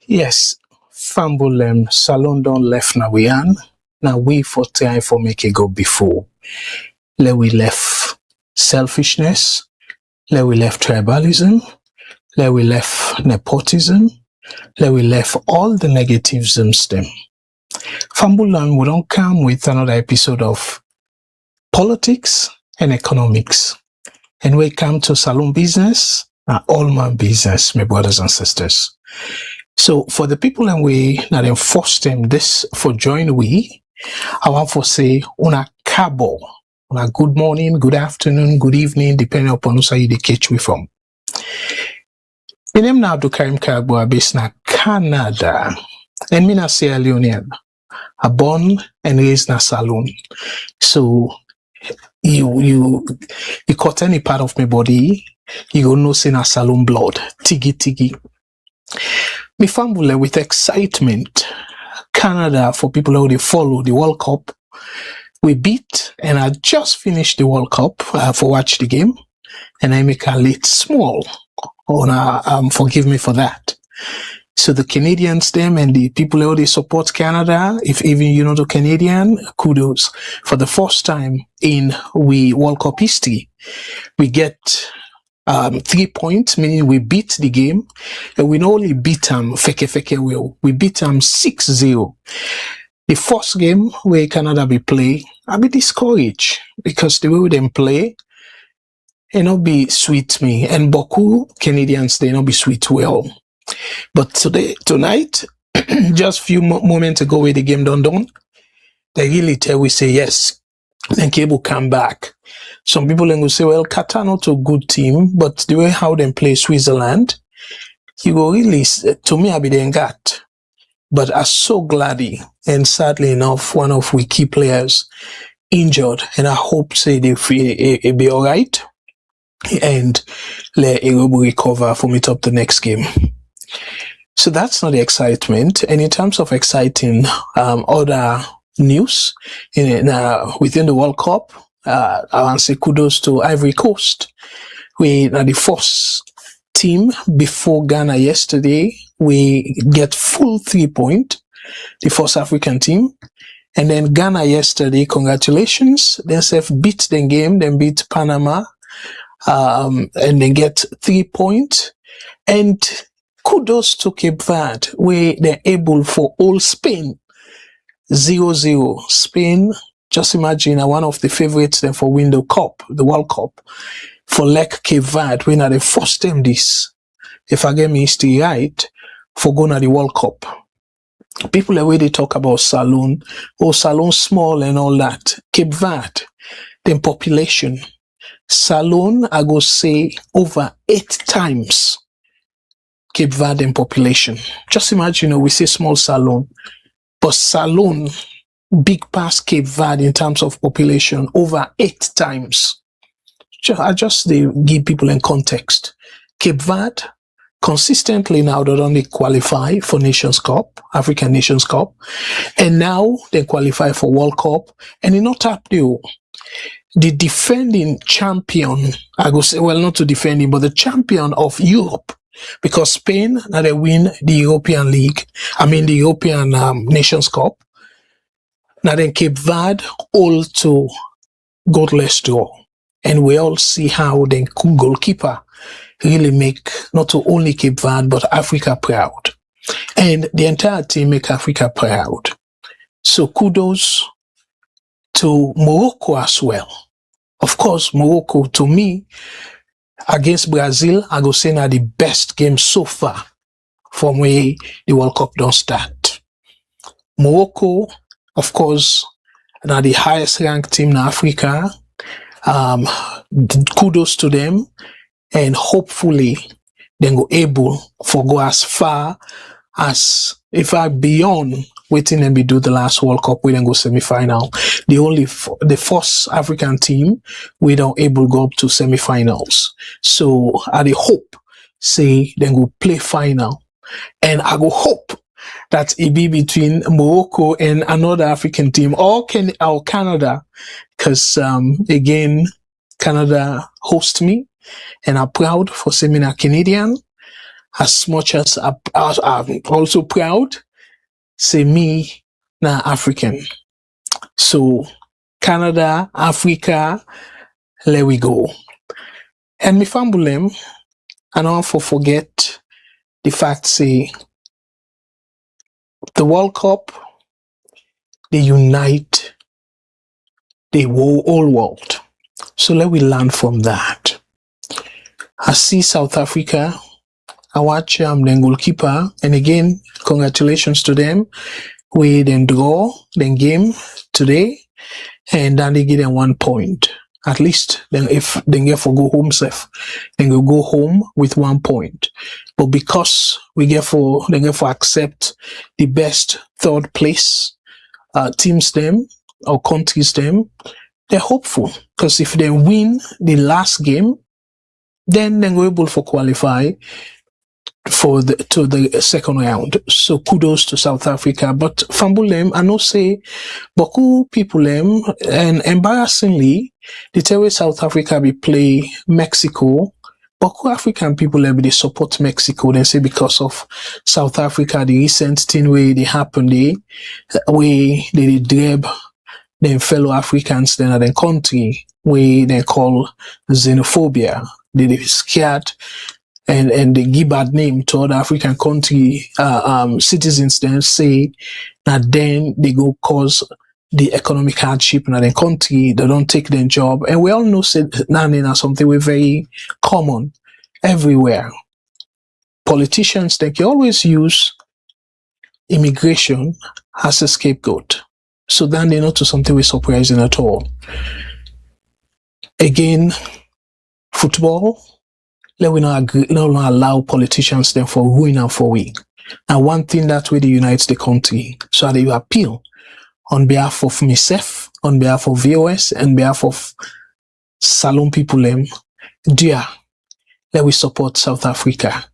Yes, Fambulem Salon don left na we an. Now we for try for make it go before. Let we left selfishness, let we left tribalism, let we left nepotism, let we left all the negativisms them. Fambulem we don't come with another episode of Politics and Economics. And we come to salon business, all man business, my brothers and sisters. So for the people and we that enforce them this for join we, I want to say una cabo, una good morning, good afternoon, good evening, depending upon who you catch me from. My name now do Karim Kagbo based na Canada, and me na Sierra Leone. I born and raised na salon. So you cut any part of my body, you go know say na salon blood, tigi. Me family with excitement. Canada, for people who they follow the World Cup, we beat, and I just finished the World Cup for watch the game, and I make a late small. Forgive me for that. So the Canadians, them, and the people who they support Canada, if even you know the Canadian, kudos. For the first time in World Cup history, we get 3 points, meaning we beat the game, and we not only beat them feke well, we beat them 6-0. The first game where Canada be play, I be discouraged because the way we them play, it not be sweet me, and Boku Canadians they not be sweet well. But tonight, just few moments ago where the game done, they really tell we say yes, then Cable come back. Some people then go say, well, Qatar not a good team, but the way how they play Switzerland, you go really, to me, I be then got. But I'm so glad, and sadly enough, one of we key players injured, and I hope say they be all right, and let it will recover for meet up the next game. So that's not the excitement. And in terms of exciting other news within the World Cup, I want to say kudos to Ivory Coast. We are the first team before Ghana yesterday. We get full 3 points, the first African team. And then Ghana yesterday, congratulations. They beat the game, then beat Panama, and they get 3 points. And kudos to Cape Verde, where they're able for all Spain 0-0. Spain, just imagine, one of the favorites then for win the World Cup, for like Cape Verde, when they first time this, if I get me history right, for going to the World Cup. People the way they talk about Salon, Salon small and all that. Cape Verde, then population. Salon, I go say over 8 times Cape Verde in population. Just imagine, we say small Salon, but Salon big past Cape Verde in terms of population over 8 times. I just give people in context. Cape Verde consistently now they only qualify for Nations Cup, African Nations Cup, and now they qualify for World Cup, and in not up the defending champion, I go say, well, not to defending, but the champion of Europe, because Spain now they win the European League, the European Nations Cup. Now then Cape Verde all to goalless draw. And we all see how the goalkeeper really make not only Cape Verde, but Africa proud. And the entire team make Africa proud. So kudos to Morocco as well. Of course, Morocco, to me, against Brazil, I go say now the best game so far from where the World Cup don't start. Morocco, of course, now the highest ranked team in Africa. Kudos to them, and hopefully they go able for go as far as, if I beyond waiting and be do the last World Cup, we then go semi-final. The first African team, we don't able go up to semi-finals. So I hope, say, then go play final. And I go hope that it be between Morocco and another African team, or Canada, because again, Canada host me, and I'm proud for seminar Canadian. as much as I'm also proud, say me, na African. So Canada, Africa, let we go. And me fambulem, I don't forget the fact, say, the World Cup, they unite the whole world. So let we learn from that. I see South Africa, I watch the goalkeeper, and again, congratulations to them. We then draw the game today, and then they get them 1 point. At least, then if they get for go home safe, then we go home with 1 point. But because they get for accept the best third place teams them or countries them, they're hopeful. Because if they win the last game, then they're able to qualify to the second round. So kudos to South Africa. But Fambulem, I know say Boku people and embarrassingly, the tell South Africa be play Mexico. Boku African people they support Mexico. They say because of South Africa, the recent thing where they happened where they drab them fellow Africans then at the country where they call xenophobia. They scared and they give bad name to other African country citizens then say that then they go cause the economic hardship in the country, they don't take their job. And we all know that something we're very common everywhere. Politicians they can always use immigration as a scapegoat. So then they not to something we're surprising at all. Again, football, let we not allow politicians then for ruin and for we. And one thing that way they unite the country. So that you appeal on behalf of myself, on behalf of VOS, and behalf of Salon people, dear, let we support South Africa.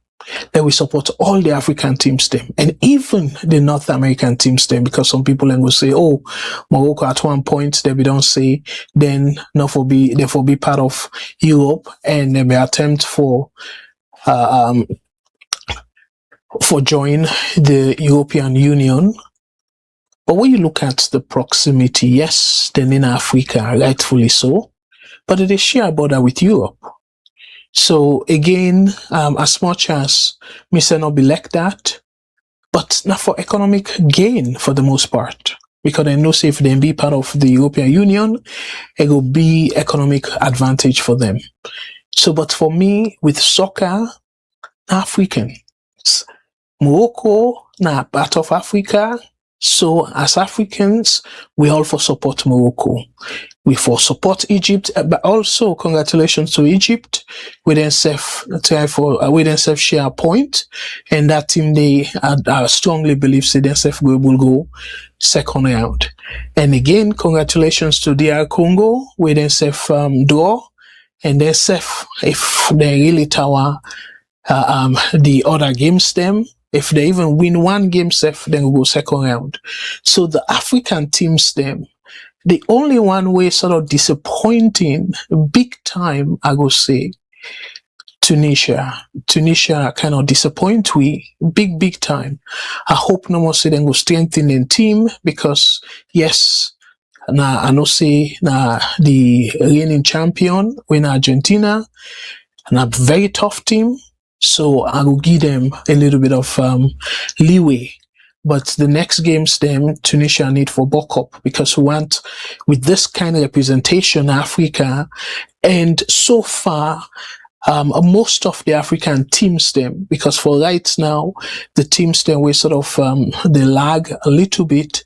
Let we support all the African teams them, and even the North American teams them, because some people then will say, oh, Morocco at one point they don't say, then not for be part of Europe, and they may attempt for join the European Union. But when you look at the proximity, yes, then in Africa, rightfully so, but they share a border with Europe. So again, as much as Mr. not be like that, but not for economic gain for the most part, because I know say if they be part of the European Union, it will be economic advantage for them. So, but for me, with soccer, Africans, Morocco, na part of Africa. So as Africans, we all for support Morocco. We for support Egypt, but also congratulations to Egypt. We then share a point, and that team they strongly believe say they will go second round. And again, congratulations to DR Congo. We then draw, and then if they really tower the other games them. If they even win one game, then we'll go second round. So the African teams them. The only one way sort of disappointing, big time, I go say, Tunisia. Tunisia kind of disappoint we, big time. I hope no more say then go strengthen the team because yes, I know say the reigning champion win Argentina, and a very tough team. So I will give them a little bit of leeway. But the next games, them Tunisia need for buck up because we want with this kind of representation, Africa, and so far, most of the African teams, them because for right now, the teams them we sort of they lag a little bit.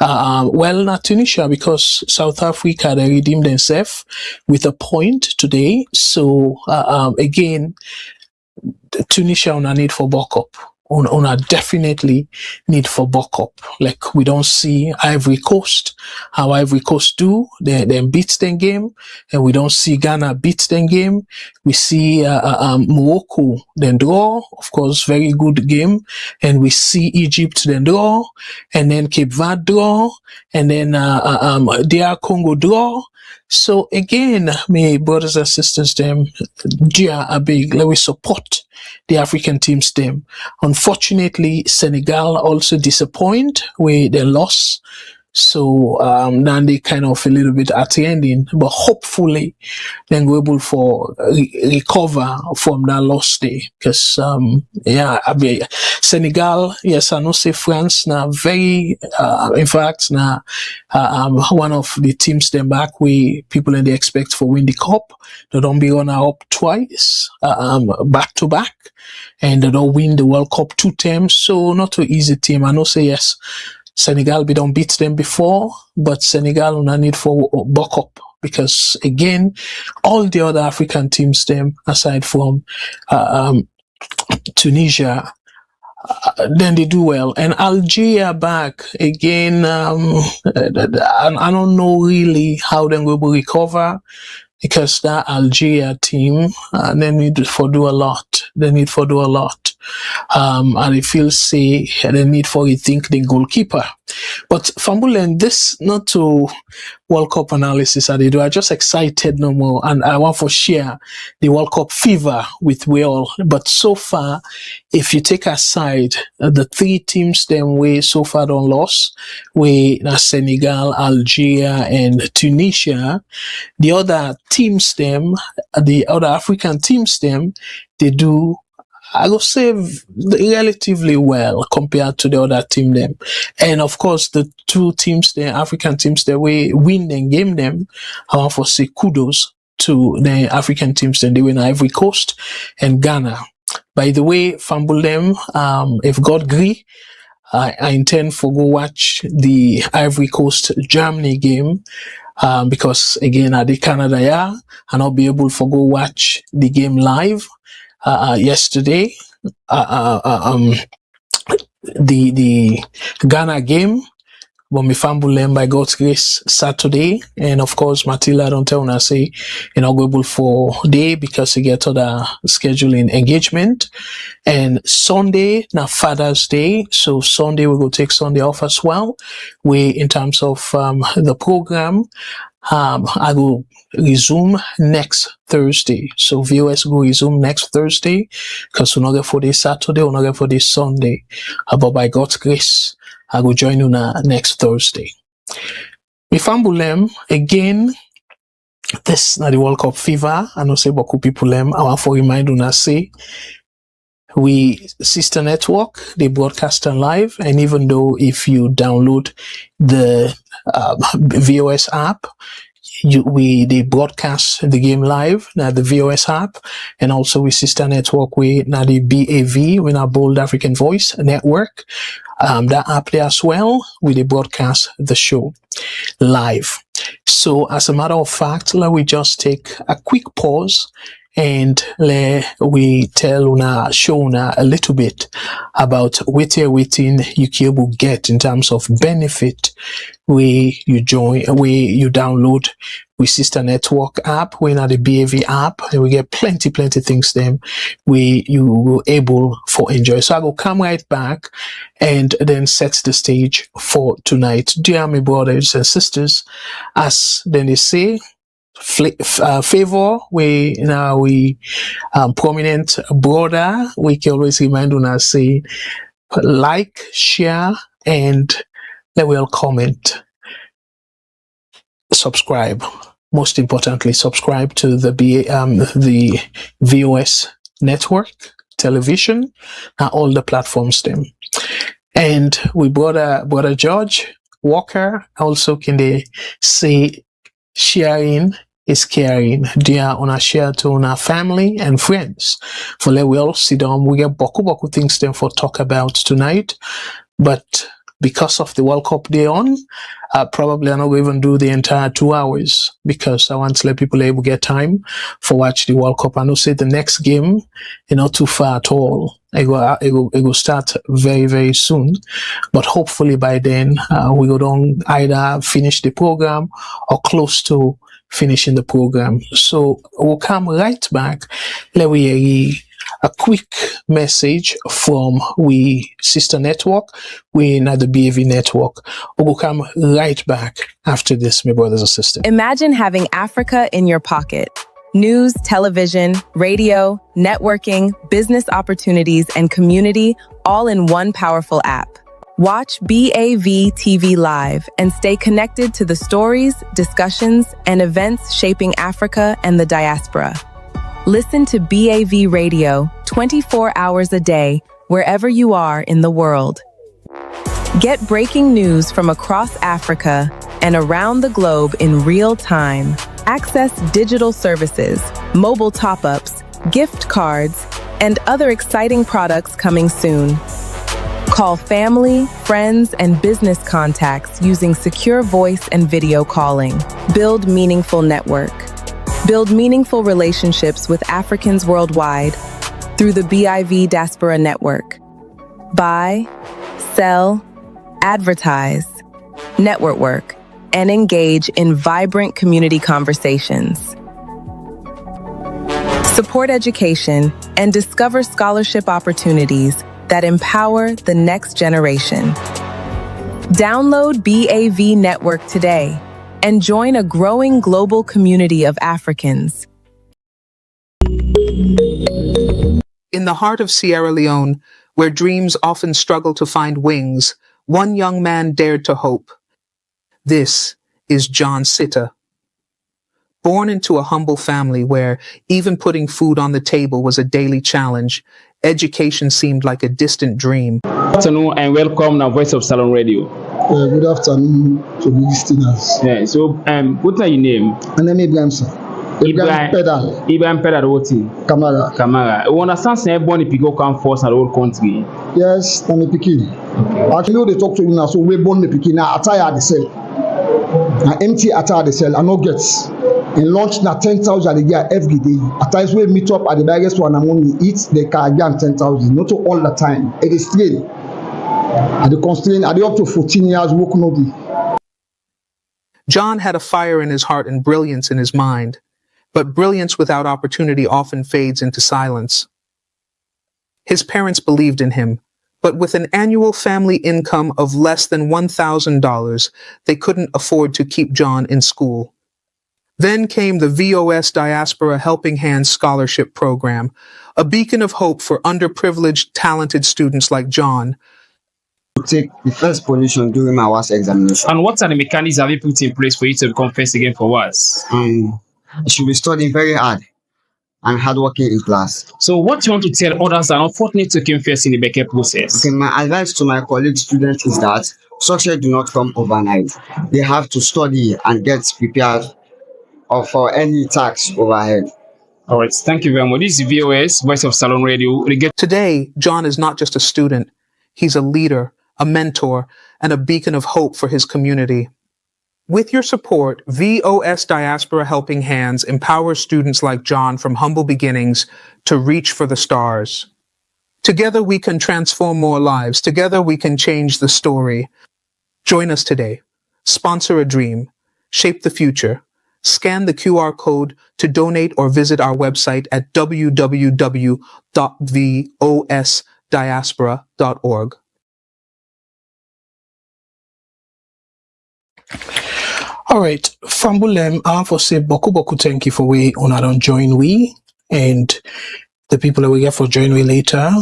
Well, not Tunisia because South Africa they redeemed themselves with a point today. So again, Tunisia on a need for backup. On a definitely need for backup. Like we don't see Ivory Coast, how Ivory Coast do, they beat them game, and we don't see Ghana beat them game. We see Morocco then draw, of course, very good game, and we see Egypt then draw, and then Cape Verde draw, and then DR Congo draw. So again, my brothers and sisters, them, dear, a big, let we support the African teams them. Unfortunately, Senegal also disappoint with their loss. So now they kind of a little bit at the ending, but hopefully then we're able for recover from that loss day. Because Senegal, yes, I know say France now very in fact now one of the teams them back we people and they expect for win the cup. They don't be runner up twice, back to back, and they don't win the World Cup 2 times. So not too easy team. I know say yes. Senegal, we don't beat them before, but Senegal will need for buck up because again, all the other African teams, them aside from Tunisia, then they do well. And Algeria back again. I don't know really how they will recover because that Algeria team, they need for do a lot. They need for do a lot. And I feel say they need for rethink the goalkeeper. But Fambulen, this not to World Cup analysis I do. I just excited no more and I want for share the World Cup fever with we all. But so far, if you take aside the 3 teams them we so far don't lost, we Senegal, Algeria and Tunisia, the other teams them, the other African teams them, they do I will say relatively well compared to the other team them. And of course, the 2 teams, the African teams, that we win and game them, I want to say kudos to the African teams. Then they win Ivory Coast and Ghana. By the way, Fambulem, if God agree, I intend for go watch the Ivory Coast Germany game. Because again, at the Canada, and I'll be able to go watch the game live. Yesterday, the Ghana game, but me fambulem by God's grace Saturday, and of course Matilda don't tell me say inaugurable for day because he get other scheduling engagement, and Sunday now Father's Day, so Sunday we go take Sunday off as well. We in terms of the program. I will resume next Thursday. So VOS will resume next Thursday because we're not get for this Saturday, we're not get for this Sunday. But by God's grace, I will join you next Thursday. Mifambulem, again, this na the World Cup fever. I know say beaucoup people I want to remind you say we sister network, they broadcast on live, and even though if you download the VOS app, they broadcast the game live now the VOS app, and also we sister network we now the BAV, we now Bold African Voice Network, that app there as well, we broadcast the show live. So as a matter of fact, let we just take a quick pause and we tell una show una a little bit about what you can get in terms of benefit where you join, where you download we sister network app, we now the BAV app, and we get plenty things them where you will able for enjoy. So I will come right back and then set the stage for tonight. Dear my brothers and sisters, as then they say, favor we prominent brother, we can always remind us say like, share, and let will comment, subscribe. Most importantly, subscribe to the VOS network television and all the platforms them. And we brother George Walker also can they say sharing is caring. Dear on a share to our family and friends. For let we all sit down, we get boku things then for talk about tonight. But because of the World Cup day on, probably I'm not going to even do the entire 2 hours because I want to let people able to get time for watch the World Cup. I know say the next game, not too far at all. It will start very soon, but hopefully by then we go down either finish the program or close to finishing the program. So we'll come right back. Let we hear a quick message from we sister network, we now the BAV network. We'll come right back after this, my brothers and sisters. Imagine having Africa in your pocket. News, television, radio, networking, business opportunities, and community all in one powerful app. Watch BAV TV live and stay connected to the stories, discussions, and events shaping Africa and the diaspora. Listen to BAV Radio 24 hours a day, wherever you are in the world. Get breaking news from across Africa and around the globe in real time. Access digital services, mobile top-ups, gift cards, and other exciting products coming soon. Call family, friends, and business contacts using secure voice and video calling. Build meaningful network. Build meaningful relationships with Africans worldwide through the BIV Diaspora Network. Buy, sell, advertise, network, and engage in vibrant community conversations. Support education and discover scholarship opportunities that empower the next generation. Download BAV Network today and join a growing global community of Africans. In the heart of Sierra Leone, where dreams often struggle to find wings, one young man dared to hope. This is John Sitta. Born into a humble family where even putting food on the table was a daily challenge, education seemed like a distant dream. Good afternoon and welcome to Voice of Salon Radio. Good afternoon to the listeners. Yeah, so what's your name? My name is Ibrahim, sir. Ibrahim Pedal. Ibrahim Pedal, what is Kamara. You understand say everybody people come first in the whole country? Yes, I'm a pikin. Actually, they talk to you now, so we born the pikin. Now, attire the cell. Now, empty attire the cell. I no gets. And launch na 10,000 a year every day. At times we meet up at the biggest one and when we eat, they can get 10,000. Not all the time. It is strain. At the constraint, at the up to 14 years, work no day. John had a fire in his heart and brilliance in his mind. But brilliance without opportunity often fades into silence. His parents believed in him, but with an annual family income of less than $1,000, they couldn't afford to keep John in school. Then came the VOS Diaspora Helping Hands Scholarship Program, a beacon of hope for underprivileged, talented students like John. Take the first position during my WAS examination. And what are the mechanisms have you put in place for you to become first again for WAS? I should be studying very hard and hardworking in class. So what do you want to tell others that are unfortunate to come first in the Becker process? Okay, my advice to my colleague students is that success do not come overnight. They have to study and get prepared for any task overhead. All right, thank you very much. This is VOS, Voice of Salon Radio. Today, John is not just a student. He's a leader, a mentor, and a beacon of hope for his community. With your support, VOS Diaspora Helping Hands empowers students like John from humble beginnings to reach for the stars. Together we can transform more lives. Together we can change the story. Join us today. Sponsor a dream. Shape the future. Scan the QR code to donate or visit our website at www.vosdiaspora.org. All right, Fambulem, I want to say boku thank you for we una don't join we, and the people that we get for join we later,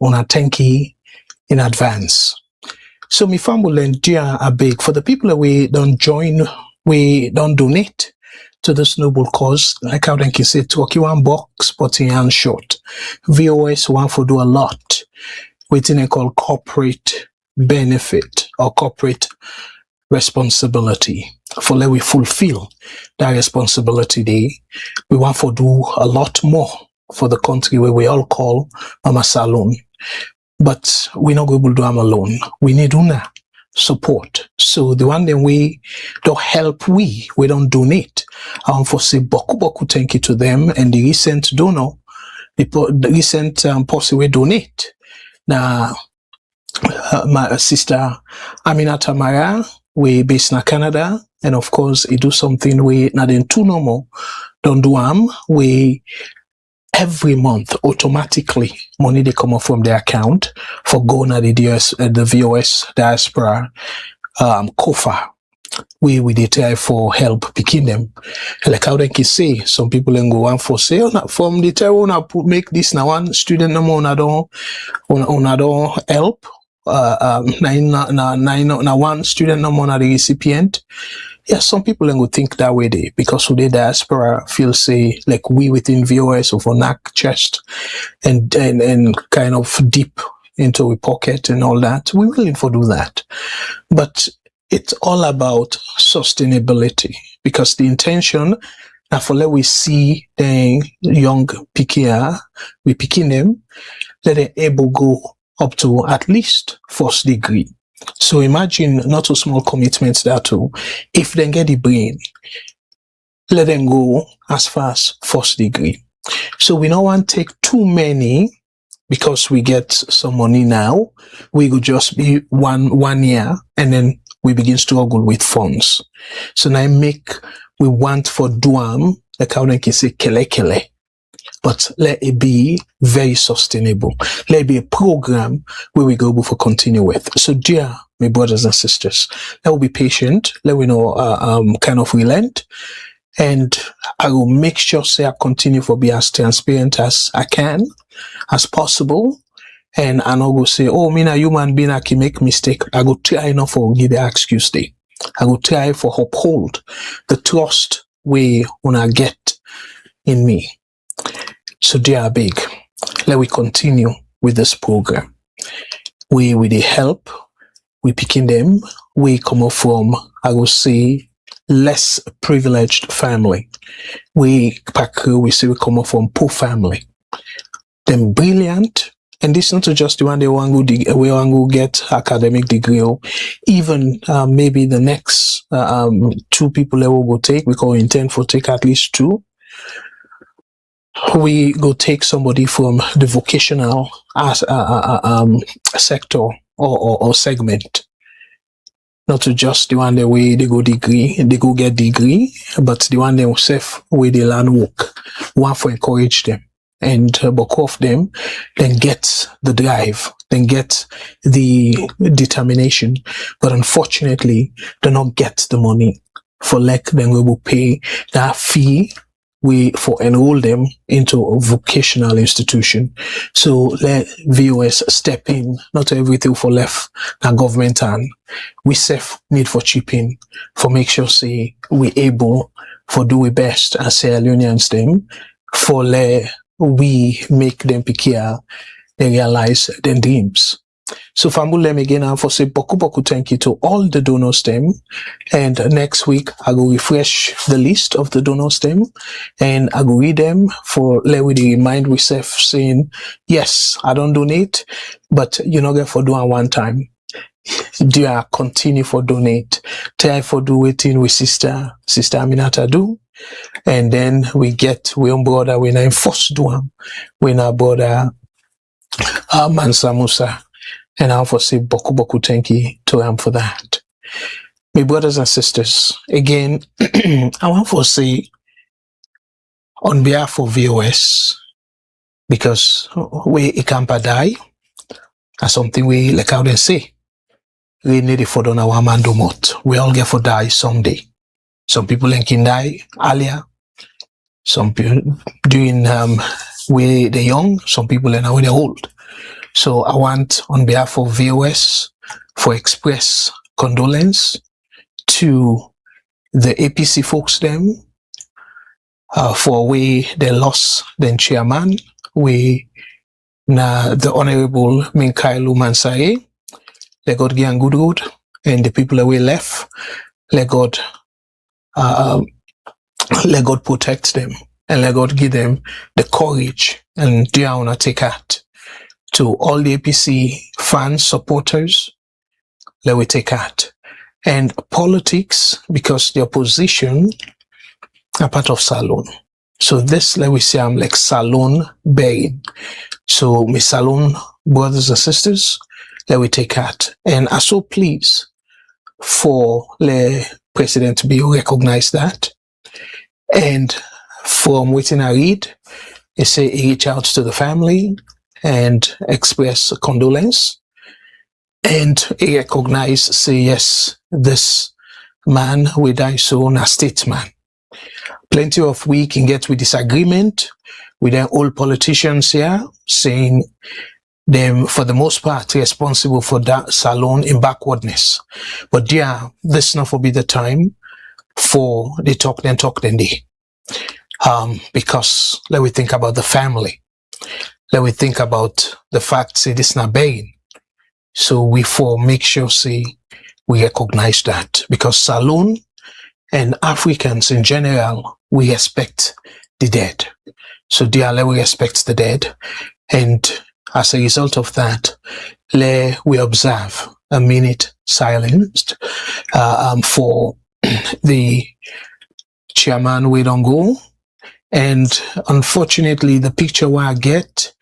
una thank you in advance. So me Fambulem, dear a big for the people that we don't join, we don't donate to this noble cause. Like how they can say, talk you one box, but in hand short. VOS want to do a lot within a called corporate benefit or corporate responsibility. For let we fulfill that responsibility day, we want to do a lot more for the country where we all call Mama Salon. But we're not going to do them alone. We need una support. So the one that we don't help, we don't donate. I want to say boku thank you to them and the recent donor, the recent person we donate. Now, my sister Amina Tamara, we based in Canada, and of course, it do something we not in two normal. Don't do we every month automatically money they come up from the account for going at the VOS Diaspora COFA. we dey try for help picking them. Like how they can say, some people then go on for say, from the time una make this now one student no more una don't help. Na one student no more na the recipient. Yeah, some people then go think that way they because who the diaspora feel say like we within VOS of neck chest and kind of deep into a pocket and all that. We're willing to do that. But it's all about sustainability because the intention now for let we see the young picker, we picking them, let them able go up to at least first degree. So imagine not a small commitments there too. If they get the brain, let them go as far as first degree. So we don't want to take too many because we get some money now. We could just be one year and then we begin to struggle with funds. So now we want for Duam, like how they can say kele. But let it be very sustainable. Let it be a program where we go for continue with. So dear, my brothers and sisters, let we be patient. Let we know, kind of relent. And I will make sure say I continue for be as transparent as I can, as possible. And I not go say, oh, me a human being, I can make mistake. I go try not for give the excuse day. I go try for uphold the trust we wanna get in me. So dear big, let we continue with this program. We with the help, we picking them, we come up from, I will say, less privileged family. We say we come up from poor family. Them brilliant, and this not just the one they want to get academic degree, or even maybe the next 2 people they will go take, because we intend for take at least 2. We go take somebody from the vocational sector or segment. Not to just the one the way they go get degree, but the one themselves where they learn work. One for encourage them and buck off them, then get the drive, then get the determination. But unfortunately, they don't get the money for then we will pay that fee for enroll them into a vocational institution. So let VOS step in, not everything for left na government and we self need for chipping for make sure say we able for do we best as Sierra Leoneans them for we make them picture they realize their dreams. So Fambulem again and for say boku thank you to all the donors them. And next week I will refresh the list of the donors them and I will read them for let we remind myself saying, yes, I don't donate, but you know get for doing one time. Do I continue for donate? Try for do waiting with sister Aminata do. And then we on brother when I first do them when our brother Mansa Musa. And I'll for say boku thank you to him for that. My brothers and sisters, again, I want to say on behalf of VOS, because we can't die, as something we like how they say, we need it for don our man do mot. We all get for die someday. Some people can die earlier. Some people doing we the young. Some people are now when they're old. So I want, on behalf of VOS, for express condolence to the APC folks them, for we they lost their chairman, the Honorable Minkailu Mansae, let God give good road, and the people that we left, let God protect them, and let God give them the courage and dare take heart. To all the APC fans, supporters, let we take heart. And politics, because the opposition are part of Salon. So this, let we say, I'm like Salon bearing. So my Salon brothers and sisters, let we take heart. And I so pleased for the president to be recognized that. And from waiting I read, he say he reach out to the family and express condolence, and he recognize, say yes, this man we die soon a statesman. Plenty of we can get with disagreement with the old politicians here, saying them for the most part responsible for that salon in backwardness. But this not for be the time for the talk then day. Because let we think about the family. Let we think about the fact say this not bearing. So we for make sure say we recognize that, because Salone and Africans in general, we respect the dead. So let we respect the dead. And as a result of that, we observe a minute silence for the chairman we don't go. And unfortunately, the picture where I get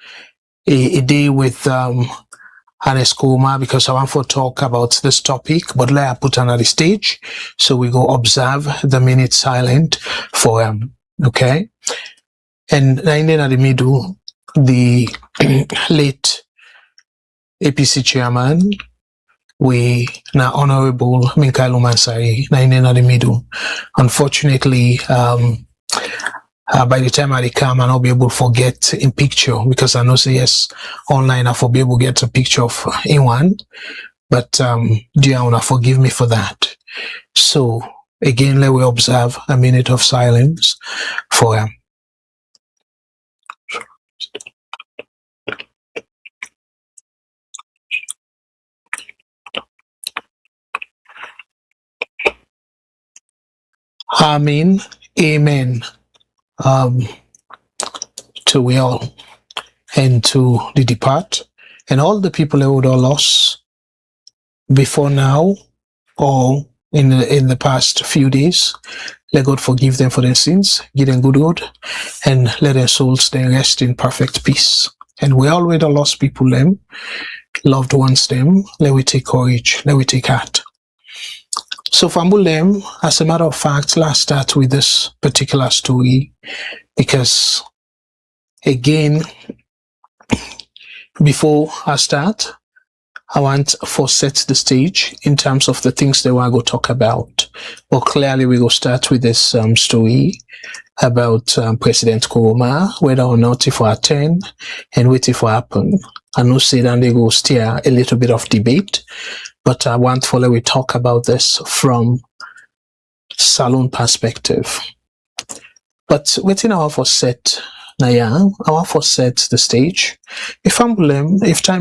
a day with VOS Koroma, because I want to talk about this topic, but let I put another stage. So we go observe the minute silent for okay. And in the middle, the late APC chairman, we now Honorable Minkailo Mansari, in the middle. Unfortunately, by the time I come, I'll be able to forget in picture, because I know say yes, online I will be able to get a picture of anyone, but dear owner, forgive me for that. So again, let we observe a minute of silence for him. Amen. Amen. To we all, and to the depart, and all the people who would all lost before now or in the past few days. Let God forgive them for their sins, give them good road, and let their souls then rest in perfect peace. And we already lost people them, loved ones them. Let we take courage, let we take heart. So Fambulem, as a matter of fact, let's start with this particular story, because again, before I start, I want to set the stage in terms of the things that we're going to talk about. But clearly we will start with this story about President Koroma, whether or not if we attend and what if happen. I know say that they go steer a little bit of debate, but I want to let we talk about this from Salon perspective. But within our for set now, I want to set the stage. If time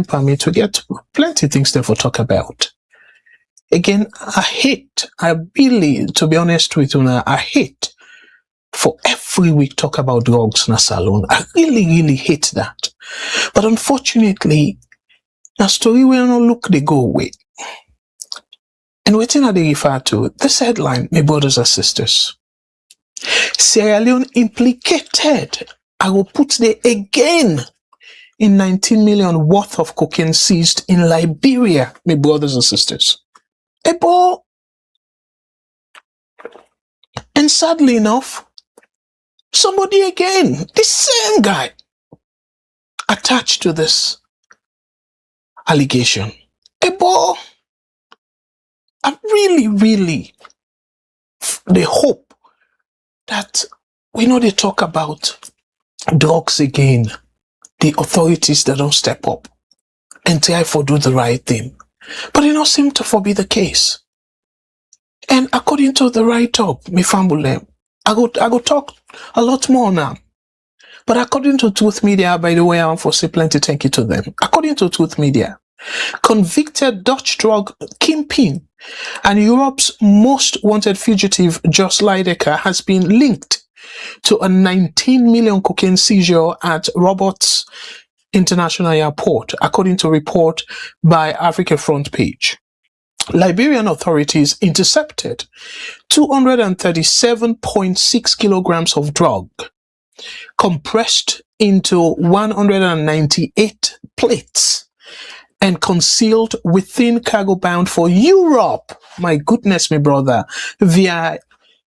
permits, we get plenty of things there for talk about. Again, I really, to be honest with you now, I hate for every week talk about drugs in a salon. I really, really hate that. But unfortunately, the story will not look they go away. And waiting at the refer to this headline, my brothers and sisters. Sierra Leone implicated. I will put there again in 19 million worth of cocaine seized in Liberia, my brothers and sisters. Ebo. And sadly enough, somebody again, the same guy, attached to this allegation. Ebo. I really, really, they hope that we know they talk about drugs again, the authorities that don't step up and therefore do the right thing. But it don't seem to be the case. And according to the write-up, me family, I go talk a lot more now. But according to Truth Media, by the way, I want to say plenty thank you to them. According to Truth Media, convicted Dutch drug kingpin and Europe's most wanted fugitive, Jos Leijdekkers, has been linked to a 19 million cocaine seizure at Roberts International Airport, according to a report by Africa Front Page. Liberian authorities intercepted 237.6 kilograms of drug, compressed into 198 plates, and concealed within cargo bound for Europe. My goodness, my brother, via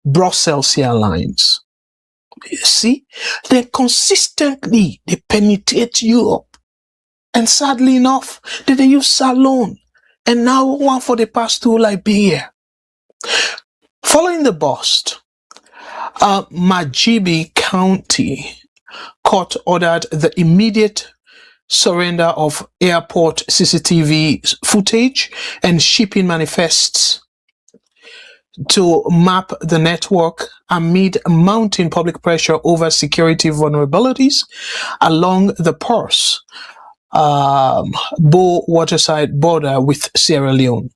Brussels Airlines. You see, they consistently, they penetrate Europe. And sadly enough, they use Salon. And now one for the past to Liberia. Following the bust, Majibi County Court ordered the immediate surrender of airport CCTV footage and shipping manifests to map the network amid mounting public pressure over security vulnerabilities along the porous Bo waterside border with Sierra Leone.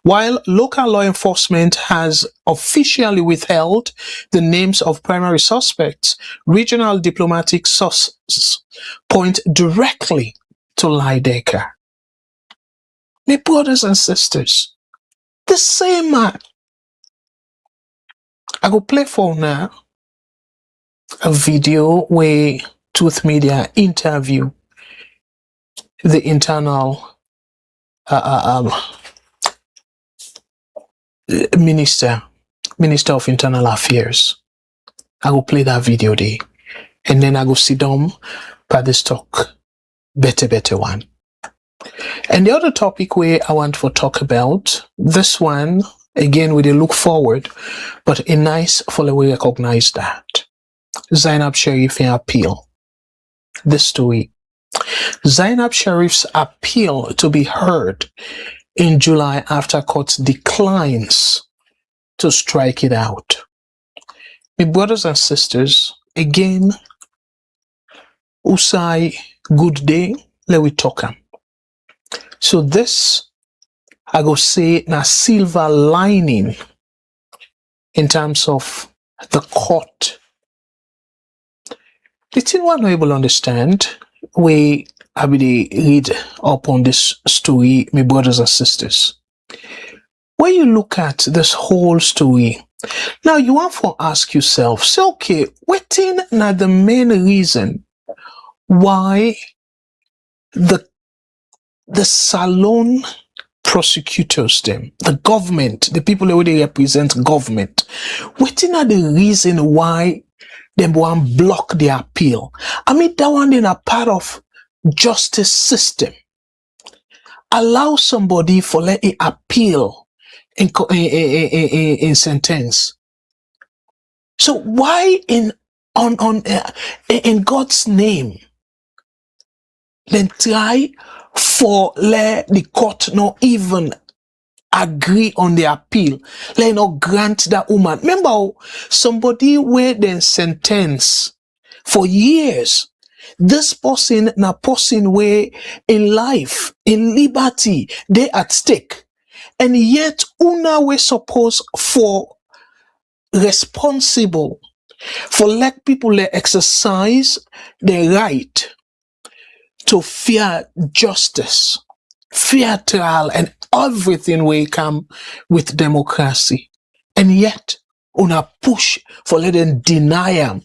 While local law enforcement has officially withheld the names of primary suspects, regional diplomatic sources point directly to Leijdekkers. My brothers and sisters, the same man. I go play for now a video where Truth Media interview the internal Minister of Internal Affairs. I will play that video there. And then I go sit down by this talk. Better one. And the other topic where I want to talk about, this one, again, we look forward, but a nice for we recognize that. Zainab Sharif appeal. This story. Zainab Sharif's appeal to be heard in July after court declines to strike it out. My brothers and sisters, again, Usai, good day, let we talk. So this, I go say, na silver lining in terms of the court. The thing we're not able to understand, we I will read up on this story, my brothers and sisters. When you look at this whole story, now you want to ask yourself, say, okay, what is the main reason why the salon prosecutors, them, the government, the people who they represent government, what is the reason why they want block the appeal? I mean, that one is a part of justice system. Allow somebody for let it appeal in sentence. So why in God's name then try for let the court not even agree on the appeal, let not grant that woman? Remember, somebody where then sentence for years. This person na person where in life, in liberty, they at stake. And yet, una we suppose for responsible, for let people exercise their right to fear justice, fear trial, and everything will come with democracy. And yet, una push for let them deny them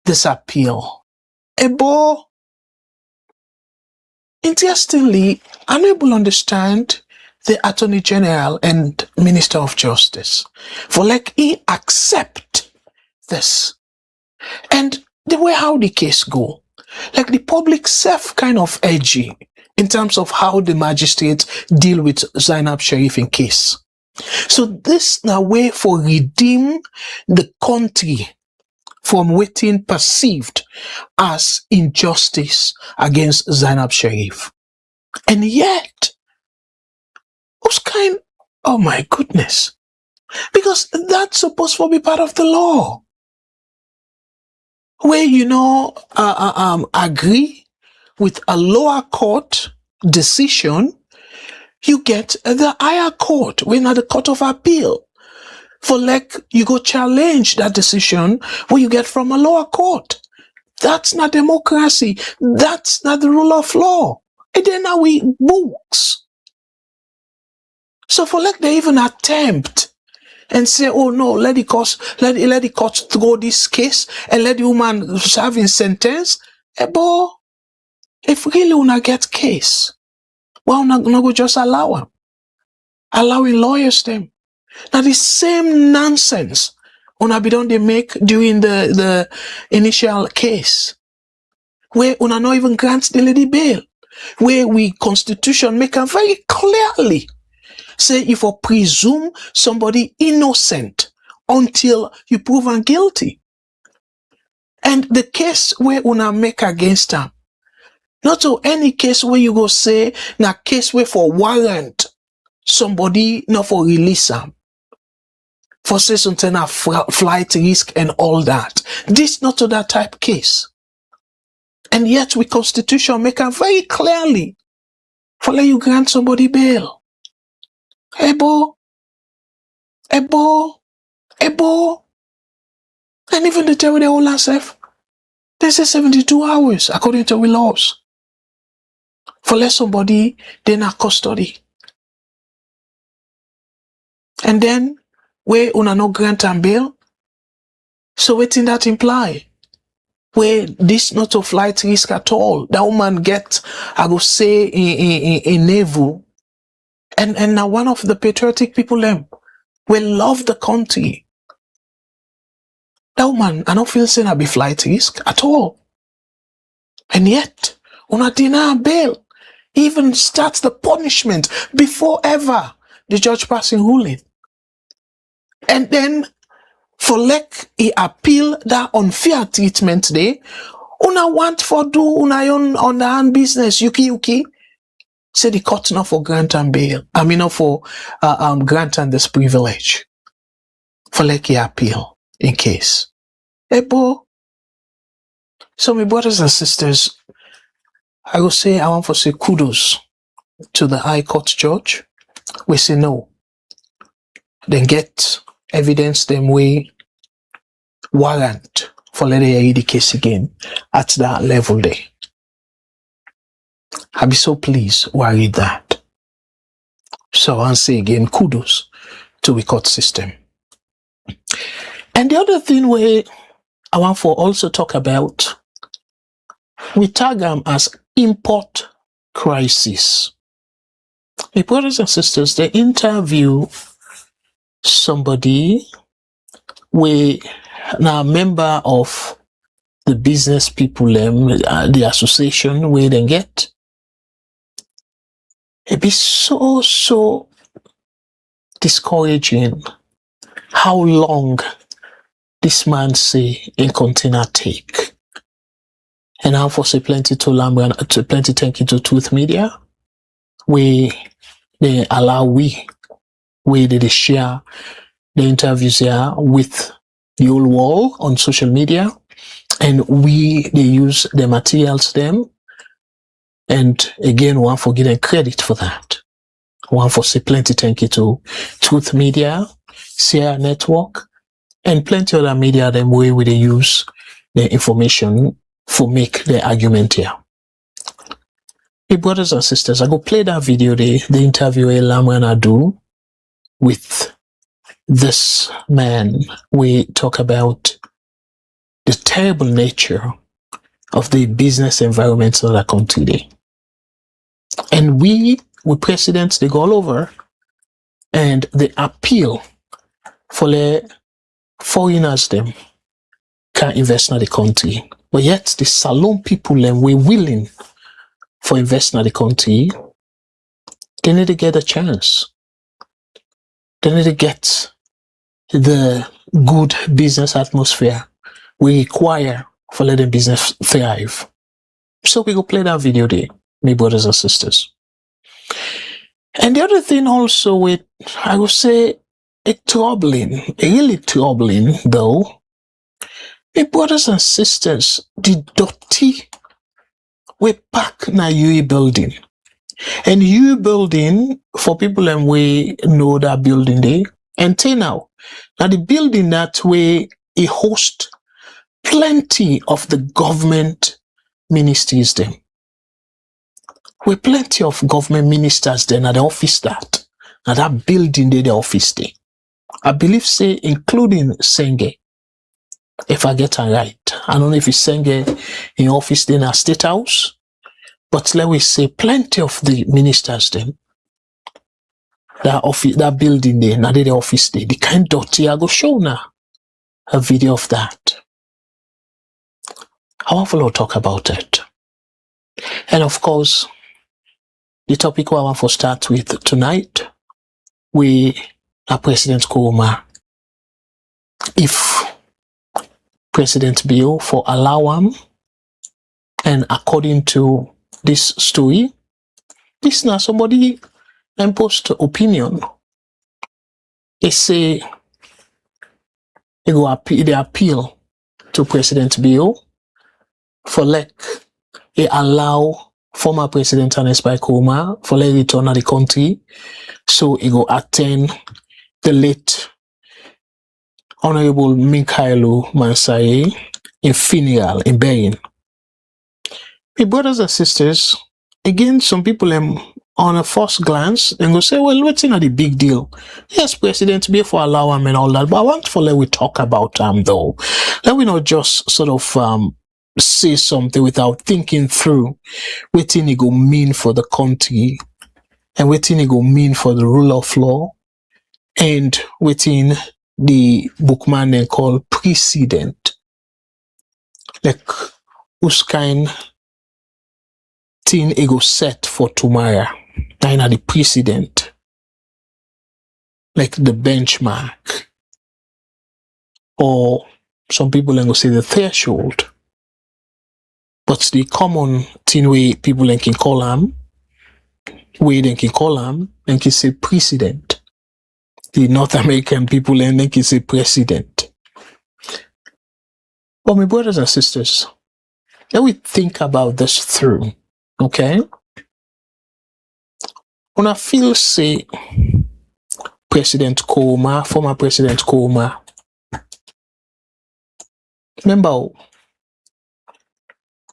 this appeal. Ebo, interestingly, I'm able to understand the Attorney General and Minister of Justice for like he accept this. And the way how the case go, like the public self kind of edgy in terms of how the magistrates deal with Zainab Sharif in case. So this na way for redeem the country from waiting perceived as injustice against Zainab Sharif. And yet, who's kind, oh my goodness, because that's supposed to be part of the law. Where, agree with a lower court decision, you get the higher court, we're not the court of appeal. For like, you go challenge that decision where you get from a lower court. That's not democracy. That's not the rule of law. And then now we books. So for like they even attempt and say, oh no, let the court throw this case and let the woman serve in sentence. But if really una get case, why una go just allow them? Allowing lawyers them. Now the same nonsense una be done they make during the initial case, where una not even grant the lady bail, where we constitution make a very clearly say if I presume somebody innocent until you prove am guilty. And the case where una make against am, not to any case where you go say, na case where for warrant somebody not for release am, for say something a flight risk and all that. This not to that type case. And yet we Constitution make am very clearly for let you grant somebody bail. Ebo. And even the tell the whole self, they say 72 hours according to the laws. For let somebody they not custody. And then where una no grant and bail. So what in that imply? Where this not a flight risk at all. That woman get, I go say in naval. And now one of the patriotic people them will love the country. That woman, I don't feel saying I be flight risk at all. And yet, una deny bail. Even starts the punishment before ever the judge passing ruling. And then for like he appeal that unfair treatment day, una want for do una own underhand business, yuki. Say the court not for grant and bail. I mean not for grant and this privilege. For like he appeal in case. Ebo. So my brothers and sisters, I will say I want to say kudos to the High Court judge. We say no. Then get evidence them way warrant for letting hear the case again at that level there. I be so pleased when I read that. So I'll say again, kudos to the court system. And the other thing where I want for also talk about, we tag them as import crisis. My brothers and sisters, they interview somebody now member of the business people, the association where they get. It be so discouraging how long this man say in container take. And how for say plenty to plenty thank you to Truth Media, where they allow where they share the interviews here with the whole world on social media, and they use the materials them. And again, one for getting credit for that. One for say plenty thank you to Truth Media, Sierra Network, and plenty other media them way they use the information for make the argument here. Hey brothers and sisters, I go play that video the interview Lamrana do with this man. We talk about the terrible nature of the business environment of the country today. And we presidents, they go all over and they appeal for the foreigners them can invest in the country. But yet the Salon people them we willing for invest in the country, they need to get a chance. They need to get the good business atmosphere we require for letting business thrive. So we go play that video there, my brothers and sisters. And the other thing also with, I would say, really troubling though, my brothers and sisters, the dirty we pack na Youyi building. And Youyi building, for people and we know that building there, and till now the building that way it host plenty of the government ministries them. With plenty of government ministers then at the office that. Now that building there, the office there. I believe say including Senge. If I get it right. I don't know if it's Senge in office there in a state house. But let we say plenty of the ministers then. That office, that building there, now the office there. The kind dirty I go show now. A video of that. I want to talk about it. And of course, the topic I want to start with tonight, we are President Koroma if President Bill for allow him, and according to this story, this now somebody imposed opinion. They say they appeal to President Bill for they allow former President Filth Koroma for return to the country, so he go attend the late Honorable Mikhailo Mansaye in funeral in Berlin. My brothers and sisters, again, some people on a first glance and go say, well, what's in the big deal? Yes, President Bill for allow him and all that, but I want to let we talk about though. Let we not just sort of say something without thinking through what it go mean for the country and what it go mean for the rule of law and within the bookman they call precedent. Like whose kind thing it go set for tomorrow. Now the precedent. Like the benchmark. Or some people go say the threshold. But the common thing way people can call them, they can say precedent. The North American people they can say precedent. But my brothers and sisters, let we think about this through, okay? When I feel say President Koroma, former President Koroma, remember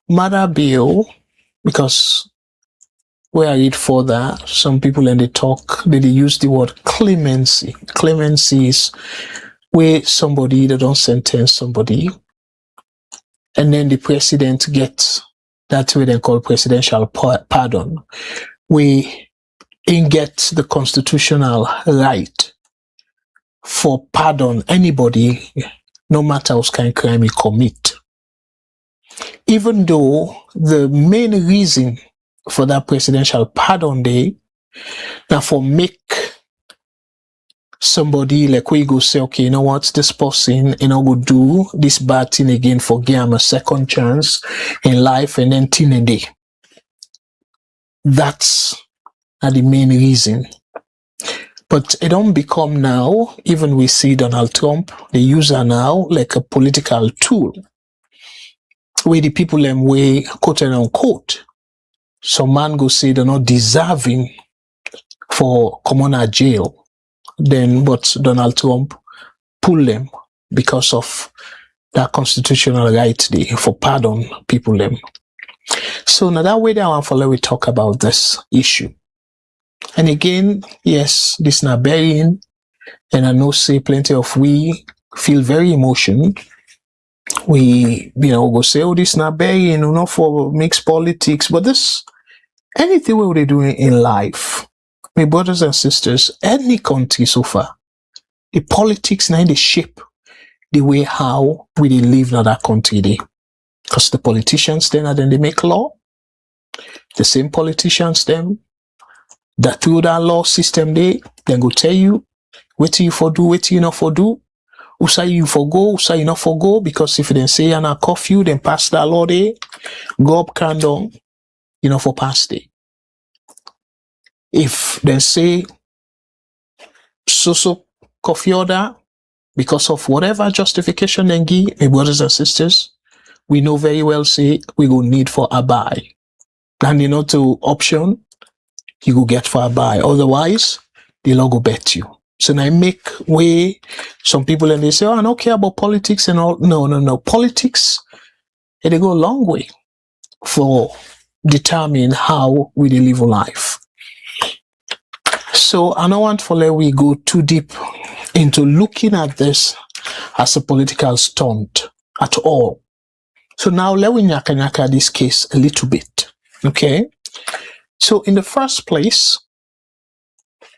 Mother Bill, because where I read further, some people they talk, they use the word clemency. Clemency is where somebody, they don't sentence somebody, and then the president gets, that's what they call presidential pardon, we get the constitutional right for pardon anybody, no matter what kind of crime he commit. Even though the main reason for that presidential pardon day, now for make somebody like we go say, okay, you know what, this person, go do this bad thing again for give him a second chance in life and then tin a day. That's the main reason. But it don't become now, even we see Donald Trump, they use her now like a political tool. Where the people way quote and unquote, some man go say they're not deserving for coming out jail. Then but Donald Trump pull them because of that constitutional right they for pardon people them. So now that way that one for let we talk about this issue. And again, yes, this not burying, and I know say plenty of we feel very emotional. We, go say, oh, this not burying, not for mixed politics, but this, anything what they doing in life, my brothers and sisters, any country so far, the politics now they shape the way how we live in that country they. Because the politicians then they make law, the same politicians then, that through that law system they then go tell you, what you for do, what you not for do. Who say you for go, who say you not for go, because if they say you're not curfew, then pass that law day, go up candle, for pass day. If they say so curfew order, because of whatever justification they give, my brothers and sisters, we know very well say we go need for a buy. And to option, you go get for a buy. Otherwise, the law go bet you. So now I make way some people and they say, oh, I don't care about politics and all. No. Politics, they go a long way for determining how we live life. So I don't want to let we go too deep into looking at this as a political stunt at all. So now let we nyaka this case a little bit. Okay. So in the first place,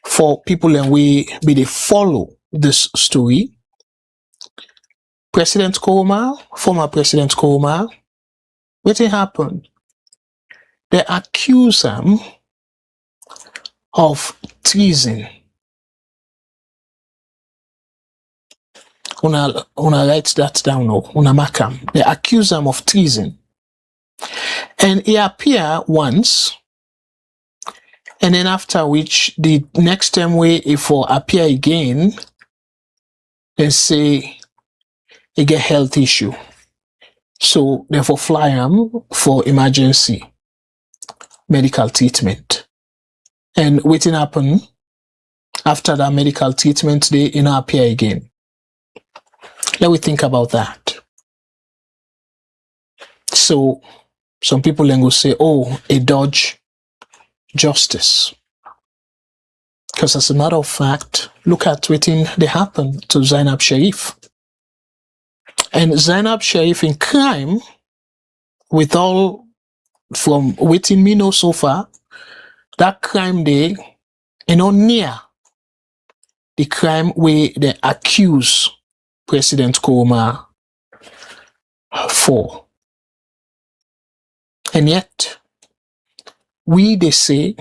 for people and they follow this story, President Koroma, former President Koroma, what happened? They accuse him of treason. Una write that down now. Una mark am. They accuse him of treason. And he appear once, and then after which the next time he for appear again, they say he get health issue. So therefore fly him for emergency medical treatment. And waiting happen after that medical treatment, they appear again. Let me think about that. So some people then go say, oh, a dodge justice. Because as a matter of fact, look at what they happened to Zainab Sharif. And Zainab Sharif in crime, with all from waiting me know so far, that crime day, near the crime where they accuse President Koroma for. And yet, they say,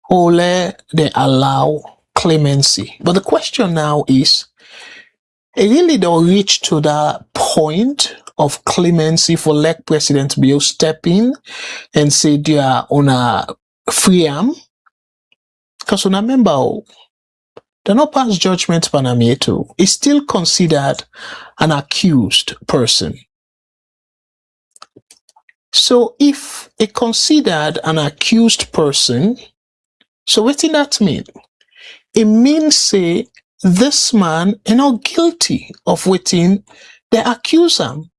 they allow clemency. But the question now is, it really don't reach to that point of clemency for let President Bill step in and say they are on a free arm? Because remember, the no pass judgment Panamieto is still considered an accused person. So if a considered an accused person, so what does that mean? It means say this man is not guilty of waiting they accuse him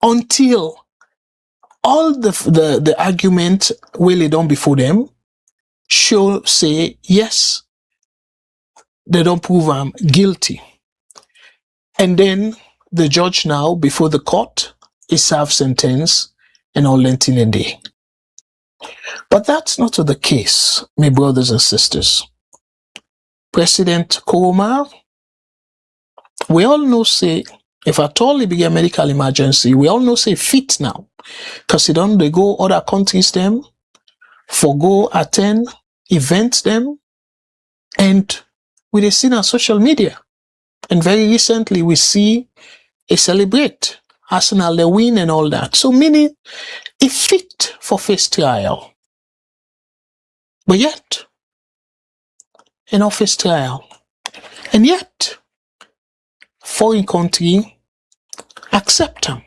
until all the argument really done before them show say yes, they don't prove him guilty. And then the judge now before the court is served sentence and all lengthen a day. But that's not the case, my brothers and sisters. President Koroma, we all know say, if at all it be a medical emergency, we all know say fit now. Because they go other countries them, for go attend events them, and we see on social media. And very recently we see a celebrate Arsenal they win and all that. So meaning it fit for face trial. But yet, an office trial. And yet, foreign country accept them.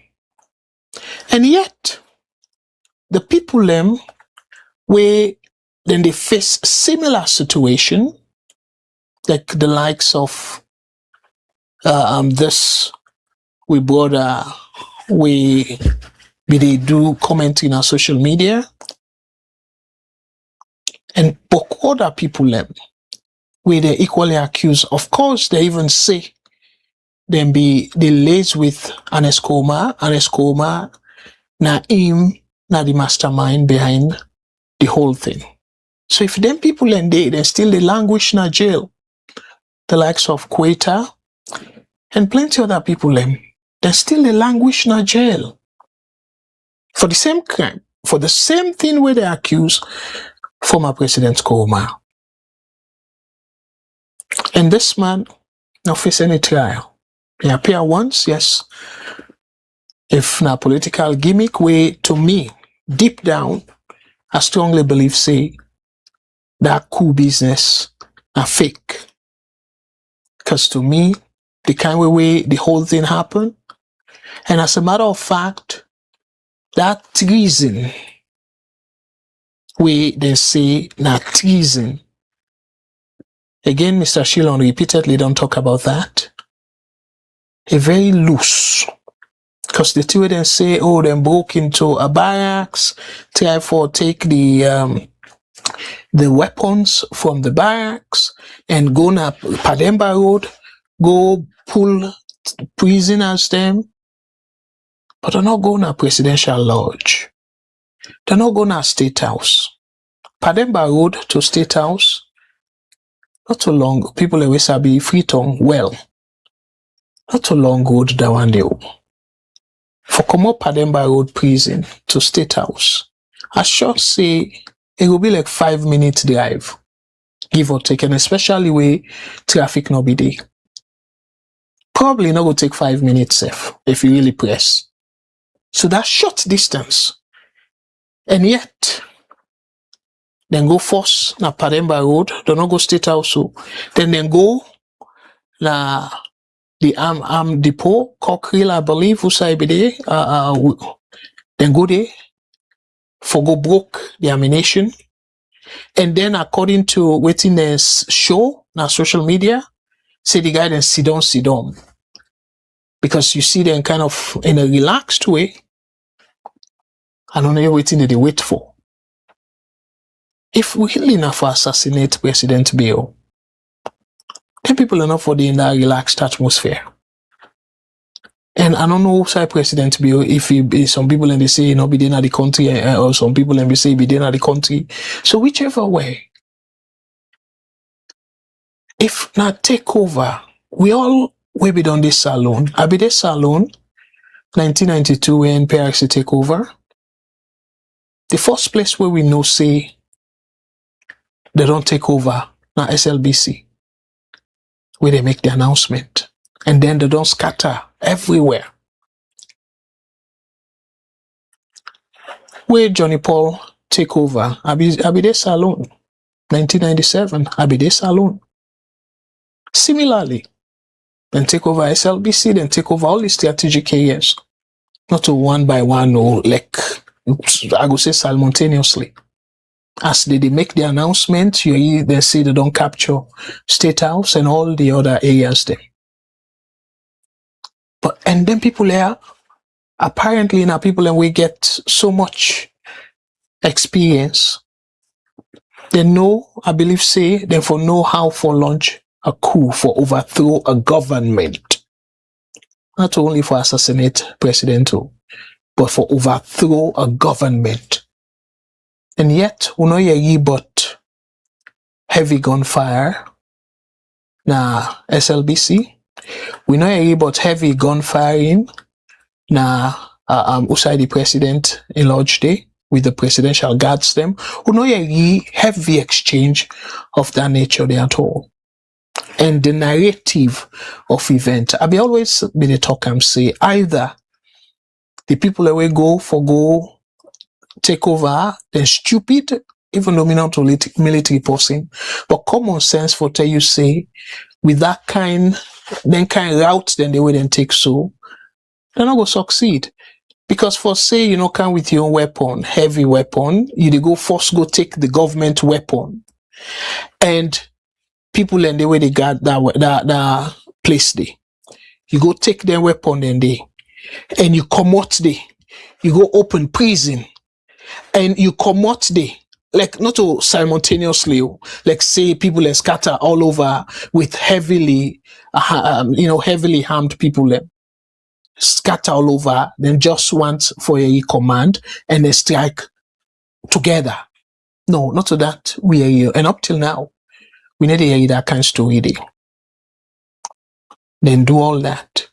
And yet, the people them, where then they face similar situation, like the likes of this, we brother, they do commenting on social media, and other people them, where they equally accused. Of course, they even say them be delays with Anes Koroma, na him, na the mastermind behind the whole thing. So if them people and they still the languish na jail, the likes of Quetta and plenty other people them, they still the languish na jail for the same crime, for the same thing where they accuse former President Koroma. And this man not face any trial. He appear once, yes. If na political gimmick, way to me, deep down, I strongly believe say that coup business are fake. Because to me, the kind of way the whole thing happened, and as a matter of fact, that treason, we they say na treason. Again, Mr. Shillon repeatedly don't talk about that. A very loose. Because the two of them say, oh, they broke into a barracks, try for take the weapons from the barracks and go na Pademba Road, go pull prisoners them. But they're not going to presidential lodge. They're not going to State House. Pademba Road to State House, not too long. People always be Freetown well. Not too long road that one day. For come up Pademba Road prison to State House, I should say it will be like 5 minutes drive, give or take, and especially where traffic not be there. Probably not going to take 5 minutes if you really press. So that's short distance. And yet, then go first na Pademba Road, don't not go State House. So then go na the arm depot, Cockrell, I believe, who say be there. Then go there for go broke the ammunition. And then according to waiting this show na social media, say the guy then sit down. Because you see them kind of in a relaxed way. I don't know waiting that they wait for. If we really enough for assassinate President Bill, then people are not for the in that relaxed atmosphere. And I don't know why President Bill, if he, some people and they say, be there in the country, or some people and they say be there in the country. So whichever way, if not take over, we be done this salon. I be this salon, 1992 when PRC take over. The first place where we know say they don't take over now SLBC, where they make the announcement, and then they don't scatter everywhere. Where Johnny Paul take over, I be this salon, 1997, I be this salon. Similarly, then take over SLBC, then take over all the strategic areas, not to one by one or like. I go say simultaneously. As they make the announcement, Youyi then say they don't capture State House and all the other areas there. But and then people here, apparently now people and we get so much experience. They know, I believe say, they for know how for launch a coup, for overthrow a government. Not only for assassinate president, but for overthrow a government. And yet, we know Youyi but heavy gunfire na SLBC. We know Youyi but heavy gunfiring na outside the president in Lodge Day with the presidential guards them. We know Youyi heavy exchange of that nature there at all. And the narrative of event, I be always been a talk and say either the people that will go take over, then stupid, even though me not a military person, but common sense for tell you say, with that kind route, then they will then take so, they're not going to succeed. Because for say, come with your own weapon, heavy weapon, you go first go take the government weapon. And people and the way they got that place there. You go take their weapon and and you come out there. You go open prison and you come out there. Like not to simultaneously, like say people are scatter all over with heavily harmed people. Scatter all over, then just want for a command and they strike together. No, not to that. We are here. And up till now, we need to hear that kind of story there. Then do all that.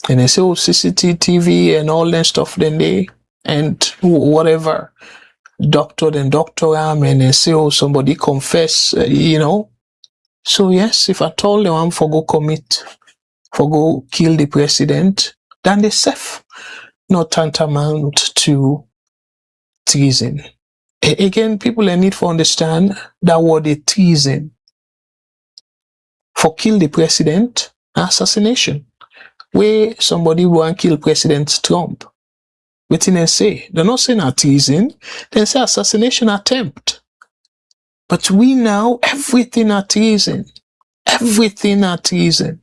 And they say, oh, CCTV and all that stuff, then they, and whatever, doctor and they say, oh, somebody confess, So yes, if at all they want for go kill the president, then they safe, not tantamount to treason. Again, people need to understand that word is treason. For kill the president, assassination. Where somebody want kill President Trump. What they say? They're not saying a treason, they say assassination attempt. But we now, everything are treason. Everything are treason.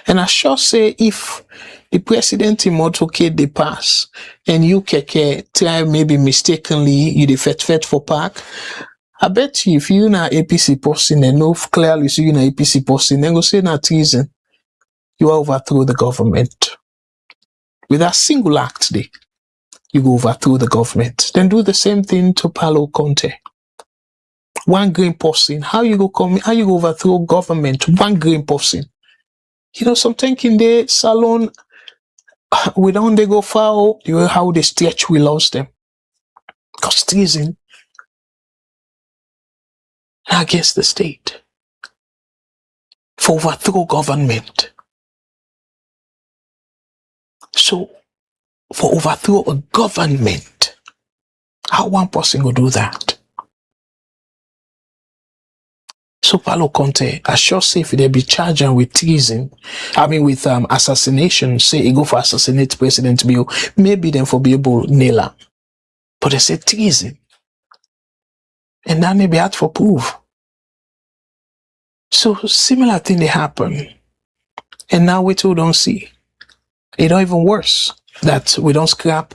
And I sure say if the president in motorcade they pass and you try maybe mistakenly you the fet for park, I bet you if you na APC person and know clearly so you na APC person, then go say na treason. You overthrow the government. With a single act day, you go overthrow the government. Then do the same thing to Paulo Conte. One green person, how you go overthrow government? One green person. Sometimes in the salon, we don't they go far, how they stretch, we lost them. Because treason against the state. For overthrow government. So, for overthrow a government, how one person will do that? So Paulo Conte, I sure say if they be charged with treason, with assassination, say he go for assassinate President Bill, maybe then for be able nail him. But they say treason. And that may be hard for proof. So similar thing they happen. And now we too don't see. It don't even worse that we don't scrap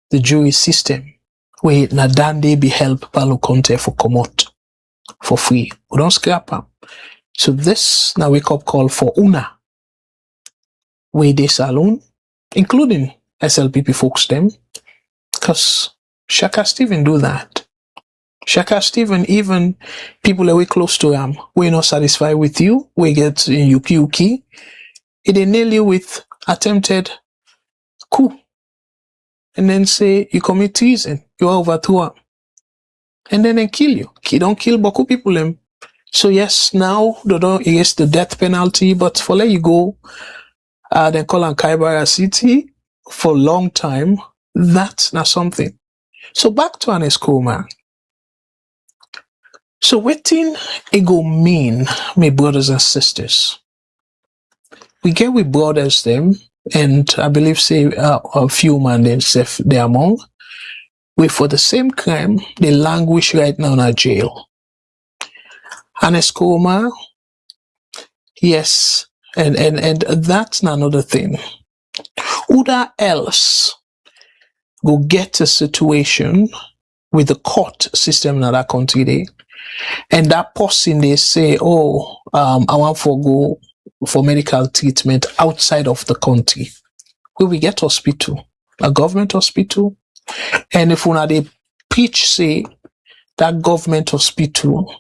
the jury system where Nadan they be help Paulo Conte for come out for free. We don't scrap them. So this now wake up call for UNA. Where they salon, including SLPP folks them, because Shaka Stephen do that. Shaka Stephen, even people away close to him, we're not satisfied with you, we get in Yuki, it they nail you with attempted coup. And then say you commit treason, you overthrow him. And then they kill you. Don't kill Boku people them. So yes, now they don't erase the death penalty, but for let you go, then call on Kaibara City for a long time, that's not something. So back to Ernest Koroma. So wetin it go mean, my brothers and sisters? We get with brothers them, and I believe say a few man themselves they among. We for the same crime, they languish right now in a jail. Ernest Koroma, yes, and that's another thing. Who else go get a situation with the court system in that country there, and that person they say, oh, I want to go for medical treatment outside of the country, where we get hospital, a government hospital, and if una they preach say that government hospital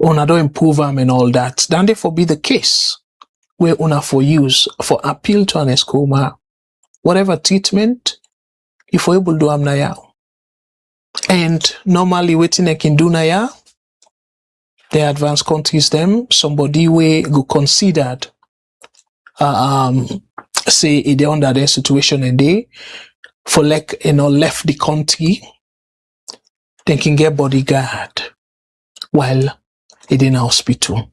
una don't improve them and all that, then therefore be the case where una for use for appeal to Ernest Koroma, whatever treatment, if we able to do am now. And normally waiting they can do now, the advanced countries them, somebody we go considered say they under their situation and they for like left the country, they can get bodyguard while in hospital.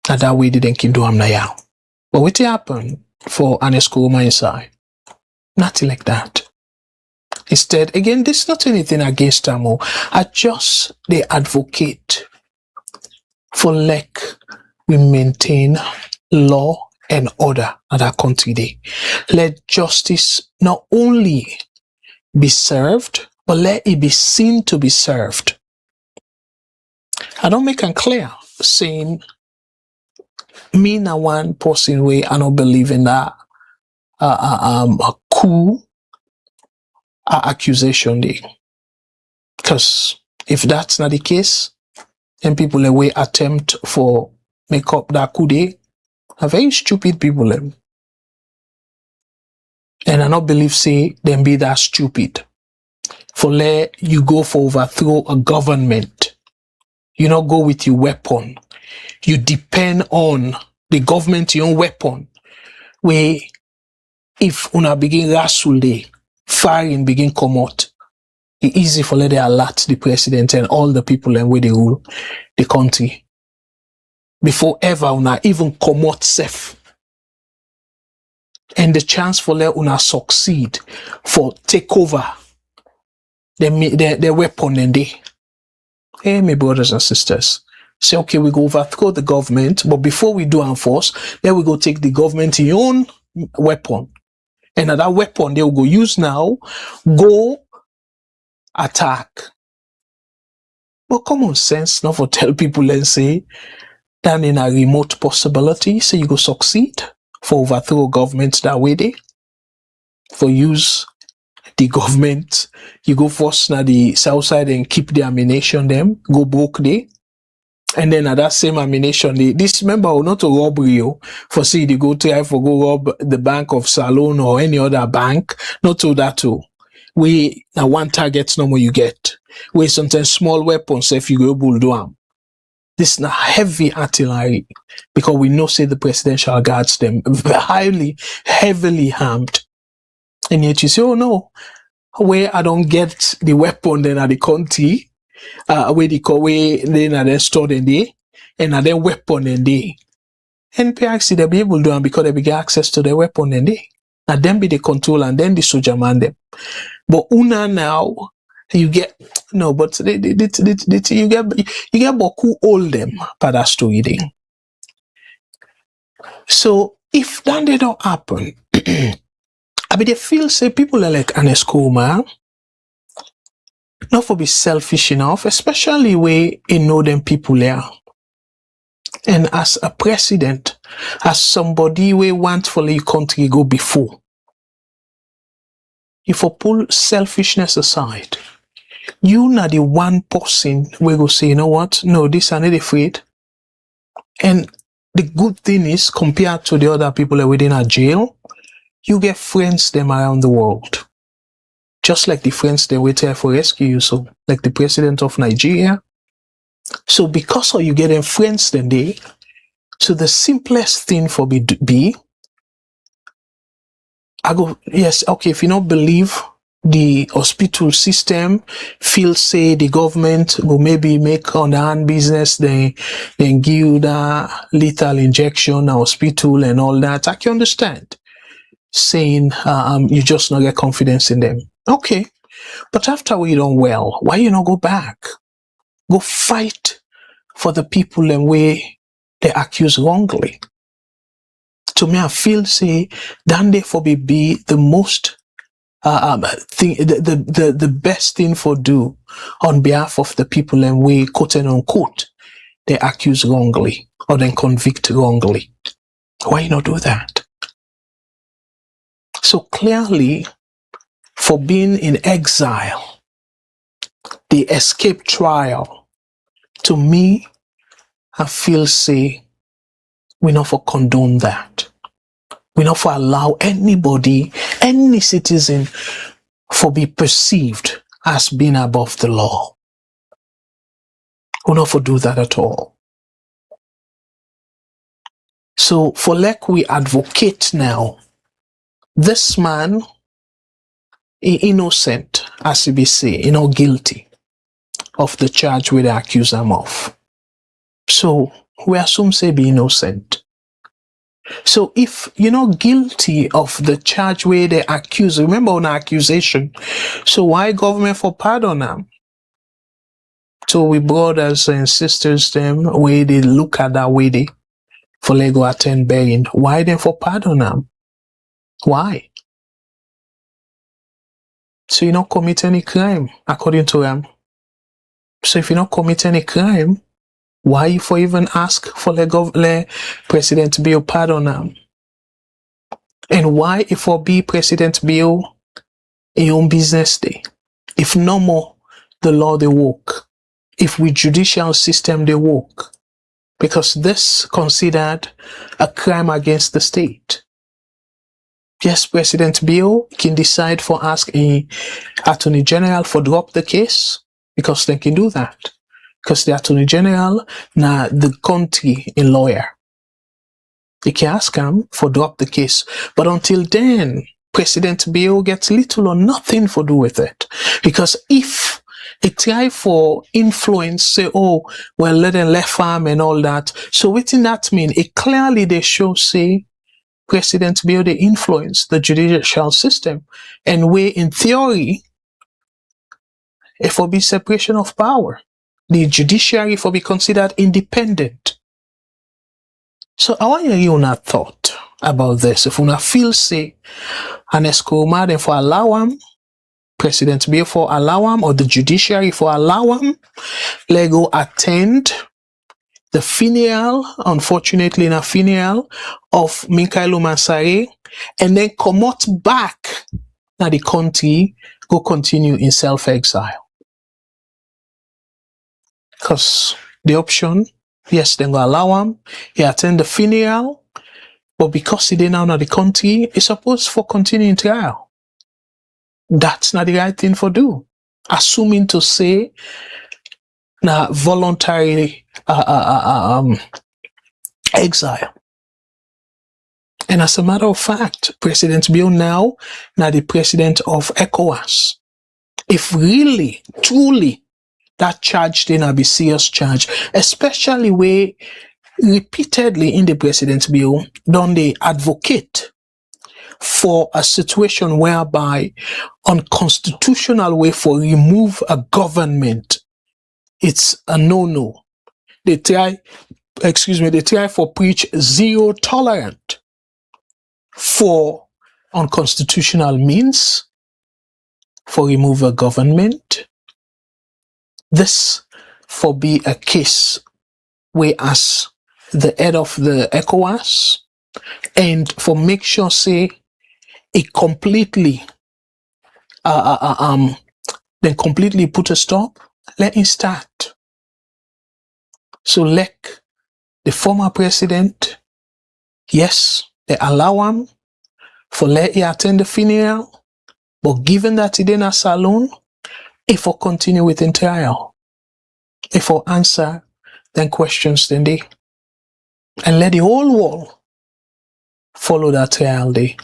And that way they can do am now. But what happen for Ernest Koroma inside? Nothing like that. Instead, again, this is not anything against them. I just they advocate for like we maintain law and order at our country day. Let justice not only be served, but let it be seen to be served. I don't make it clear saying me na one person way I don't believe in that a coup accusation day. Because if that's not the case, then people away attempt for make up that coup day are very stupid people. And I not believe say them be that stupid. For let you go for overthrow a government. You not go with your weapon. You depend on the government your own weapon. Where if una begin wrestle day, firing begin come out, it's easy for let they alert the president and all the people and where they rule the country. Before ever una even come out safe. And the chance for let una succeed for take over their weapon and they. Hey, my brothers and sisters. Say, okay, we go overthrow the government, but before we do enforce, then we go take the government in your own weapon. And that weapon they will go use now, go attack. But common sense, not for tell people and say, that in a remote possibility, say you go succeed for overthrow government that way they. For use the government, you go first na the south side and keep the ammunition them, go broke they. And then at that same ammunition, this member will not a robbery for see they go try for go rob the bank of Salon or any other bank, not to that too. We now one target no more you get. We sometimes small weapons if you go able do them. this na heavy artillery, because we know say the presidential guards them heavily armed. And yet you say, oh no, where I don't get the weapon then at the country, where then I then store them there, and I then weapon then they. NPRC they be able to do it because they be get access to the weapon then they. And then be the control and then the soldier man them. But una now, you get no, but you get Boku hold them for that story thing. So if that did not happen, I mean they feel say people are like Jos Koroma, not for be selfish enough, especially where you know them people there. And as a president, as somebody we want for the country go before, if you pull selfishness aside, you not the one person we go say, you know what? No, this are not afraid. And the good thing is, compared to the other people that are within a jail, you get friends them around the world. Just like the friends they wait here for rescue you, so like the president of Nigeria. So because of you getting friends then they, so the simplest thing for be, I go, yes, okay, if you don't believe the hospital system, feel say the government will maybe make on the hand business, then give you the lethal injection, hospital and all that. I can understand saying you just not get confidence in them. Okay. But after we done well, why you not go back? Go fight for the people and way they accuse wrongly. To me, I feel say that they for be the most thing, the best thing for do on behalf of the people and way quote and unquote they accuse wrongly or then convict wrongly. Why you not do that? So clearly, for being in exile, the escape trial, to me, I feel say we not for condone that. We not for allow anybody, any citizen, for be perceived as being above the law. We not for do that at all. So for like we advocate now, this man is innocent, as he be say, not guilty of the charge we they accuse him of. So we assume say be innocent. So if you're not guilty of the charge where they accuse, remember on accusation, so why government for pardon them? So we brothers and sisters them where they look at that way they for they go attend begging. Why then for pardon them? Why? So you don't commit any crime according to them. So if you don't commit any crime, why you for even ask for the President Bill pardon them? And why if for be President Bill in own business day? If no more the law they work, if we judicial system they work, because this considered a crime against the state. Yes, President Bill can decide for ask a Attorney General for drop the case, because they can do that. Because the Attorney General na the country in lawyer. They can ask him for drop the case. But until then, President Bill gets little or nothing for do with it. Because if it try for influence, say, oh, well, let them left farm and all that. So what in that mean? It clearly they show, say, President Bill, they influence the judicial system. And where in theory, it will be separation of power. The judiciary for be considered independent. So I want to hear your thought about this. If you feel say Jos Koroma then for allow him, President Bill for allow him, or the judiciary for allow him, let go attend the funeral, unfortunately in a funeral of Michael Mansare, and then come out back now the country, go continue in self-exile. Because the option, yes, they go allow him, he attend the funeral, but because he didn't now know the country, he's supposed for continuing trial. That's not the right thing for do. Assuming to say, now voluntary exile. And as a matter of fact, President Bill now the president of ECOWAS. If really, truly, that charge then be serious charge, especially where repeatedly in the President Bill, don't they advocate for a situation whereby unconstitutional way for remove a government, it's a no-no. They try for preach zero tolerant for unconstitutional means for remove a government. This for be a case where as the head of the ECOWAS and for make sure say it completely then completely put a stop, let him start. So let the former president, yes, they allow him for let he attend the funeral, but given that he didn't a saloon, if for continue with the trial, if for answer then questions then they, and let the whole world follow that trial day,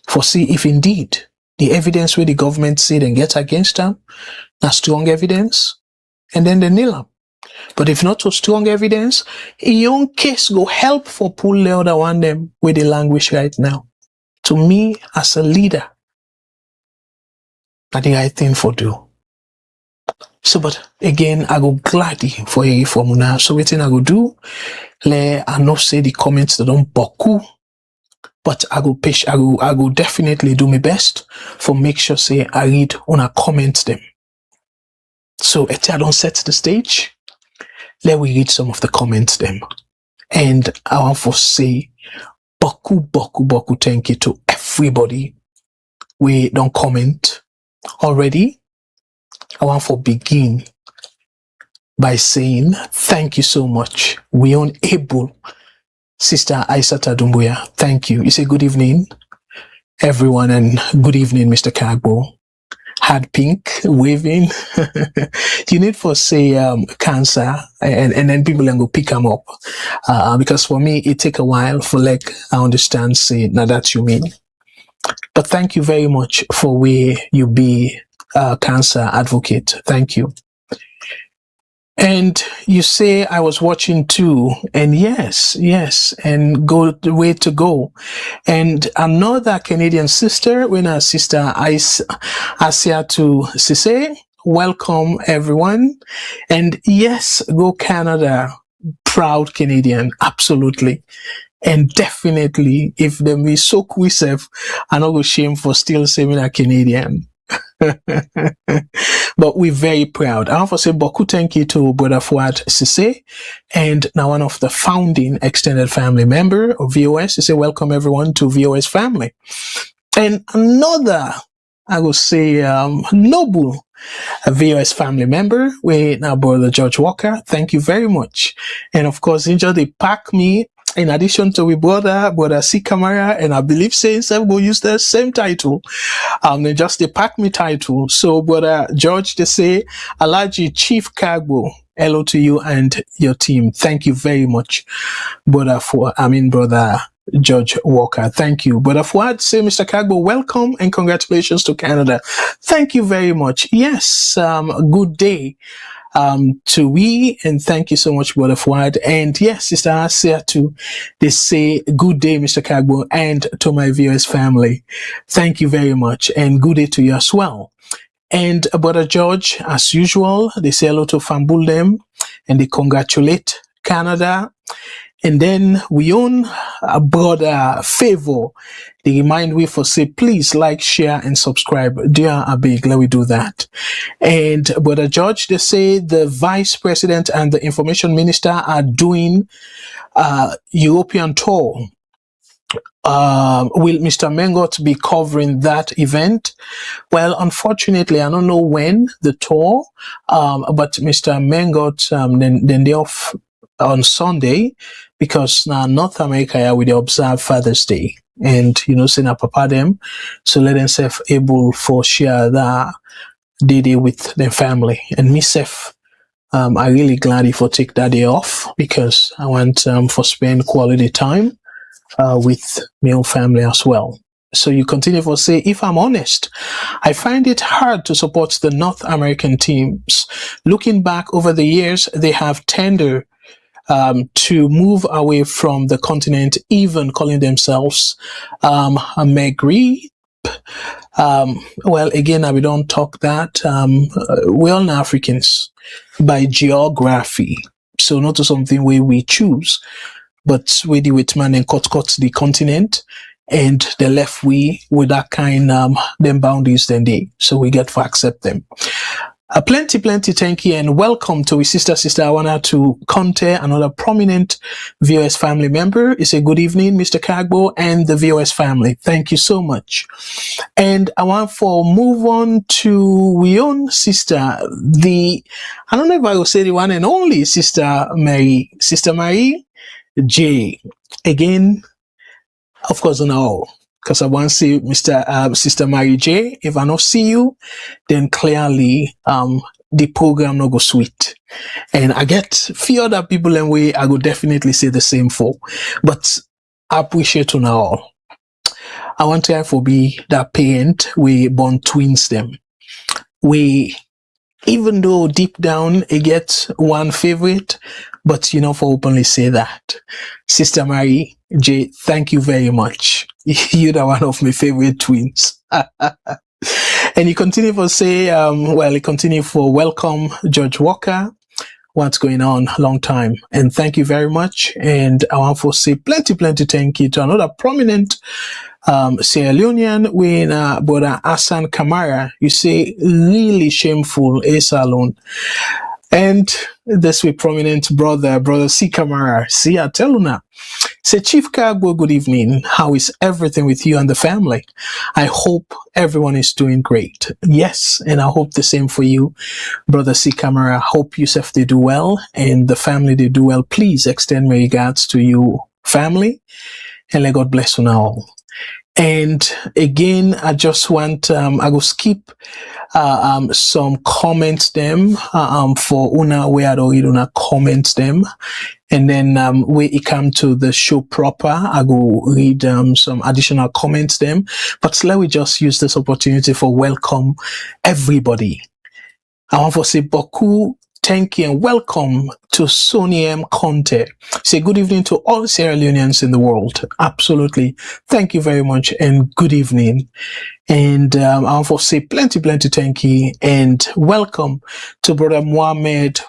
for see if indeed the evidence where the government say then get against them, that's strong evidence, and then they nail them. But if not so strong evidence, in your case go help for pull the other one them with the language right now. To me, as a leader, I the right thing for do. So, but again, I go gladly for a formula. So, what I go do, I not say the comments that don't boku, but I go definitely do my best for make sure say I read on a comment them. So, I don't set the stage. Let we read some of the comments them. And I want to say, boku, thank you to everybody. We don't comment already. I want to begin by saying thank you so much. We unable, Sister Aisata Dumbuya. Thank you. You say good evening, everyone, and good evening, Mr. Kagbo. Had pink waving. You need for say cancer, and then people can go pick them up. Because for me it take a while for like I understand say now that you mean. But thank you very much for where you be cancer advocate. Thank you. And you say I was watching too, and yes, and go the way to go. And another Canadian sister, when our sister Asia to Sise, welcome everyone. And yes, go Canada, proud Canadian, absolutely. And definitely, if them be so quick, I not go shame for still saying a Canadian. But we're very proud. I want to say boku thank you to Brother Fuad Sise, and now one of the founding extended family member of VOS. He say welcome everyone to VOS family. And another, I will say, noble VOS family member, we now Brother George Walker. Thank you very much. And of course, they pack me. In addition to we brother C. Kamara, and I believe saying some will use the same title. They just the pack me title. So brother George, they say Alaji Chief Kagbo. Hello to you and your team. Thank you very much, brother George Walker. Thank you. Brother Fuad, say Mr. Kagbo, welcome and congratulations to Canada. Thank you very much. Yes, good day. To we, and thank you so much, Brother Fuad. And yes, Sister Asia too. They say good day, Mr. Kagbo, and to my VOS family. Thank you very much, and good day to you as well. And Brother George, as usual, they say hello to Fambulem, and they congratulate Canada. And then we own a Brother Favor. They remind we for say, please like, share, and subscribe. Dear Abig, let we do that. And Brother George, they say the Vice President and the Information Minister are doing European tour. Will Mr. Mengot be covering that event? Well, unfortunately, I don't know when the tour, but Mr. Mengot, then they off on Sunday, because now North America we observe Father's Day, and send a papa them, so let themselves able for share that day with their family. And myself, I really glad if I take that day off because I want for spend quality time with my own family as well. So you continue to say, if I'm honest, I find it hard to support the North American teams. Looking back over the years, they have tended to move away from the continent, even calling themselves Megri. Well, again, we don't talk that. We're all Africans by geography. So not something where we choose, but we the Whitman and cut the continent, and they left we with that kind them boundaries then they. So we get to accept them. Plenty thank you and welcome to sister Awana to Conte, another prominent VOS family member. It's a good evening, Mr. Kagbo and the VOS family. Thank you so much. And I want for move on to we own sister, I don't know if I will say the one and only Sister Marie J. Again, of course, no. Because I want to see Sister Marie J. If I not see you, then clearly the program no go sweet. And I get few other people and way I go definitely say the same for. But I appreciate you now. I want to for be that parent we born twins them. We even though deep down it gets one favorite, but for openly say that. Sister Marie J, thank you very much. You're the one of my favorite twins. And you continue to say, you continue for welcome George Walker. What's going on? Long time. And thank you very much. And I want to say plenty thank you to another prominent Sierra Leonean with brother Hassan Kamara. You say really shameful a salon. And this way prominent brother C Kamara. See, I tell you now. Say, Chief Kagbo, good evening. How is everything with you and the family? I hope everyone is doing great. Yes, and I hope the same for you, Brother C. Camera. Hope yourself they do well and the family they do well. Please extend my regards to you, family, and let God bless you now. And again, I just want, I will skip some comments them for una where I don't read una comments them. And then when it come to the show proper, I go read some additional comments them. But let me just use this opportunity for welcome everybody. I want to say beaucoup, thank you and welcome to Sonny M. Conte. Say good evening to all Sierra Leoneans in the world. Absolutely. Thank you very much and good evening. And I want to say plenty thank you and welcome to Brother Mohammed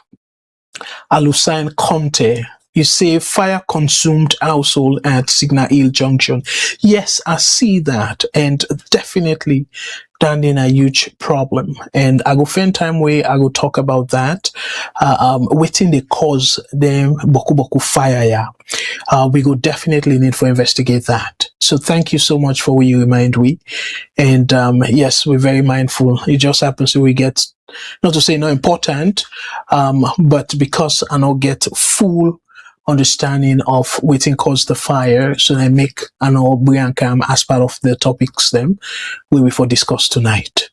Alusain Conte. You say fire consumed household at Signal Hill Junction. Yes, I see that, and definitely that in a huge problem. And I go spend time where I go talk about that. Waiting the cause them boku fire ya. We go definitely need to investigate that. So thank you so much for what you remind we. And yes, we're very mindful. It just happens that we get, not to say not important, but because I don't get full understanding of waiting cause the fire, so I make an Briancam as part of the topics them we will for discuss tonight.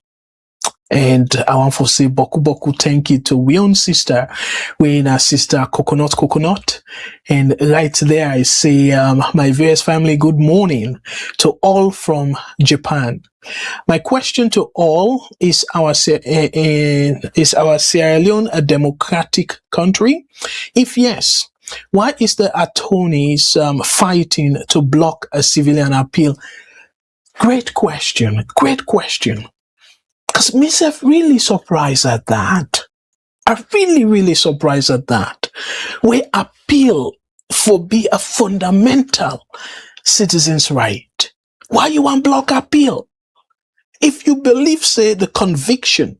And I want to say boku thank you to we own sister, we in our sister coconut. And right there I say my VOS family, good morning to all from Japan. My question to all is our Sierra Leone a democratic country? If yes, why is the attorneys fighting to block a civilian appeal? Great question. Because myself really surprised at that. I really surprised at that. We appeal for be a fundamental citizen's right. Why you want block appeal? If you believe, say, the conviction,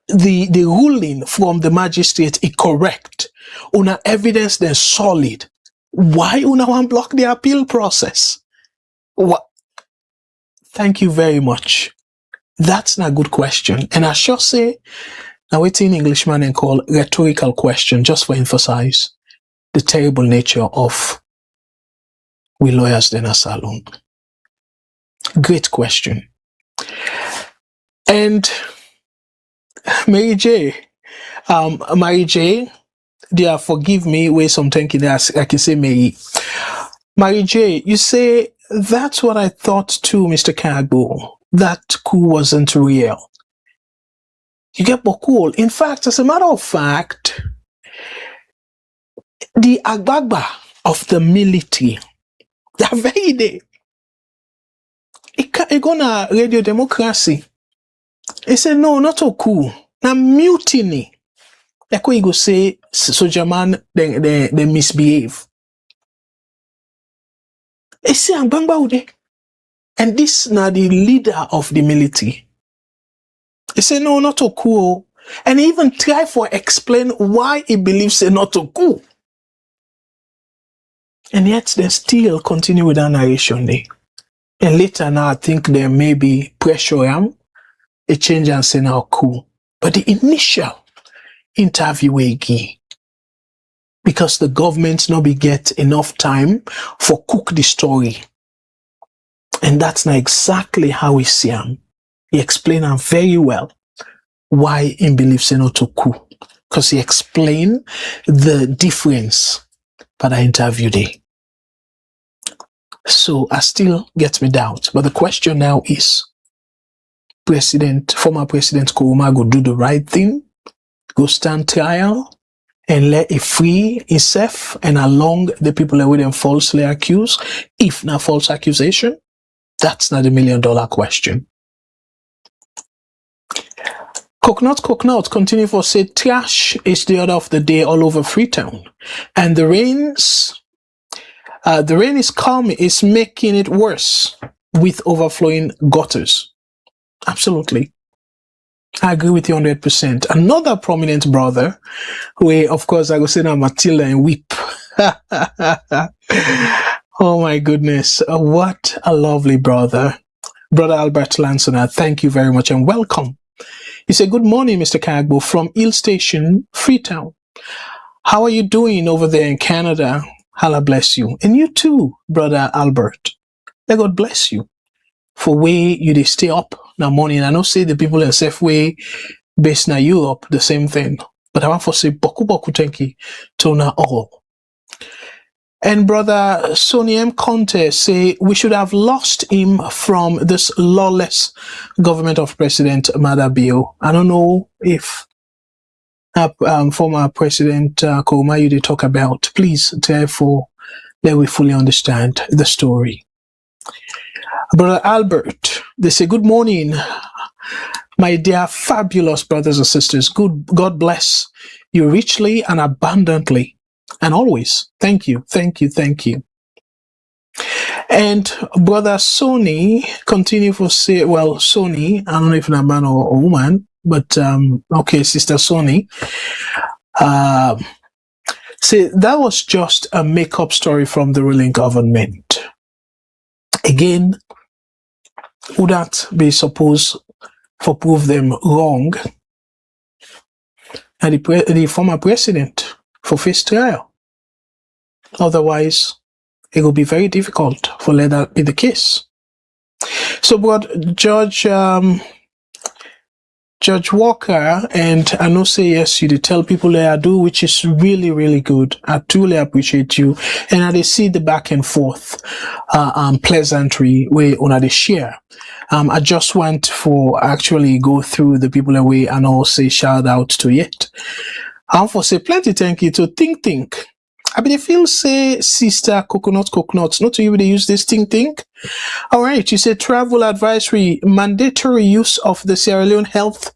the ruling from the magistrate is correct, una evidence then solid, why una want block the appeal process? What? Thank you very much. That's not a good question. And I sure say, now it's in Englishman and call rhetorical question, just for emphasize the terrible nature of we lawyers in a salon. Great question. And Mary J, Mary J, dear, forgive me, wait some thinking that I can say me. Mary J, you say, that's what I thought too, Mr. Kagbo. That coup wasn't real. You get cool. In fact, as a matter of fact, the Agbagba of the military, they're very there. It gonna radio democracy. He said, no, not a coup. Now mutiny. Like what you go say, soldier man, they misbehave. He say, Agbagba ude. And this now the leader of the military. He said, no, not a coup. And he even try for explain why he believes it's not a coup. And yet they still continue with that narration there. And later now I think there may be pressure a change and say now coup. But the initial interview again, because the government not be get enough time for cook the story. And that's not exactly how we see him. He explained him very well why he believes in not to coup. Because he explained the difference by the interview day. So I still get me doubt. But the question now is, former President Koroma go do the right thing, go stand trial, and let it free himself and along the people that with them falsely accused, if not false accusation? That's not the $1 million question. Coconut continue for say trash is the order of the day all over Freetown. And the rain is coming, is making it worse with overflowing gutters. Absolutely. I agree with you 100%. Another prominent brother, who, of course, I go say now Matilda and weep. Oh my goodness. What a lovely brother. Brother Albert Lansona, thank you very much and welcome. He said, good morning, Mr. Kagbo from Hill Station, Freetown. How are you doing over there in Canada? Allah bless you. And you too, Brother Albert. May God bless you for way you they stay up now morning. I know say the people in safe way based in Europe, the same thing. But I want to say boku thank you to na all. And Brother Sonny M. Conte say we should have lost him from this lawless government of President Madabio. I don't know if former President Koroma you did talk about. Please, therefore, let we fully understand the story. Brother Albert, they say, good morning, my dear fabulous brothers and sisters. God bless you richly and abundantly. And always, thank you. And Brother Sony continue to say, well, Sony, I don't know if it's a man or a woman, but okay, Sister Sony, say that was just a make-up story from the ruling government. Again, would that be supposed to prove them wrong? And the former president for face trial. Otherwise, it will be very difficult for let that be the case. So, but Judge Walker, and I know say yes, you did tell people that I do, which is really, really good. I truly appreciate you. And I see the back and forth pleasantry way on the share. I just want for actually go through the people away and all say shout out to it. And for say plenty thank you to think. I mean, if you say Sister Coconut, not to you they use this think. All right, you say travel advisory, mandatory use of the Sierra Leone Health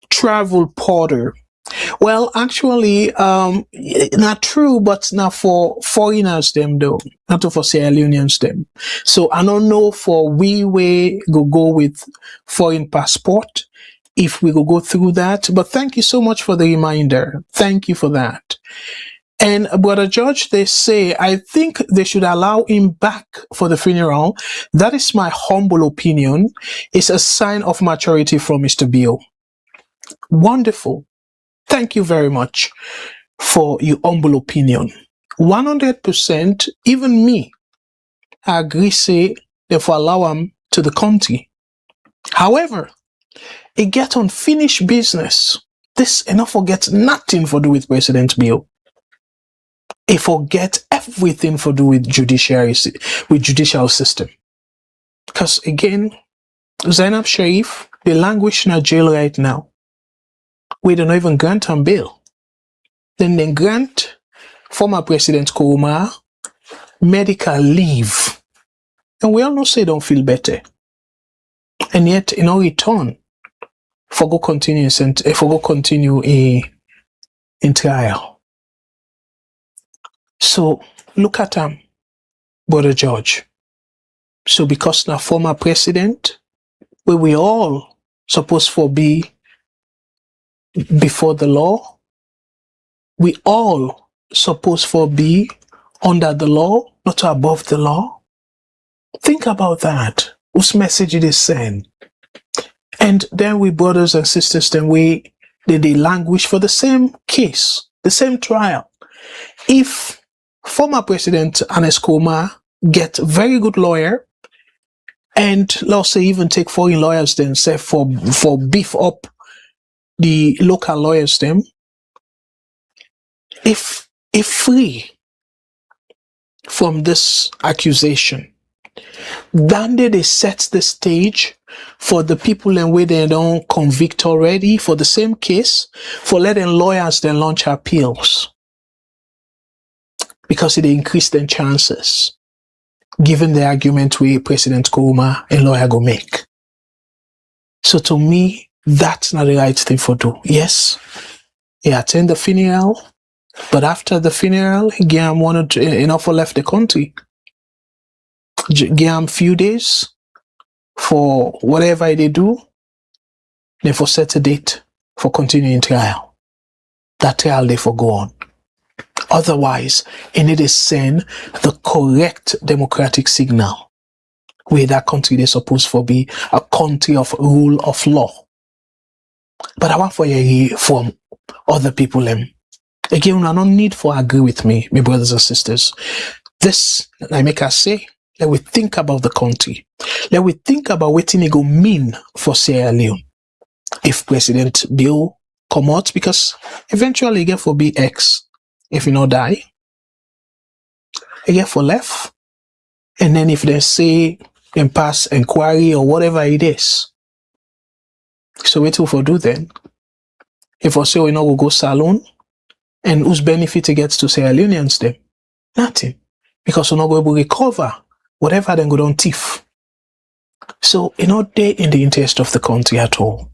Travel Portal. Well, actually, not true, but not for foreigners them though, not for Sierra Leoneans them. So I don't know for we go with foreign passport if we go through that. But thank you so much for the reminder. Thank you for that. And Brother George, they say, I think they should allow him back for the funeral. That is my humble opinion. It's a sign of maturity from Mr. Bill. Wonderful. Thank you very much for your humble opinion. 100%, even me, I agree, say, if I allow him to the country. However, it get unfinished business This enough forget nothing for do with President Bill. It forget everything for do with judicial system. Because again, Zainab Sharif, they languish in a jail right now. We don't even grant him bail. Then they grant former President Koroma medical leave. And we all know say don't feel better. And yet, in our return, for go continue in trial. So look at Brother George. So because now former president, where we all supposed to be before the law, we all supposed to be under the law, not above the law. Think about that. Whose message it is sent? And then we brothers and sisters, then they languish for the same case, the same trial. If former President Anes Koroma get very good lawyer, and let's say even take foreign lawyers themselves for beef up the local lawyers them, if free from this accusation, then they set the stage for the people and where they don't convict already for the same case, for letting lawyers then launch appeals. Because it increased their chances, given the argument where President Koroma and lawyer go make. So to me, that's not the right thing for do. Yes, he attend the funeral, but after the funeral, he gave him enough left the country. Give him few days for whatever they do, then for set a date for continuing trial. That trial they for go on. Otherwise, and it is send the correct democratic signal where that country they supposed to be a country of rule of law. But I want for you hear from other people. Again, I don't need for agree with me, my brothers and sisters. This, I make us say, let we think about the country. Let we think about what it go mean for Sierra Leone. If President Bill come out, because eventually he get for be X. If you not die, he get for left. And then if they say in pass inquiry or whatever it is. So what will for do then? If I say we know we'll go salon, and whose benefit it gets to Sierra Leoneans then? Nothing. Because we're not going to recover whatever then go down thief. So it's not there in the interest of the country at all.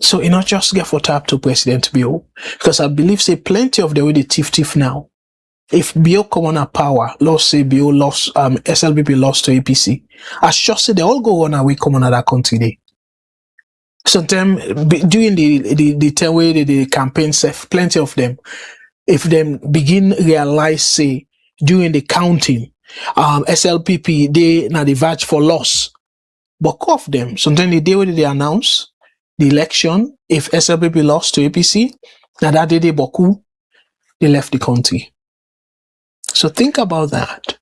So it not just get for tap to President Bill, because I believe say plenty of the way the thief now. If Bill come on a power, let's say Bill lost, SLBP lost to APC, I just say they all go on away come on that country day. Sometimes during the time where the campaign self, plenty of them, if them begin realize say during the counting, SLPP they now the verge for loss, but off them. Sometimes the day when they announce the election, if SLPP lost to APC, now that day Boku, they left the country. So think about that.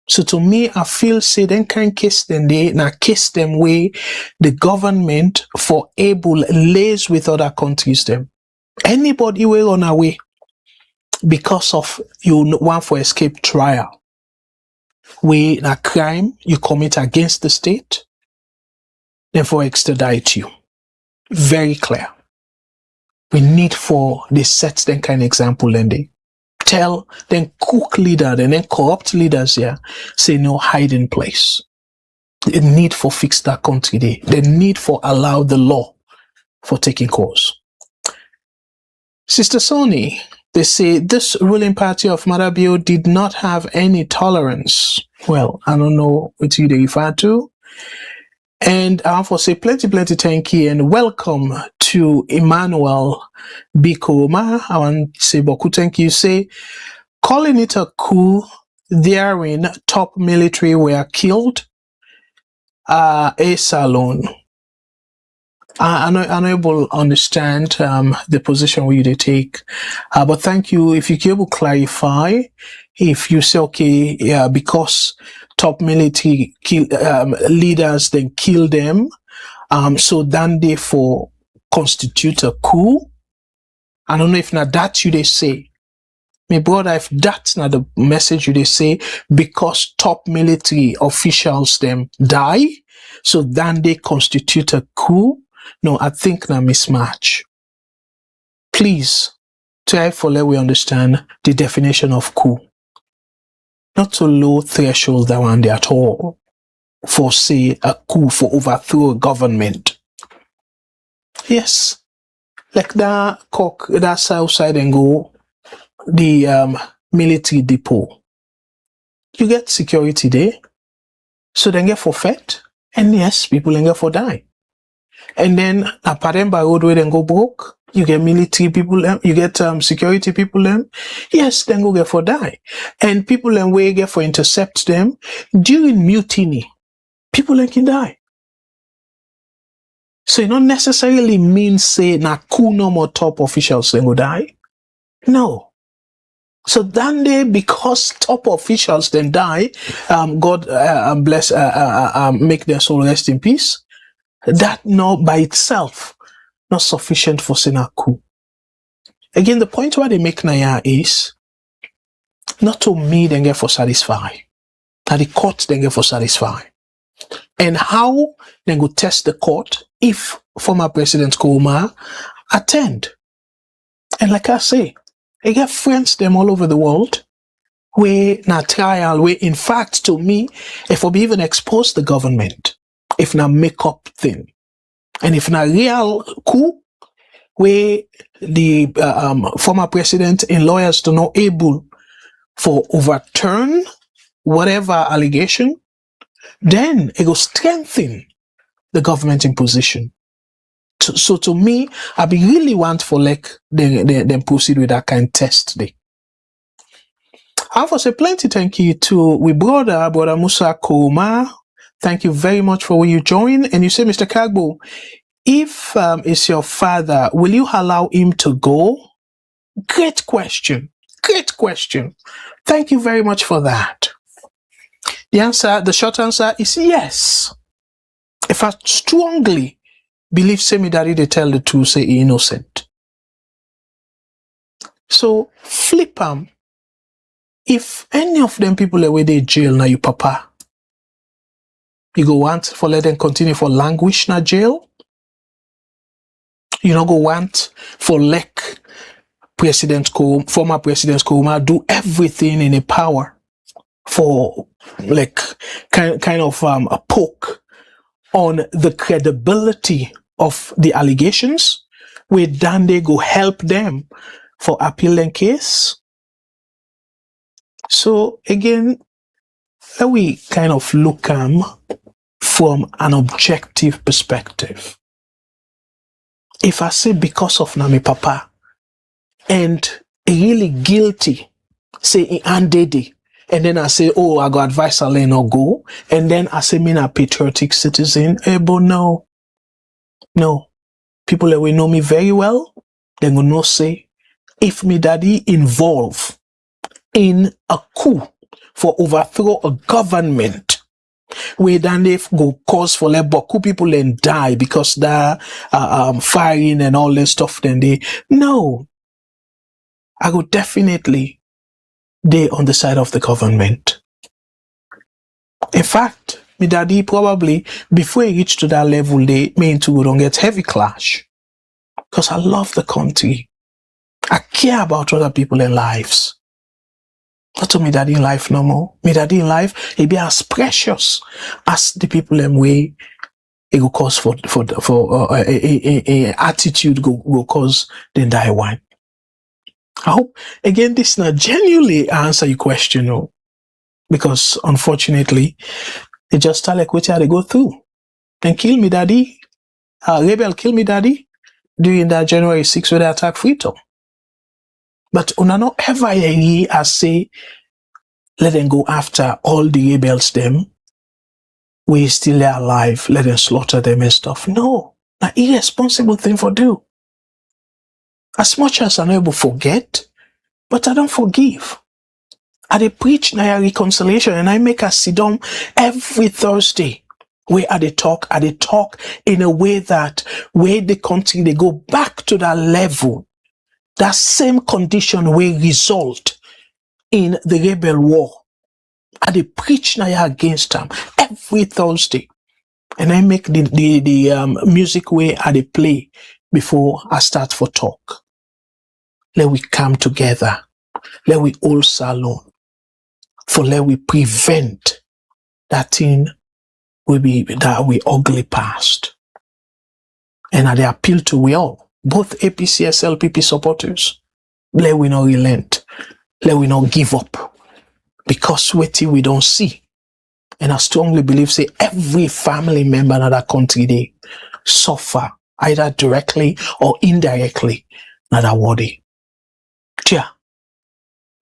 So to me, I feel say then can case them they now case them way the government for able lays with other countries them. Anybody will run away because of you want for escape trial. Where a crime you commit against the state, then for extradite you. Very clear. We need for the set them kind of example and they tell then cook leader and then corrupt leaders here say no hiding place. The need for fix that country day. The need for allow the law for taking course. Sister Sony, they say this ruling party of Marabio did not have any tolerance. Well, I don't know what you refer to. And I want to say plenty thank you and welcome to Emmanuel B. Koroma. I want to say beaucoup thank you. Say, calling it a coup, therein top military were killed. A salon. I'm unable to understand the position where you take. But thank you. If you can able clarify, if you say, okay, yeah, because top military leaders then kill them, so then they for constitute a coup. I don't know if now that you they say. My brother, if that's not the message you they say, because top military officials them die, so then they constitute a coup. No, I think na mismatch. Please, try for let we understand the definition of coup. Not to low threshold that one there at all for say a coup for overthrow a government. Yes. Like that cock, that south side and go the military depot. You get security there. So then get forfeit. And yes, people then get for die. And then a Paremba road where then go broke. You get military people, you get security people, yes, then go get for die. And people then where get for intercept them during mutiny. People then can die. So it don't necessarily mean say na coup no more top officials then go die. No. So then they, because top officials then die, God bless, make their soul rest in peace. That not by itself not sufficient for saying a coup. Again, the point why they make Naya is not to me then get for satisfy. That the court then get for satisfy. And how then go test the court if former President Koroma attend. And like I say, I get friends them all over the world where na trial, where in fact to me, if we even expose the government, if na make up thing, and if na real coup, where the former president and lawyers do not able for overturn whatever allegation, then it will strengthen the government in position. So to me, I be really want for like them proceed with that kind of test day. I want to say plenty thank you to we brother Musa Koroma. Thank you very much for when you join. And you say, Mr. Kagbo, if it's your father, will you allow him to go? Great question. Great question. Thank you very much for that. The short answer is yes. If I strongly believe Semi Daddy they tell the truth, say he innocent. So flip if any of them people away they jail now you papa, you go want for let them continue for languish na jail. You know go want for like former President Koroma do everything in a power for like kind of a poke on the credibility of the allegations, where then they go help them for appealing case. So again, we kind of look from an objective perspective. If I say because of Nami Papa and really guilty, say he undid, and then I say, oh, I got advice I let not go, and then I say me a patriotic citizen, but no. People that will know me very well, they will not say, if me daddy involved in a coup for overthrow a government, where then they go cause for let Boku people and die because they're firing and all that stuff, then no. I would definitely they on the side of the government. In fact, me daddy probably before he reach to that level, they mean to don't get heavy clash. Because I love the country. I care about other people in lives. Not to me daddy in life no more. Me daddy in life, it be as precious as the people in way it go cause for attitude go cause then die one. I hope again this not genuinely answer your question, no. Because unfortunately, they just tell like which they go through. And kill me daddy. Rebel kill me daddy during that January 6th where they attack Freetown. But una not ever hear as say let them go after all the rebels them. We still are alive, let them slaughter them and stuff. No. An irresponsible thing for do. As much as I'm able to forget, but I don't forgive. I dey preach na reconciliation and I make us sit down every Thursday Where are they talk in a way that where the country, they go back to that level, that same condition will result in the rebel war. And they preach now against them every Thursday. And I make the music where I they play before I start for talk. Let we come together. Let we all salon. For let we prevent that thing will be that we ugly past. And I appeal to we all, both APC, SLPP supporters. Let we not relent. Let we not give up. Because waiting we don't see. And I strongly believe, say, every family member in that country, they suffer, either directly or indirectly, not that worry. Yeah.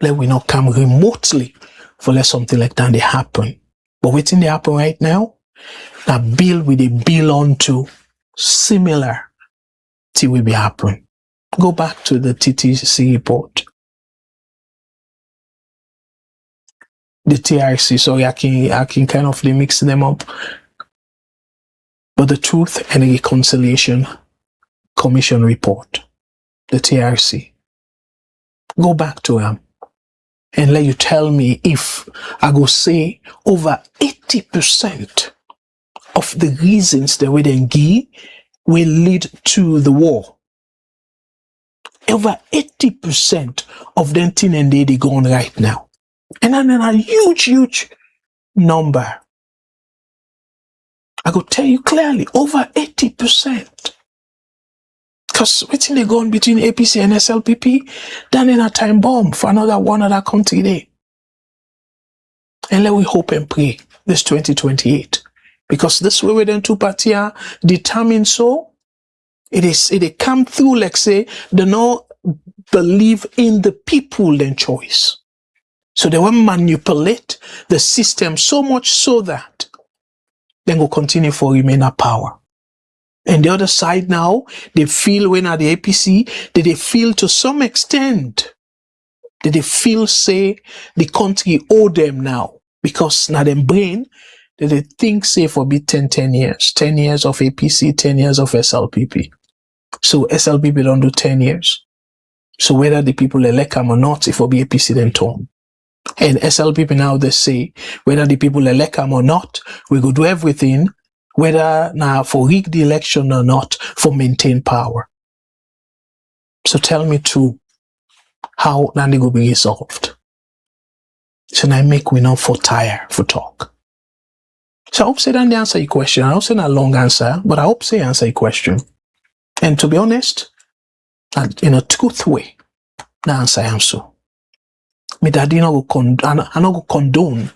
Let we not come remotely for let something like that they happen. But waiting they happen right now, that bill with a bill onto similar to will be happen. Go back to the TTC report. The TRC, sorry, I can kind of mix them up. But the Truth and Reconciliation Commission report, the TRC. Go back to them and let you tell me if I go say over 80% of the reasons that we then give will lead to the war. Over 80% of them thing and they go on right now. And then a huge number. I could tell you clearly, over 80%. Because waiting they go on between APC and SLPP, then in a time bomb for another one other country there. And let we hope and pray this 2028. Because this way with them two parties are determined so, it come through like say, they not believe in the people then choice. So they will manipulate the system so much so that they will continue for remain at power. And the other side now, they feel when at the APC, that they feel to some extent, that they feel say the country owe them now. Because now them brain, that they think say for be 10 years. 10 years of APC, 10 years of SLPP. So SLPP don't do 10 years. So whether the people elect them or not, if it be APC then torn. And SLPP now they say, whether the people elect them or not, we go do everything, whether now for rig the election or not, for maintain power. So tell me too, how that will be resolved. So now make we not for tire for talk. So I hope say that they answer your question. I don't say not a long answer, but I hope say answer your question. And to be honest, and in a truth way, the answer I am so. Me daddy I not go condone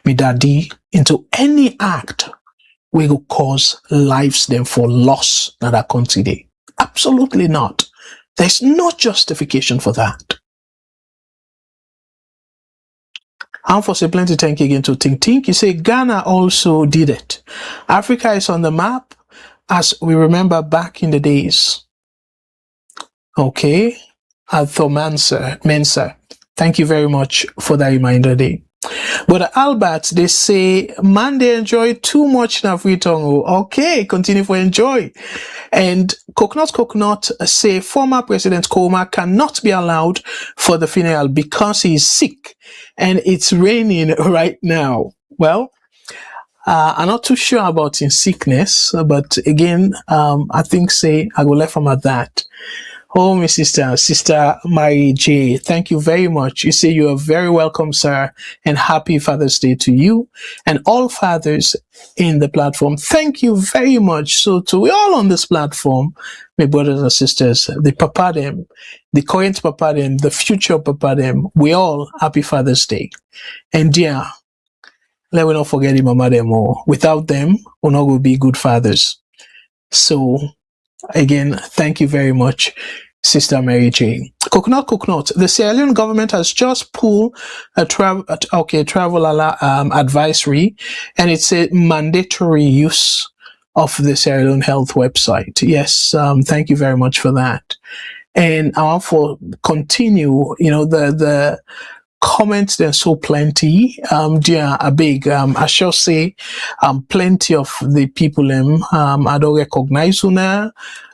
me daddy into any act we go cause lives them for loss in that country day. Absolutely not. There's no justification for that. I'm for say plenty thank you again to Think. You say Ghana also did it. Africa is on the map as we remember back in the days. Okay. Mensa. Thank you very much for that reminder day. But Albert, they say, man, they enjoy too much na free tongue. Okay, continue for enjoy. And Coconut say former President Koroma cannot be allowed for the funeral because he is sick and it's raining right now. Well, I'm not too sure about his sickness, but again, I think say I go left him at that. Oh, my sister Morie J, thank you very much. You say you are very welcome, sir, and happy Father's Day to you and all fathers in the platform. Thank you very much. So to we all on this platform, my brothers and sisters, the papa them, the current papa them, the future papa them, we all happy Father's Day. And dear, let me not forget the mama them all. Without them, we're not going to be good fathers. So again, thank you very much, Sister Morie J. Coconut. The Sierra Leone government has just pulled a travel advisory, and it's a mandatory use of the Sierra Leone health website. Yes, thank you very much for that. And I want to continue, the comments there's so plenty. There are a big, I shall say, plenty of the people, I don't recognize una.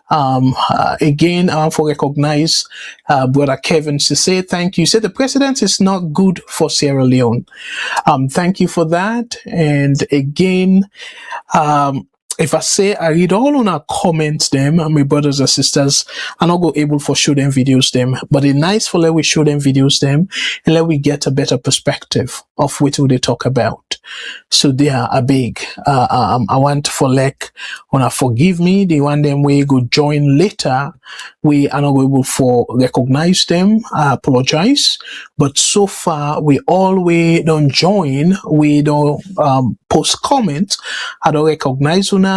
Again, I want to recognize Brother Kevin to say thank you. He said the president is not good for Sierra Leone. Thank you for that. And again, if I say I read all on our comments them, my brothers and sisters, I'm not go able for show them videos them, but it's nice for let we show them videos them and let we get a better perspective of what they talk about. So they are a big, I want for like, wanna forgive me, the one them we go join later, we are not able for recognize them, I apologize, but so far we always don't join, we don't post comments, I don't recognize una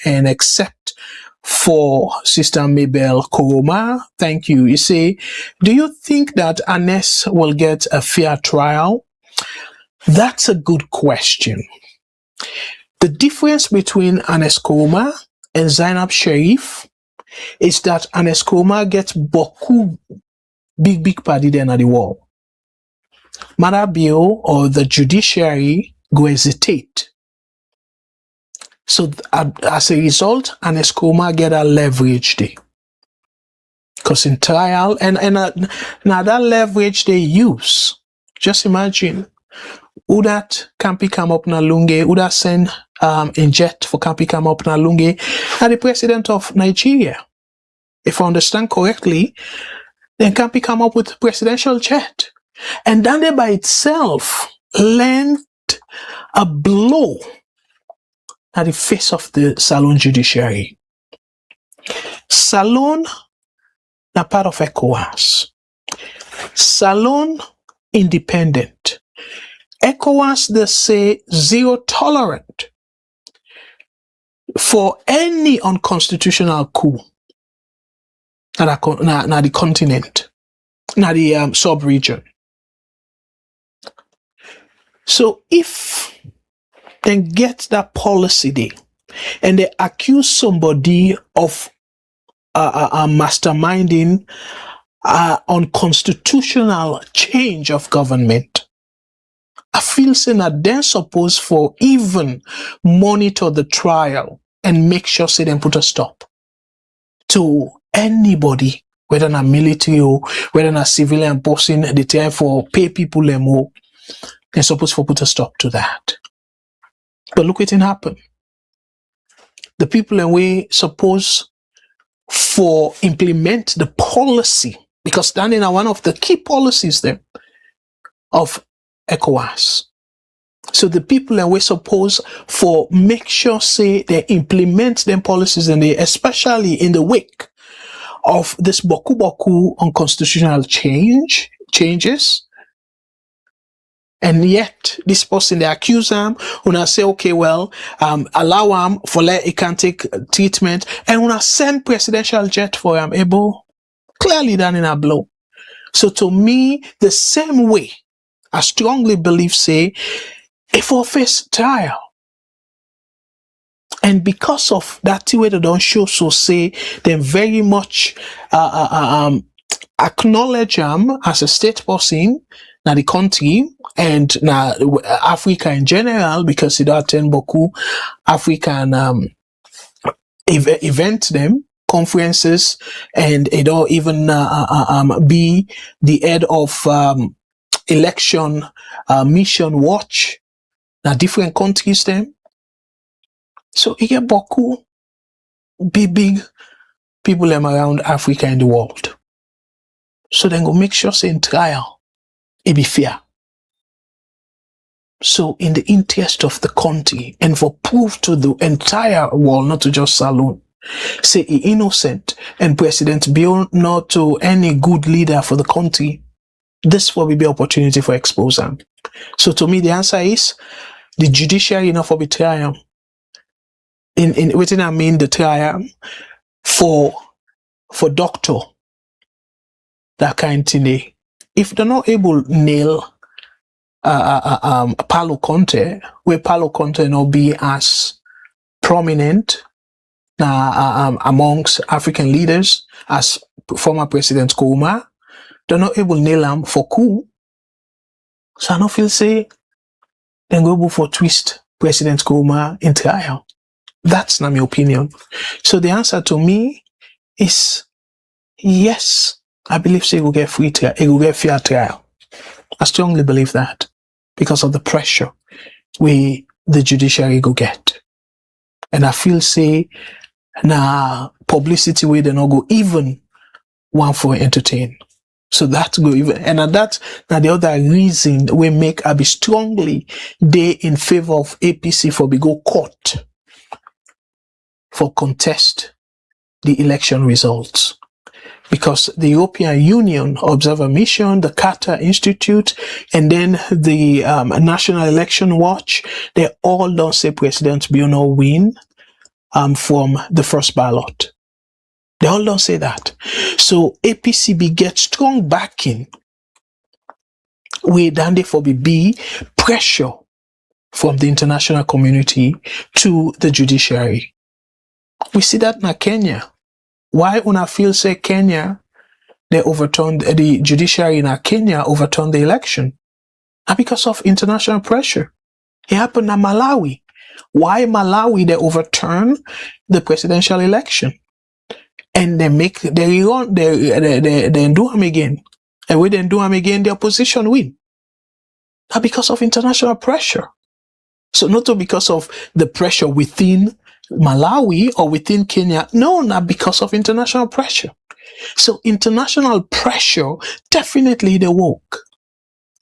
and accept for Sister Mabel Koroma. Thank you. You say, do you think that Anes will get a fair trial? That's a good question. The difference between Anes Koroma and Zainab Sharif is that Anes Koroma gets beaucoup big party than at the wall. Madabio or the judiciary go hesitate. So as a result, Anes Koroma get a leverage there. Because in trial, and now that leverage they use, just imagine, who that Kampi come up na Lunge, who that send in jet for Kampi come up na Lunge, and the president of Nigeria. If I understand correctly, then Kampi come up with presidential jet. And that by itself lent a blow at the face of the Salon judiciary. Salon na part of ECOWAS. Salon independent. ECOWAS, they say zero tolerant for any unconstitutional coup na the continent, na the sub-region. So if they get that policy there and they accuse somebody of masterminding unconstitutional change of government, I feel saying that they're supposed for even monitor the trial and make sure say them put a stop to anybody, whether na military or whether na civilian person, the time for pay people them more, they're supposed to put a stop to that. But look what didn't happen. The people and we suppose for implement the policy, because standing are one of the key policies there of ECOWAS. So the people and we suppose for make sure say they implement them policies and they, especially in the wake of this boku unconstitutional changes. And yet, this person, they accuse him, when I say, okay, well, allow him for let he can take treatment, and when I send presidential jet for him, able, clearly done in a blow. So to me, the same way, I strongly believe, say, if we face trial, and because of that way they don't show, so say, they very much acknowledge him as a state person, now the country, and now Africa in general, because it attend beaucoup African event them, conferences, and it don't even be the head of election mission watch, now different countries them. So you get beaucoup big people them around Africa and the world. So then go make sure say in trial it be fair. So in the interest of the country and for proof to the entire world, not to just Salon, say he innocent and President Bill not to any good leader for the country, this will be opportunity for expose them. So to me the answer is the judiciary enough for the trial. In within I mean the trial for doctor that kind of thing. If they're not able to nail Palo Conte, where Palo Conte not be as prominent amongst African leaders as former President Koroma, they're not able to nail him for coup. So I don't feel say then go for twist President Koroma in trial. That's not my opinion. So the answer to me is yes. I believe say he will get free trial. He will get fair trial. I strongly believe that because of the pressure the judiciary go get. And I feel say publicity way they not go even one for entertain. So that go even, and that's the other reason we make I be strongly they in favor of APC for be go court for contest the election results. Because the European Union Observer Mission, the Carter Institute, and then the National Election Watch, they all don't say President Biono win from the first ballot. They all don't say that. So APCB gets strong backing with Dande for B pressure from the international community to the judiciary. We see that in Kenya. Why una feel say Kenya, they overturned the judiciary in Kenya overturned the election? And because of international pressure. It happened in Malawi. Why Malawi they overturn the presidential election? And they do them again. And when they do them again, the opposition win. Not because of international pressure. So not because of the pressure within Malawi or within Kenya. No, not because of international pressure. So international pressure definitely they work.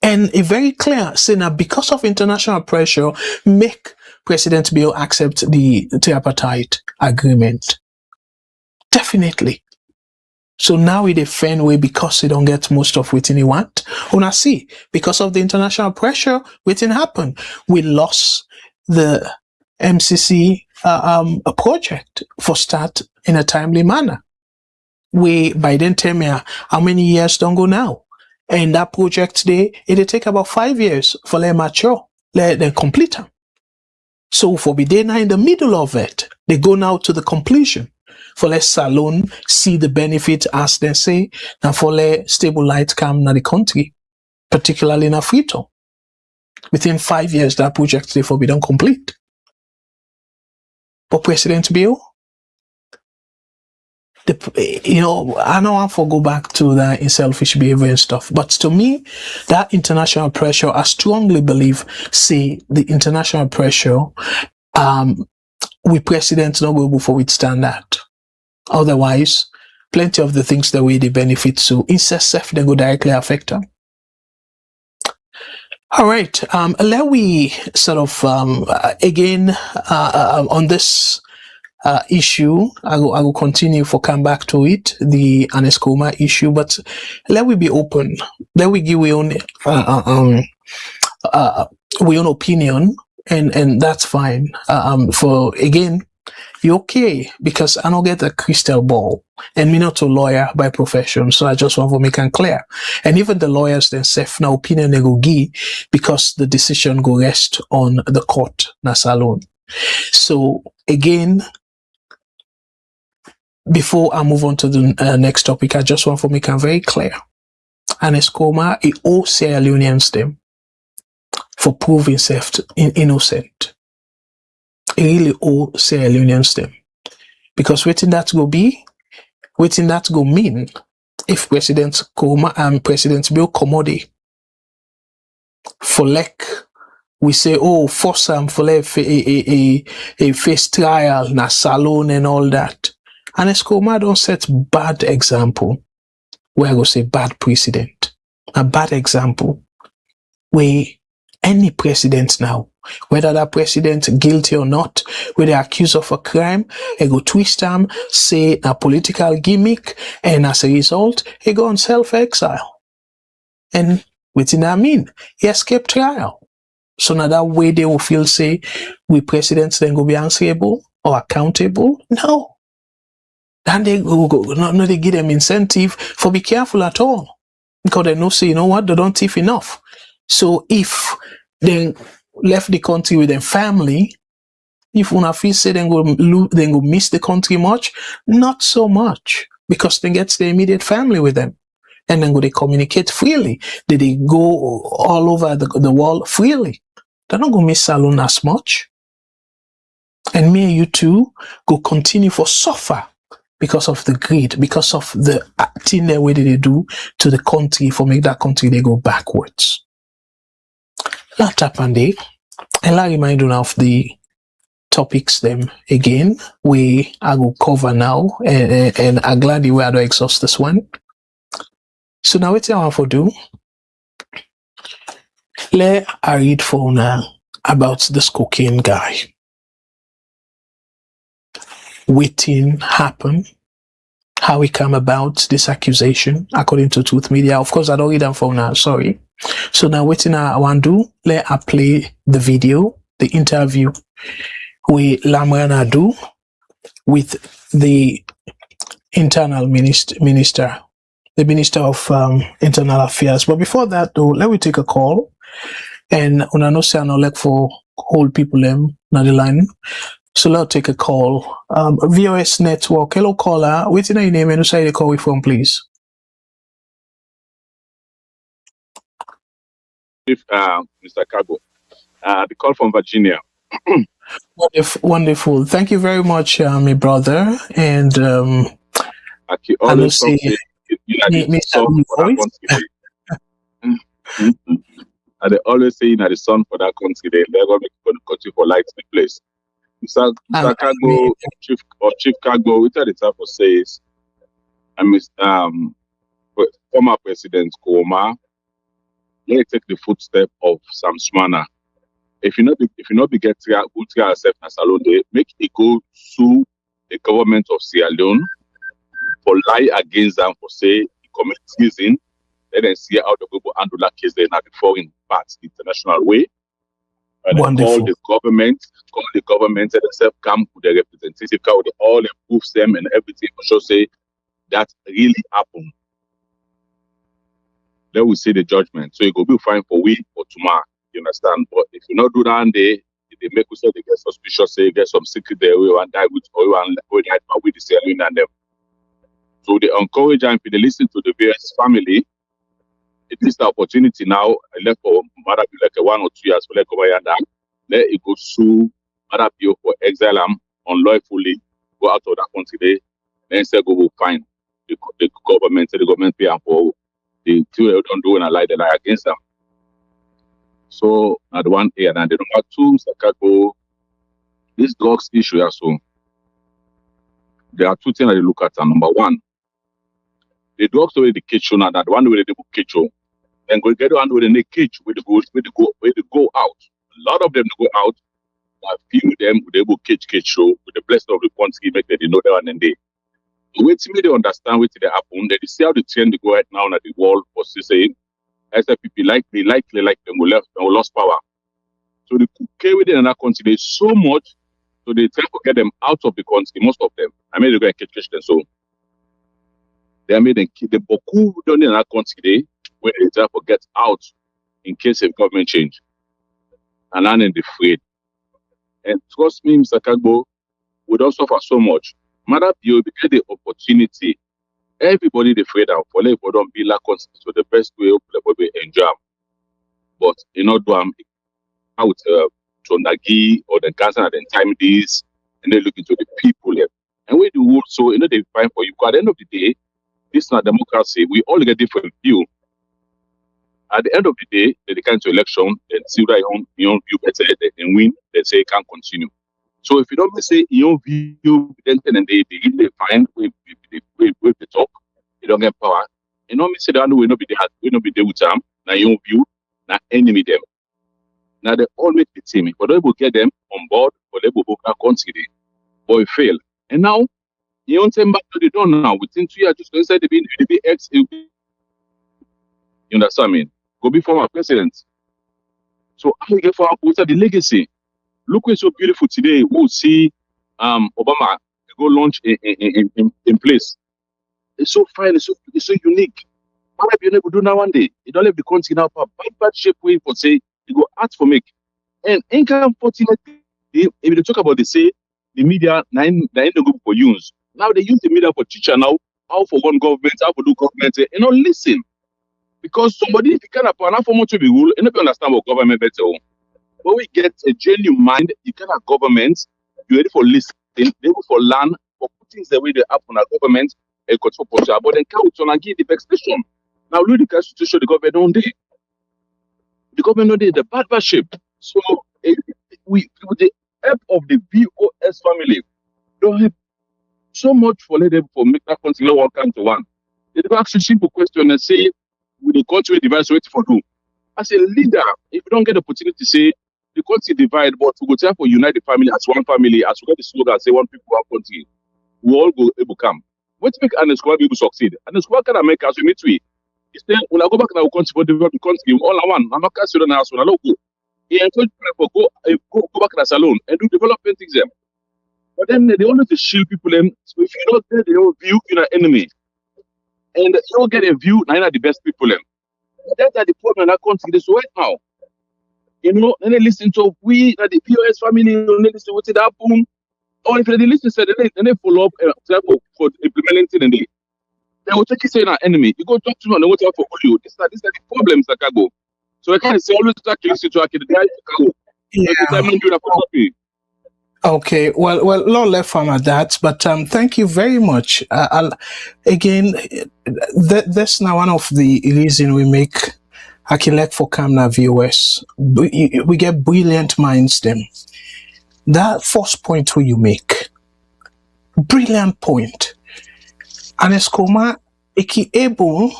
And it's very clear, saying that because of international pressure, make President Bill accept the tripartite agreement. Definitely. So now we defend way because they don't get most of what they want. Una see, because of the international pressure, what happen? We lost the MCC project for start in a timely manner. We by then tell me how many years don't go now. And that project today, it'll take about 5 years for them mature, let them complete them. So for be there now in the middle of it, they go now to the completion. For let Salon see the benefit as they say, and for let stable light come in the country, particularly in Africa. Within 5 years, that project therefore be done complete. But President Bill, I don't want to go back to that in selfish behavior and stuff. But to me, that international pressure, I strongly believe, say the international pressure, we presidents not go before we stand that. Otherwise, plenty of the things that we the benefits so incest then go directly affect them. All right, let we sort of again on this issue. I will continue for come back to it, the VOS Koroma issue, but let we be open. Let we give we own opinion, and that's fine. For again, you okay because I don't get a crystal ball, and me not a lawyer by profession, so I just want to make it clear. And even the lawyers themselves, now opinion they go give because the decision go rest on the court, na salon. So again, before I move on to the next topic, I just want to make it very clear. VOS Koroma, it all Sierra Leoneans them for proving self innocent. It really all Sierra Leoneans them. Because waiting that go be, waiting that go mean, if President Koroma and President Bill Commodity for like we say, oh, force them for like a face trial, na salon and all that. And VOS Koroma don't set bad example. Where I go say bad precedent. A bad example. Where any president now, whether that president guilty or not, whether accused of a crime, they go twist them, say a political gimmick, and as a result, he go on self-exile. And within that mean, he escaped trial. So now that way they will feel say, we presidents then go be answerable or accountable? No. And they they give them incentive for be careful at all. Because they know say, you know what, they don't thief enough. So if they left the country with their family, if una feel say they go miss the country much, not so much. Because they get the immediate family with them. and then go they communicate freely. They go all over the world freely. They're not going to miss Salone as much. And me and you too go continue for suffer because of the greed, because of the thing that way they do to the country for make that country they go backwards. That happened, and I remind you of the topics them again. I will cover now, and I'm glad you were to exhaust this one. So now what I want to do, let I read for now about this cocaine guy. Waiting happen, how he come about this accusation according to Truth Media. Of course, I don't read them for now, sorry. So now waiting I want to do, let I play the video, the interview with Lamrana do with the internal minister, the Minister of Internal Affairs. But before that though, let me take a call. And I know say I like for whole people them on the line. So let's take a call. VOS Network. Hello caller. What's your name and who say you call me from, please? Mr. Cargo. The call from Virginia. Wonderful. Thank you very much, my brother. And I always say and they always say that the son for that country, they never make the country for light in the place. Mr. Cargo, Chief Cargo, which are the type of says, and former President Koroma, let take the footstep of Sam Smana. If you not be get good yourself as alone, make it go sue the government of Sierra Leone for lie against them for say commit treason. Let them see how the people handle that case they not foreign parts international way. And call the government and themselves come with the representative, all the proofs them and everything for sure say that really happened. Then we see the judgment. So it will be fine for we or tomorrow. You understand? But if you not do that, they make us say they get suspicious, say get some secret there, we want to die with or we want to die with the Sierra Leone and them. So they encourage and if they listen to the various family, it is the opportunity now left for Mother like 1 or 2 years for like over that. Let it go sue Mother for exile unlawfully, go out of that country, then say go will find the government pay for the two don't do and I lie against them. So at 1A and then the number 2, Sakako, this drugs issue also. There are 2 things that you look at. Number 1, the drugs already the cage now that one way they will cage you. Then go get one with the cage where they go out. A lot of them go out. A few of them they will cage show with the blessing of the country make that they know that one and they. Wait till they understand what they happen. They see how the trend they go right now at the wall for saying as a people like them will lost power. So they could carry them in that country so much, so they try to get them out of the country, most of them. I mean they're going to catch them. So they made them keep the Boku done in that country when they try to get out in case of government change. And then they're afraid. And trust me, Mr. Kagbo, we don't suffer so much. Matter you get the opportunity. Everybody they afraid of for people don't be like country. So the best way people will enjoy. But you know, do out to Nagi or the cancer at the time this and they look into the people here. And we do so you know they find for you. Because at the end of the day, this is not democracy. We all get different view. At the end of the day, they come to election and see that your own view better and win. They say can't continue. So if you don't say your view, then they find with the talk, you don't get power. You know me say that we not be there with them. Now your view, now enemy them. Now they always the team. But they will get them on board for they will consider. But we fail. And now you don't send back to the door now. Within 2 years, just inside the be ex. You understand me? Go be former president. So how you get for what's the legacy? Look what's so beautiful today. We'll see Obama go launch in place. It's so fine, it's so unique. Why have you never do now one day? You don't leave the country now for bad shape way for say you go ask for make. And unfortunately, if you talk about the media, nine go for use. Now they use the media for teacher now how for one government, how for do government, listen. Because somebody, if you can't apply for much of the rule, you don't understand what government better. When we get a genuine mind, you can have government, you're ready for listening, ready for learn, for put things the way they happen at government, and control portal, but then count on and give the vexation. Now, look at the constitution, the government don't do. The government don't do the partnership. So, we, with the help of the VOS family, don't have so much for them for make that country one come to one. They don't ask a simple question and say, will the country divide wait for you? As a leader, if you don't get the opportunity to say, the country divide, but we go try for unite the family as one family, as we get the slogan, say one people, one country, we all go able come. What make an Escobar people succeed? And Escobar can make us we meet we. Instead, when I go back to our country for develop the country, all I want, I'm not casting on us when I look. He encourage people go back to the salon and do development things them. But then they always shield people them. So if you don't get the view in an enemy, and you don't get a view, now you're the best people them. That's the problem in that country. This right now. And they listen to we that the VOS family, and they listen to what happen. Or if they listen to then they follow up for implementing and they will take it saying our enemy. You go talk to them and they will talk for you. These are the problems that can go. So I can't say always talk to listen to the guy can go. Every time you do that for me. Okay, well, Lord left from at that, but thank you very much. Again, that's now one of the reason we make Akilek for Kamna VOS. We get brilliant minds them. That first point where you make, brilliant point. And Escoma Eki able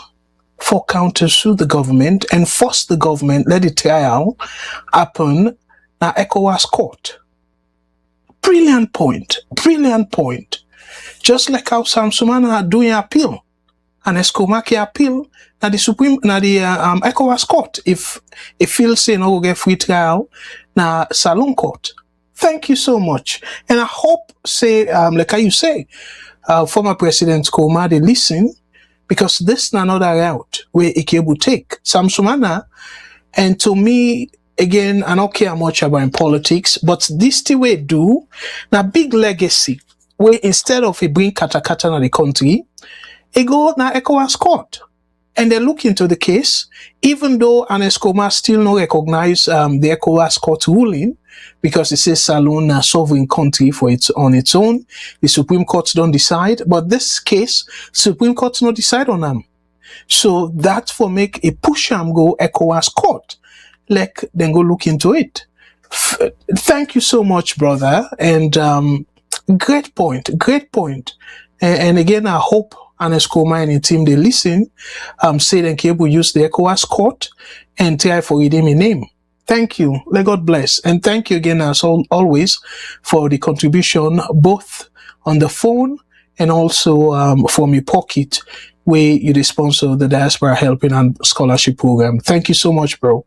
for countersue the government and force the government let the trial happen na ECOWAS court. Brilliant point. Brilliant point. Just like how Samsumana are doing appeal. And Eskomaki appeal na the ECOWAS court. If feels say no get free trial na Salon court. Thank you so much. And I hope say like how you say, former President Koroma they listen because this is another route where Ike will take. Samsumana, and to me, again, I don't care much about politics, but this the way do na big legacy where instead of a bring kata na the country, it go na ECOWAS court. And they look into the case, even though Escoma still not recognize the ECOWAS court ruling, because it says Salon a sovereign country for on its own. The Supreme Court don't decide, but this case, Supreme Court not decide on them. So that for make a push go ECOWAS court. Like then go look into it. Thank you so much, brother. And great point. And again, I hope Escoma and the team they listen, say then Cable use the ECOWAS court and try for redeem a name. Thank you. Let God bless. And thank you again as always for the contribution both on the phone and also from your pocket where you the sponsor the Diaspora Helping and Scholarship Program. Thank you so much, bro.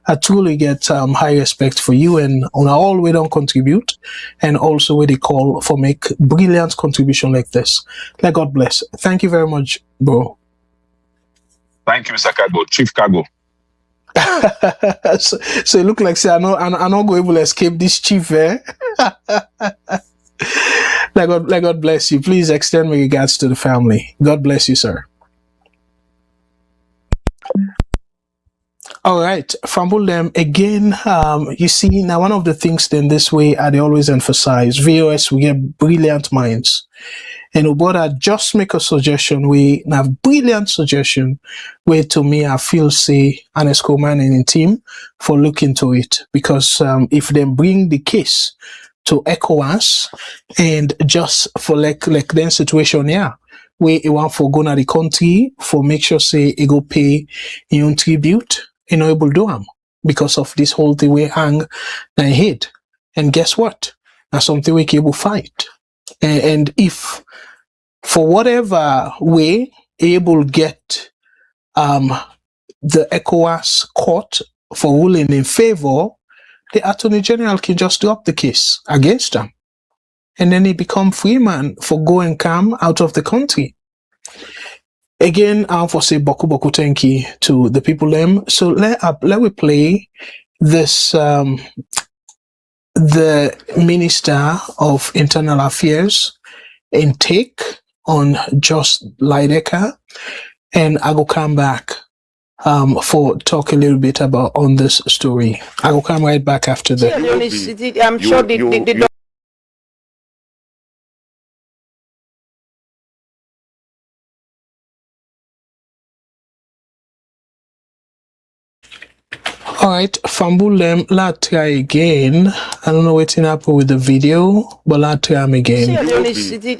I truly get high respect for you and on all way don't contribute and also where they call for make brilliant contribution like this. Let God bless. Thank you very much, bro. Thank you, Mr. Kago, Chief Kago. So it look like say I'm not going able to escape this chief, eh? Let God bless you. Please extend my regards to the family. God bless you, sir. All right, fumble them again. You see, now one of the things then this way I always emphasize, VOS, we get brilliant minds. And Oboda just make a suggestion, we have brilliant suggestion where to me I feel say Escoma and the team for look into it. Because if they bring the case to ECOWAS and just for like then situation, yeah, where it want for go na the country for make sure say it go pay your own tribute, able to do them because of this whole thing we hang na head. And guess what? That's something we able fight. And if for whatever way able get the ECOWAS court for ruling in favor, the Attorney General can just drop the case against them. And then he become free man for go and come out of the country. Again, I for say boku thank you to the people them. So let we play this the Minister of Internal Affairs intake on Jos Leijdekkers, and I will come back for talk a little bit about on this story. I will come right back after that. I'm sure the All right, Fambulem, let's try again. I don't know what's happening with the video, but let's try them again.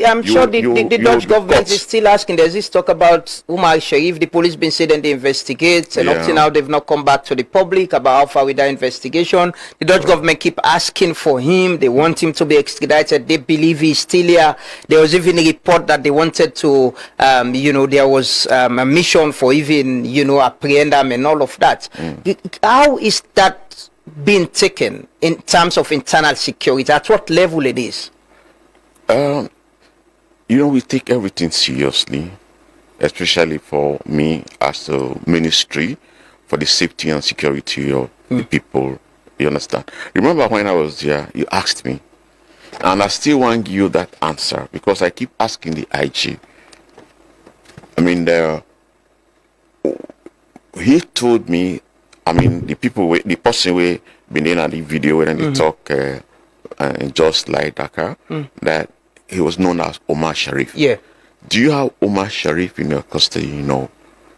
I'm sure the Dutch government is still asking. There's this talk about Umar Sharif. The police been saying they investigate, and up to now they've not come back to the public about how far with that investigation. The Dutch government keep asking for him. They want him to be extradited. They believe he's still here. There was even a report that they wanted to, there was a mission for even, apprehend them and all of that. How is that being taken in terms of internal security? At what level it is? We take everything seriously, especially for me as a ministry for the safety and security of the people. You understand? Remember when I was there, you asked me, and I still want to give you that answer because I keep asking the IG. He told me, the person who been in the video when they talk Jos Leijdekkers, that he was known as Omar Sharif. Yeah. Do you have Omar Sharif in your custody? No.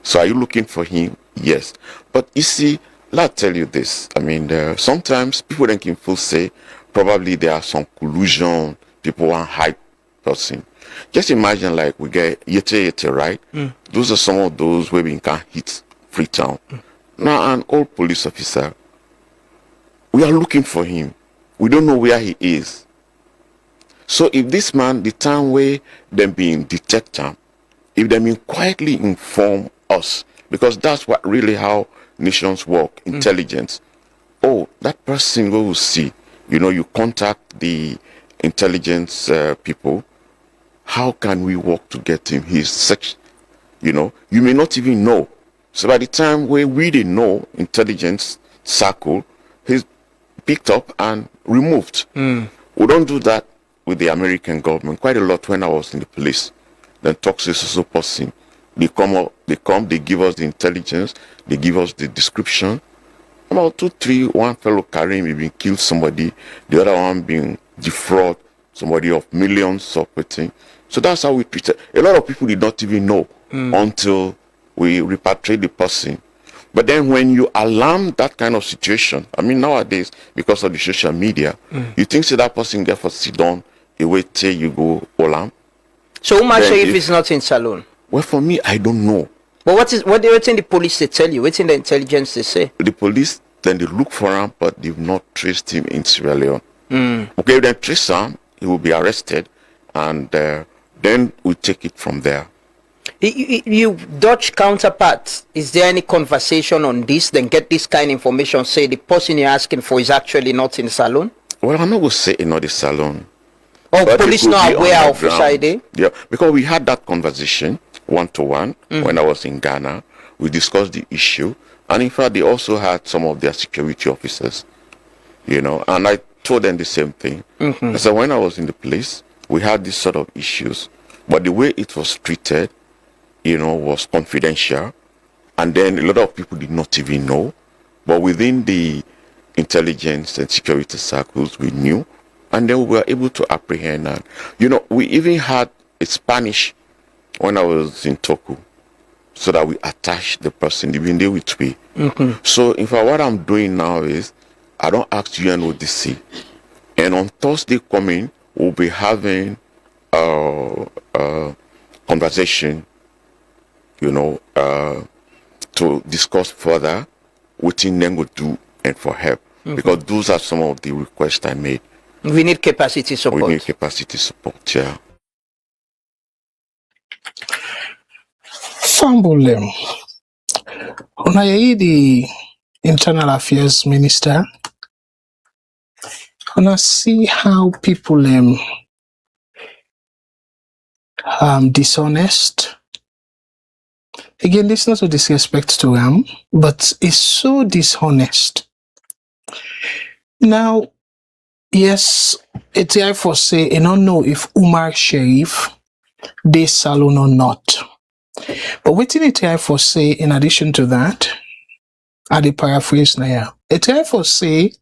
So are you looking for him? Yes. But you see, let's tell you this. Sometimes people then can feel say probably there are some collusion, people want hype person. Just imagine like we get Yete, right? Those are some of those where we can hit Freetown. Now, an old police officer, we are looking for him. We don't know where he is. So if this man, the time where them being detected, if they mean quietly inform us, because that's what really how nations work, intelligence. Oh, that person we will see. You contact the intelligence people. How can we work to get him? He's such, you may not even know. So by the time we didn't know intelligence circle, he's picked up and removed. We don't do that with the American government. Quite a lot when I was in the police. Then talk to a person. They come, they give us the intelligence, they give us the description. About 2, 3, one fellow carrying maybe killed somebody, the other one being defraud somebody of millions of things. So that's how we treat it. A lot of people did not even know until we repatriate the person. But then when you alarm that kind of situation, nowadays, because of the social media, you think that person get for sit down, you wait till you go alarm. So Umar Sharif is not in Salone? Well, for me, I don't know. But what do you think the police they tell you? What's in the intelligence they say? The police, then they look for him, but they've not traced him in Sierra Leone. Okay, then trace him, he will be arrested, and then we take it from there. You Dutch counterparts, is there any conversation on this? Then get this kind of information, say the person you're asking for is actually not in Salone? Well, I'm not going to say in the Salone. Oh, but police not aware of which idea? Yeah, because we had that conversation one-to-one when I was in Ghana. We discussed the issue. And in fact, they also had some of their security officers, and I told them the same thing. So when I was in the place, we had these sort of issues. But the way it was treated, was confidential. And then a lot of people did not even know. But within the intelligence and security circles, we knew. And then we were able to apprehend. And, we even had a Spanish when I was in Toku, so that we attached the person, even there with me. So, in fact, what I'm doing now is, I don't ask UNODC. And on Thursday coming, we'll be having a conversation, to discuss further what Nengo will do and for help. Because those are some of the requests I made. We need capacity support. We need capacity support, yeah. Fambulem, Onayi, the Internal Affairs Minister, I see how people dishonest. Again, this is not a disrespect to him, but it's so dishonest. Now, yes, it's therefore say, I don't know if Umar Sharif this saloon or not. But what did it for say in addition to that? I the paraphrase now. It for say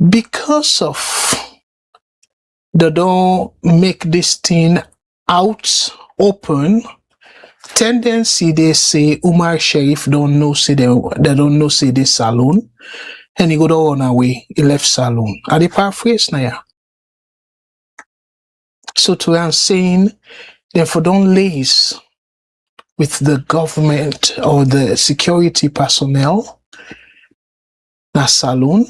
because of they don't make this thing out open, tendency they say Umar Sheriff don't know say they don't know say this saloon, and he go on away, he left saloon. I the paraphrase now. So to I'm saying, therefore don't laze with the government or the security personnel na saloon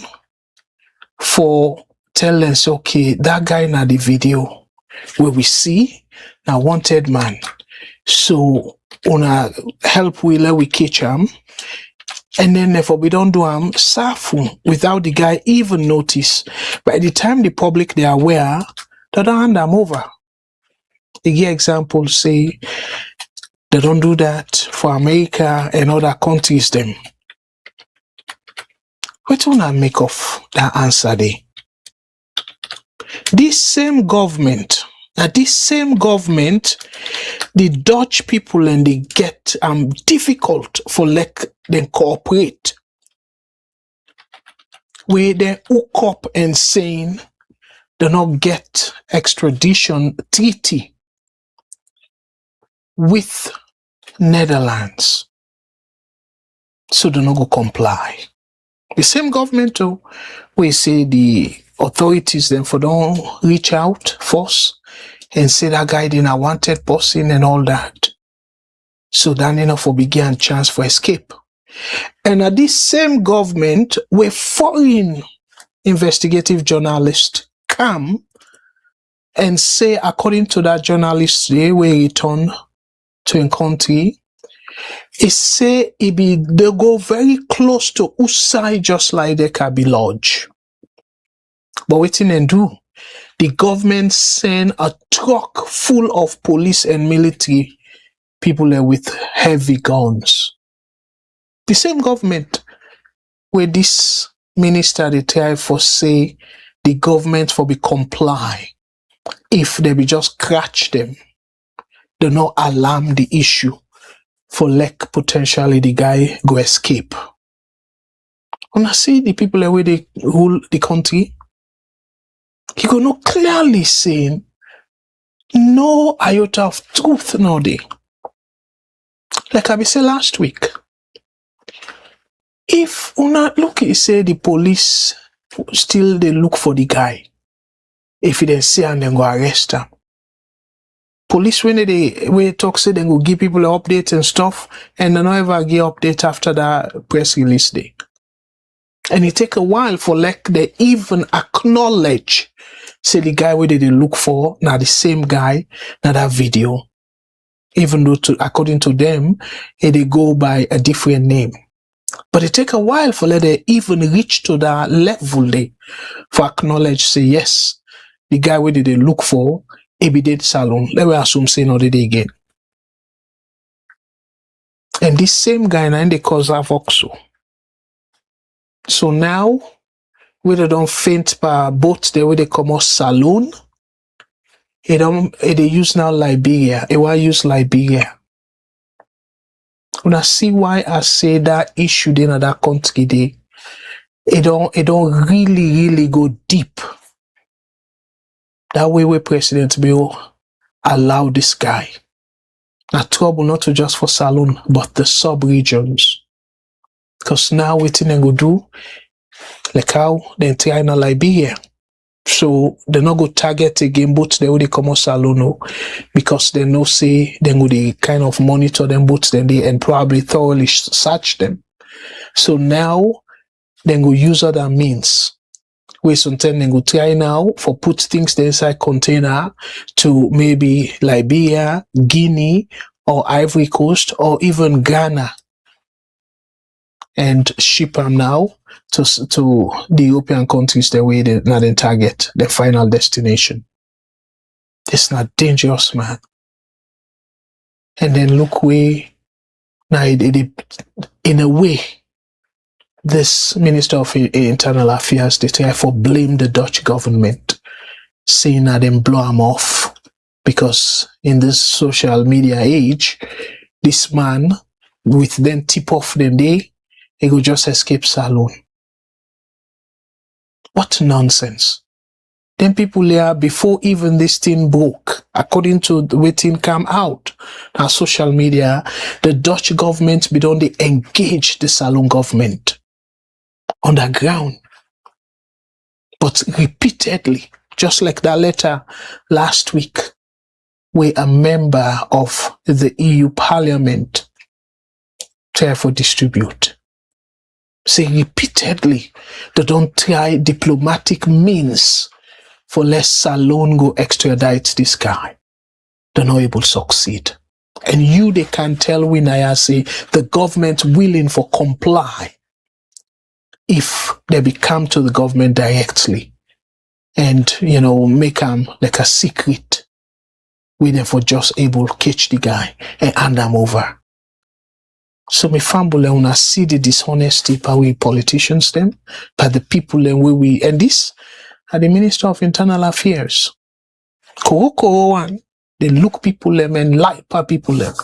for tell us, okay, that guy na the video where we see na wanted man. So una help we catch him, and then if we don't do him safu without the guy even notice. By the time the public they are aware, they don't hand them over. The give example say they don't do that for America and other countries them. What do I make of that answer there? This same government, the Dutch people and they get difficult for like them cooperate. Where they hook up and saying they not get extradition treaty with Netherlands. So they not go comply. The same government too, we say the authorities then for don't reach out first and say that guy in a wanted person and all that. So then enough for began chance for escape. And at this same government where foreign investigative journalists come and say according to that journalist they will return to a country, it say they go very close to Usai Jos Leijdekkers be lodge. But waiting and do, the government send a truck full of police and military people there with heavy guns. The same government where this minister they try for say the government for be comply if they be just scratch them, they not alarm the issue for like potentially the guy go escape. When I see the people the way they rule the country, he go no clearly saying no iota of truth no day. Like I be say last week, if una look he say the police still they look for the guy, if they see and then go arrest him. Police when they talk say they go give people an update and stuff, and they don't ever give update after that press release day. And it take a while for like they even acknowledge say the guy where they look for now the same guy now that video, even though according to them they go by a different name. But it take a while for like they even reach to that level they for acknowledge say yes, the guy where they look for be dead salon. Let me assume say no day again. And this same guy now they cause havoc so. So now where they don't faint per boat the way they come out saloon, they use now Liberia. They want use Liberia. When I see why I say that issue in that country they it don't really go deep. That way where President Bill allow this guy. Now trouble not to just for saloon, but the sub-regions. Because now what they go do, like how they try in Liberia. So they not go target again, but they will come out saloon because they know say they go they kind of monitor them boats then they and probably thoroughly search them. So now they go use other means. Where sometimes they go try now for put things inside container to maybe Liberia, Guinea, or Ivory Coast, or even Ghana, and ship them now to the European countries the way they not target the final destination. It's not dangerous, man. And then look way now in a way. This Minister of Internal Affairs, they try for blame the Dutch government, saying that them blow them off because in this social media age, this man with them tip off the day, he go just escape saloon. What nonsense. Then people there, before even this thing broke, according to the way thing come out, on social media, the Dutch government be done they engage the saloon government underground. But repeatedly, just like that letter last week, where a member of the EU Parliament try for distribute. Say repeatedly, they don't try diplomatic means for less Salon go extradite this guy. They're not able to succeed. And they can tell when I say the government willing for comply if they become to the government directly and, make them like a secret. We therefore just able to catch the guy and hand them over. So me family una see the dishonesty by we politicians them, by the people and and this are the Minister of Internal Affairs. Koro one, they look people them and like per people them.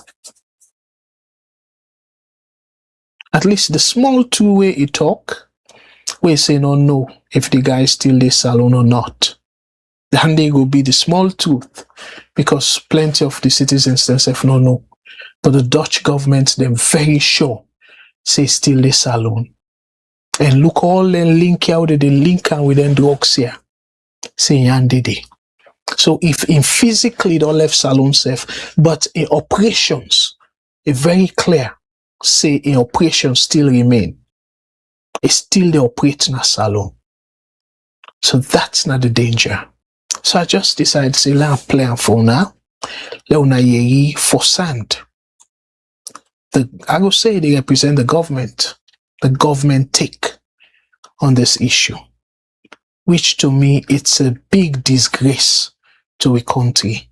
At least the small two-way he talk, we say no if the guy is still the salon or not. Then they go be the small tooth because plenty of the citizens themselves no. But the Dutch government, they're very sure, say still the salon. And look all them link out they link and with them drugs here. Say yandede. So if in physically don't left salon safe, but in operations, it's very clear, say in operations still remain. It's still the operating a salon. So that's not the danger. So I just decided to say, let's play for now. Let Youyi for sand. I will say they represent the government take on this issue, which to me, it's a big disgrace to a country.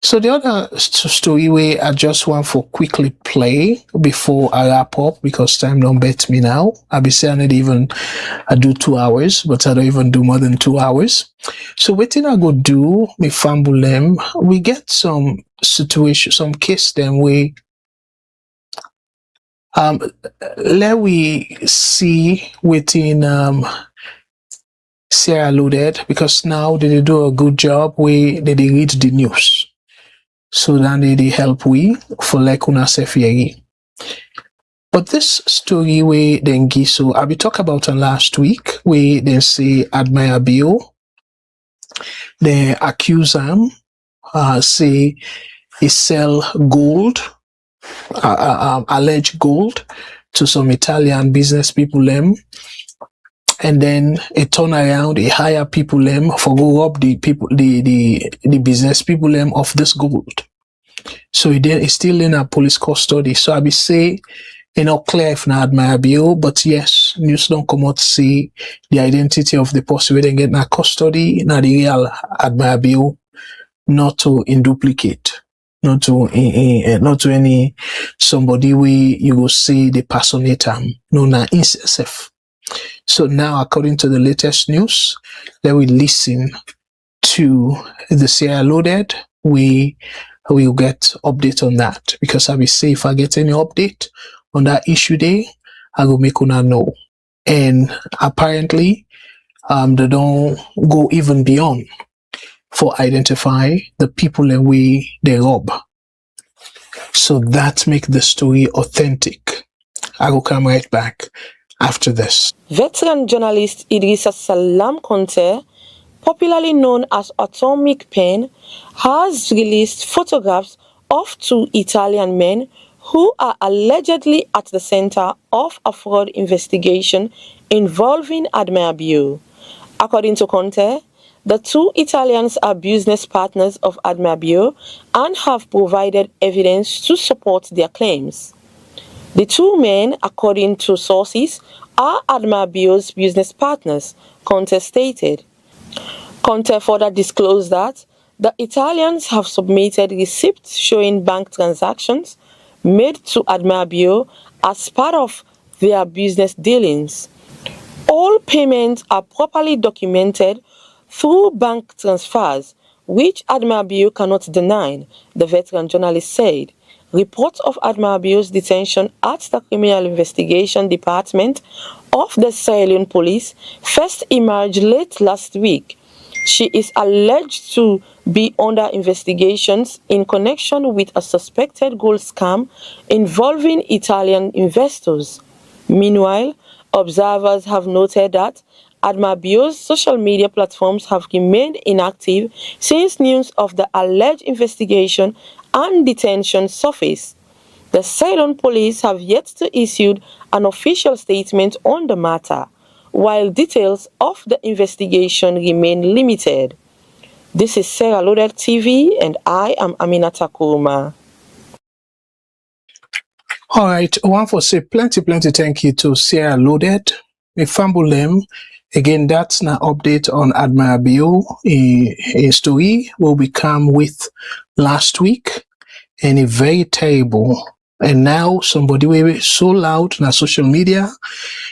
So the other story where I just want for quickly play before I wrap up, because time don't bet me now. I'll be saying I do 2 hours, but I don't even do more than 2 hours. So what thing I go do, me fumble them, we get some situation, some case them where let we see within Sierra Leone, because now they do a good job where they read the news. So then they help we for like una sefieri. But this story where then so I be talk about on last week where they say Admire Bill, they accuse him, say he sell gold, alleged gold to some Italian business people them. And then it turn around, they hire people them for go rob the people, the business people them of this gold. So it's still in a police custody. So I be say, not clear if not Admire Bill, but yes, news don't come out to see the identity of the person where they get in custody, not the real Admire Bill, not to in duplicate. Not to any somebody where you will say the personate no na incessive. So now, according to the latest news, let we listen to the Sierra Leone. We will get update on that, because I will say if I get any update on that issue day, I will make una know. And apparently, they don't go even beyond for identify the people and we they rob. So that make the story authentic. I will come right back after this. Veteran journalist Idrissa Salam Conte, popularly known as Atomic Pen, has released photographs of 2 Italian men who are allegedly at the center of a fraud investigation involving Admire Bill. According to Conte, the 2 Italians are business partners of Admire Bill and have provided evidence to support their claims. The 2 men, according to sources, are Admire Bill's business partners, Conte stated. Conte further disclosed that the Italians have submitted receipts showing bank transactions made to Admire Bill as part of their business dealings. All payments are properly documented through bank transfers which Admiral Bio cannot deny, the veteran journalist said. Reports of Admiral Bio's detention at the Criminal Investigation Department of the Sierra Leone Police first emerged late last week. She is alleged to be under investigations in connection with a suspected gold scam involving Italian investors. Meanwhile, observers have noted that Admiral Bio's social media platforms have remained inactive since news of the alleged investigation and detention surfaced. The Sierra Leone police have yet to issue an official statement on the matter, while details of the investigation remain limited. This is Sierra Leone TV, and I am Aminata Koroma. All right, one for say plenty thank you to Sierra Loaded. We fumble them. Again, that's an update on Admiral Bio, a story will become with last week, and a very terrible. And now somebody will be so loud on social media,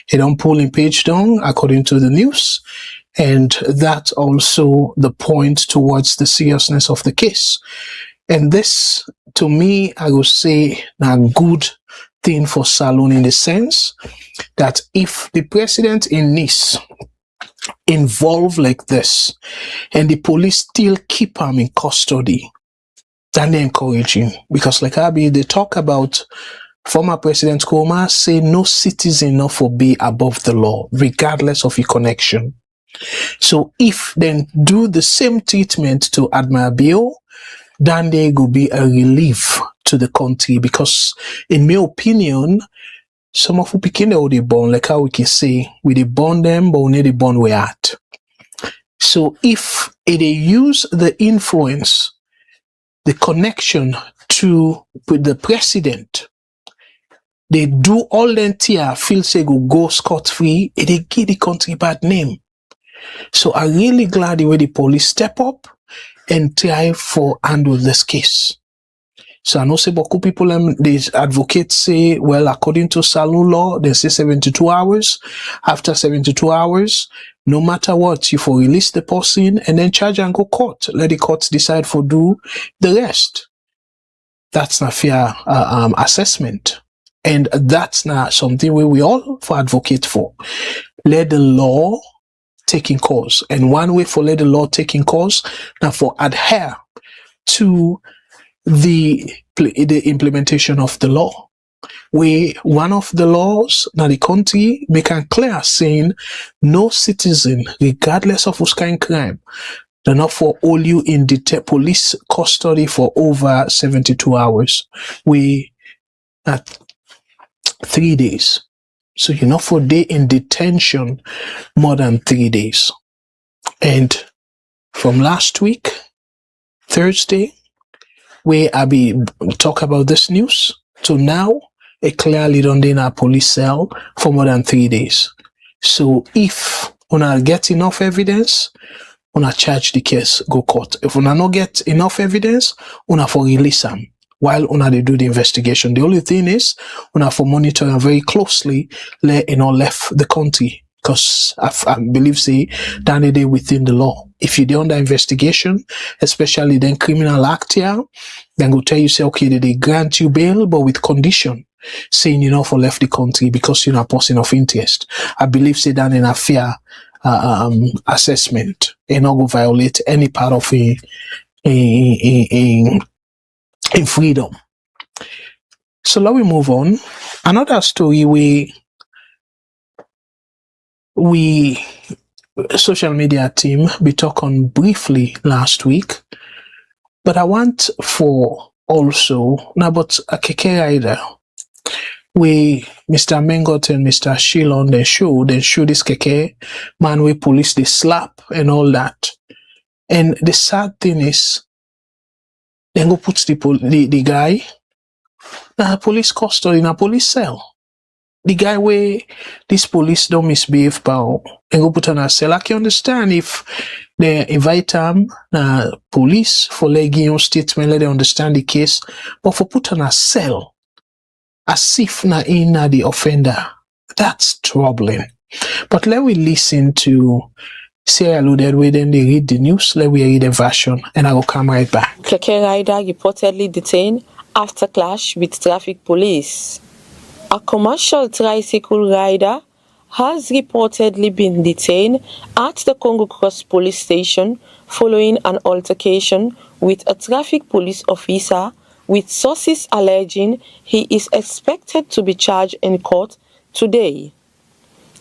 he don't pull in page down according to the news. And that's also the point towards the seriousness of the case. And this, to me, I would say, a good thing for Salone in the sense that if the president in Nice involved like this and the police still keep him in custody, then they encourage him. Because like Abi, they talk about former President Koroma say no citizen not for be above the law, regardless of your connection. So if then do the same treatment to Admiral Bio, then there will be a relief to the country, because in my opinion, some of who picking they born, like how we can say, we they born them, but we need the born we at. So if they use the influence, the connection to with the president, they do all them tear, feel say go scot-free, and they give the country bad name. So I'm really glad the way the police step up and try for handle this case. So I know say beaucoup people, these advocates say, well, according to Salon law, they say 72 hours. After 72 hours, no matter what, you for release the person and then charge and go court. Let the courts decide for do the rest. That's not fair assessment. And that's not something we all for advocate for. Let the law taking course. And one way for let the law taking course, now for adhere to the implementation of the law. Where one of the laws now the country make it clear saying no citizen, regardless of whose kind crime, they're not for all you in police custody for over 72 hours. We at 3 days. So you're not for day in detention more than 3 days. And from last week, Thursday, where I be talk about this news, to now, it clearly don't in a police cell for more than 3 days. So if una get enough evidence, una charge the case, go court. If una not get enough evidence, una for release them while una they do the investigation. The only thing is, una for monitor very closely, let left the country. Because I believe say that they within the law. If you're under investigation, especially then criminal act here, then go tell you say, okay, they grant you bail, but with condition, saying you know for left the country because you're not a person of interest. I believe say that in a fair assessment, and not go violate any part of in freedom. So let me move on. Another story we social media team be talk on briefly last week, but I want for also now but a keke rider we Mr. Mengot and Mr. Shilon they show this keke man we police they slap and all that. And the sad thing is they go put the guy in a police custody in a police cell. The guy where this police don't misbehave and go put on a cell. I can understand if they invite him police for legging on statement, let them understand the case, but for put on a cell as if na in the offender, that's troubling. But let we listen to Sierra Leone, we then they read the news, let we read the version, and I will come right back. Keke rider reportedly detained after clash with traffic police. A commercial tricycle rider has reportedly been detained at the Congo Cross police station following an altercation with a traffic police officer, with sources alleging he is expected to be charged in court today.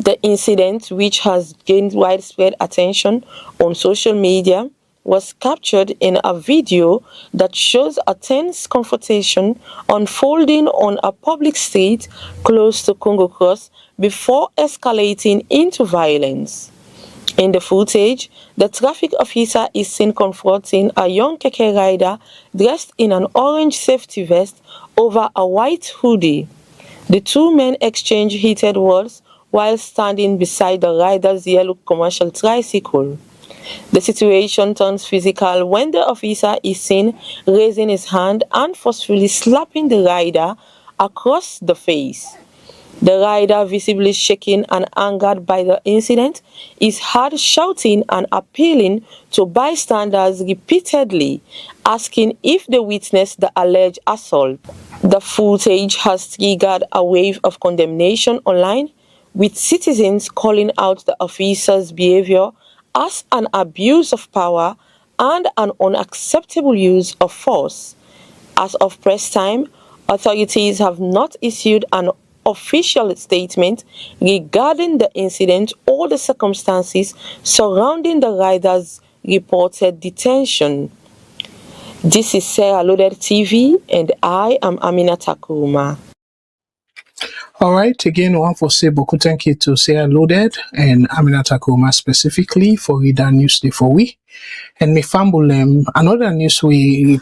The incident, which has gained widespread attention on social media, was captured in a video that shows a tense confrontation unfolding on a public street close to Congo Cross before escalating into violence. In the footage, the traffic officer is seen confronting a young keke rider dressed in an orange safety vest over a white hoodie. The two men exchange heated words while standing beside the rider's yellow commercial tricycle. The situation turns physical when the officer is seen raising his hand and forcefully slapping the rider across the face. The rider, visibly shaken and angered by the incident, is heard shouting and appealing to bystanders repeatedly, asking if they witnessed the alleged assault. The footage has triggered a wave of condemnation online, with citizens calling out the officer's behavior as an abuse of power and an unacceptable use of force. As of press time, authorities have not issued an official statement regarding the incident or the circumstances surrounding the rider's reported detention. This is Sierra Leone TV, and I am Aminata Koroma. All right, again, I want to say beaucoup thank you to Sierra Leone and Aminata Koroma specifically for reading news for we. And me fumble another news we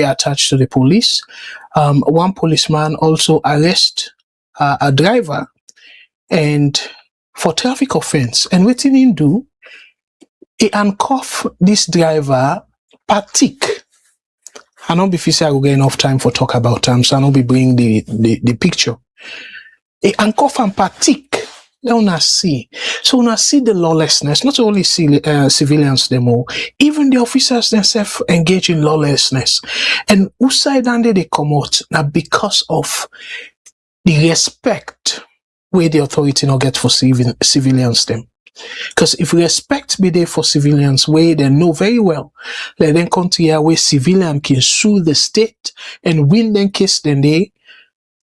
attached to the police. One policeman also arrest a driver and for traffic offense. And what he do, he handcuff this driver patik. I don't be I will get enough time for talk about them, so I don't be bring the picture. He handcuff and patik. Let us see. So now see the lawlessness, not only civilians them all, even the officers themselves engage in lawlessness. And who side and they come out now because of the respect where the authority not get for civilians them. Because if respect be there for civilians, where they know very well, let them come to here where civilian can sue the state and win them case then they,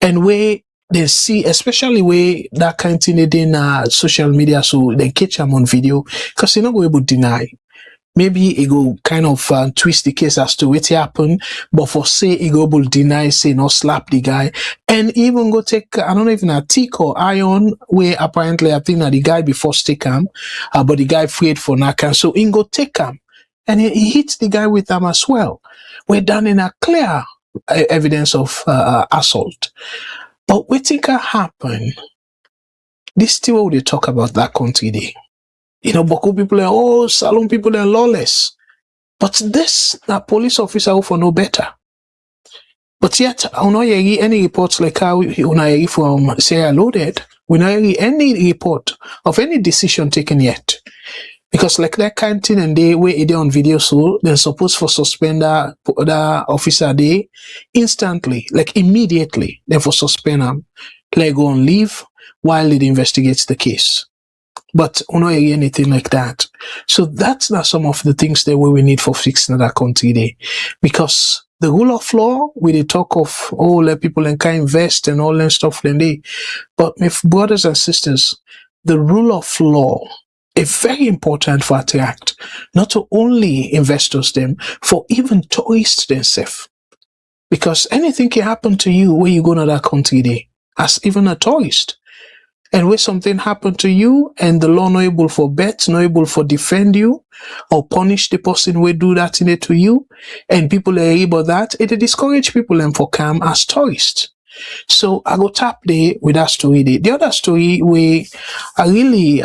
and where they see, especially where that kind of thing they in social media, so they catch them on video, because they're not going to deny. Maybe it go kind of twist the case as to what happened, but for say it go deny, say not slap the guy, and even go take I don't know even a tick or iron where apparently I think that the guy before stick him, but the guy afraid for Nakan, so he go take him, and he hits the guy with them as well. We're done in a clear evidence of assault. But what think happen? This still what they talk about that country day. You know, Boko people are all Salon people are lawless. But this, that police officer who for no better. But yet, I don't hear any reports like how we hear from Sierra Leone. We don't hear any report of any decision taken yet. Because like that kind of thing and they where it on video, so they're supposed for suspend that officer day instantly, like immediately, then for suspend them, let go on leave while it investigates the case. But we don't hear anything like that. So that's not some of the things that we need for fixing that country there. Because the rule of law, we they talk of, oh, let people and can invest and all that stuff then they. But my brothers and sisters, the rule of law is very important for attract, not to only investors them, for even tourists themselves. Because anything can happen to you when you go to that country there, as even a tourist. And when something happened to you and the law not able for bet, not able for defend you or punish the person who do that in it to you, and people are able that, it discourage people and for come as tourists. So I go tap there with that story there. The other story where I really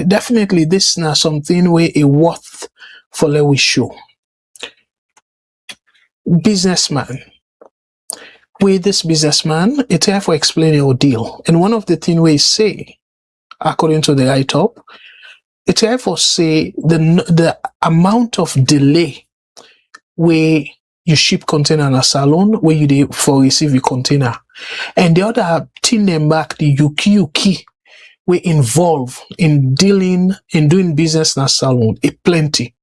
definitely this now something where a worth for let we show. Businessman. With this businessman, it's here for explaining your deal. And one of the things we say, according to the write-up, It's therefore say the amount of delay where you ship container in a salon, where you dey for receive a container, and the other thing them back the yuki we involve in doing business in a salon, it plenty.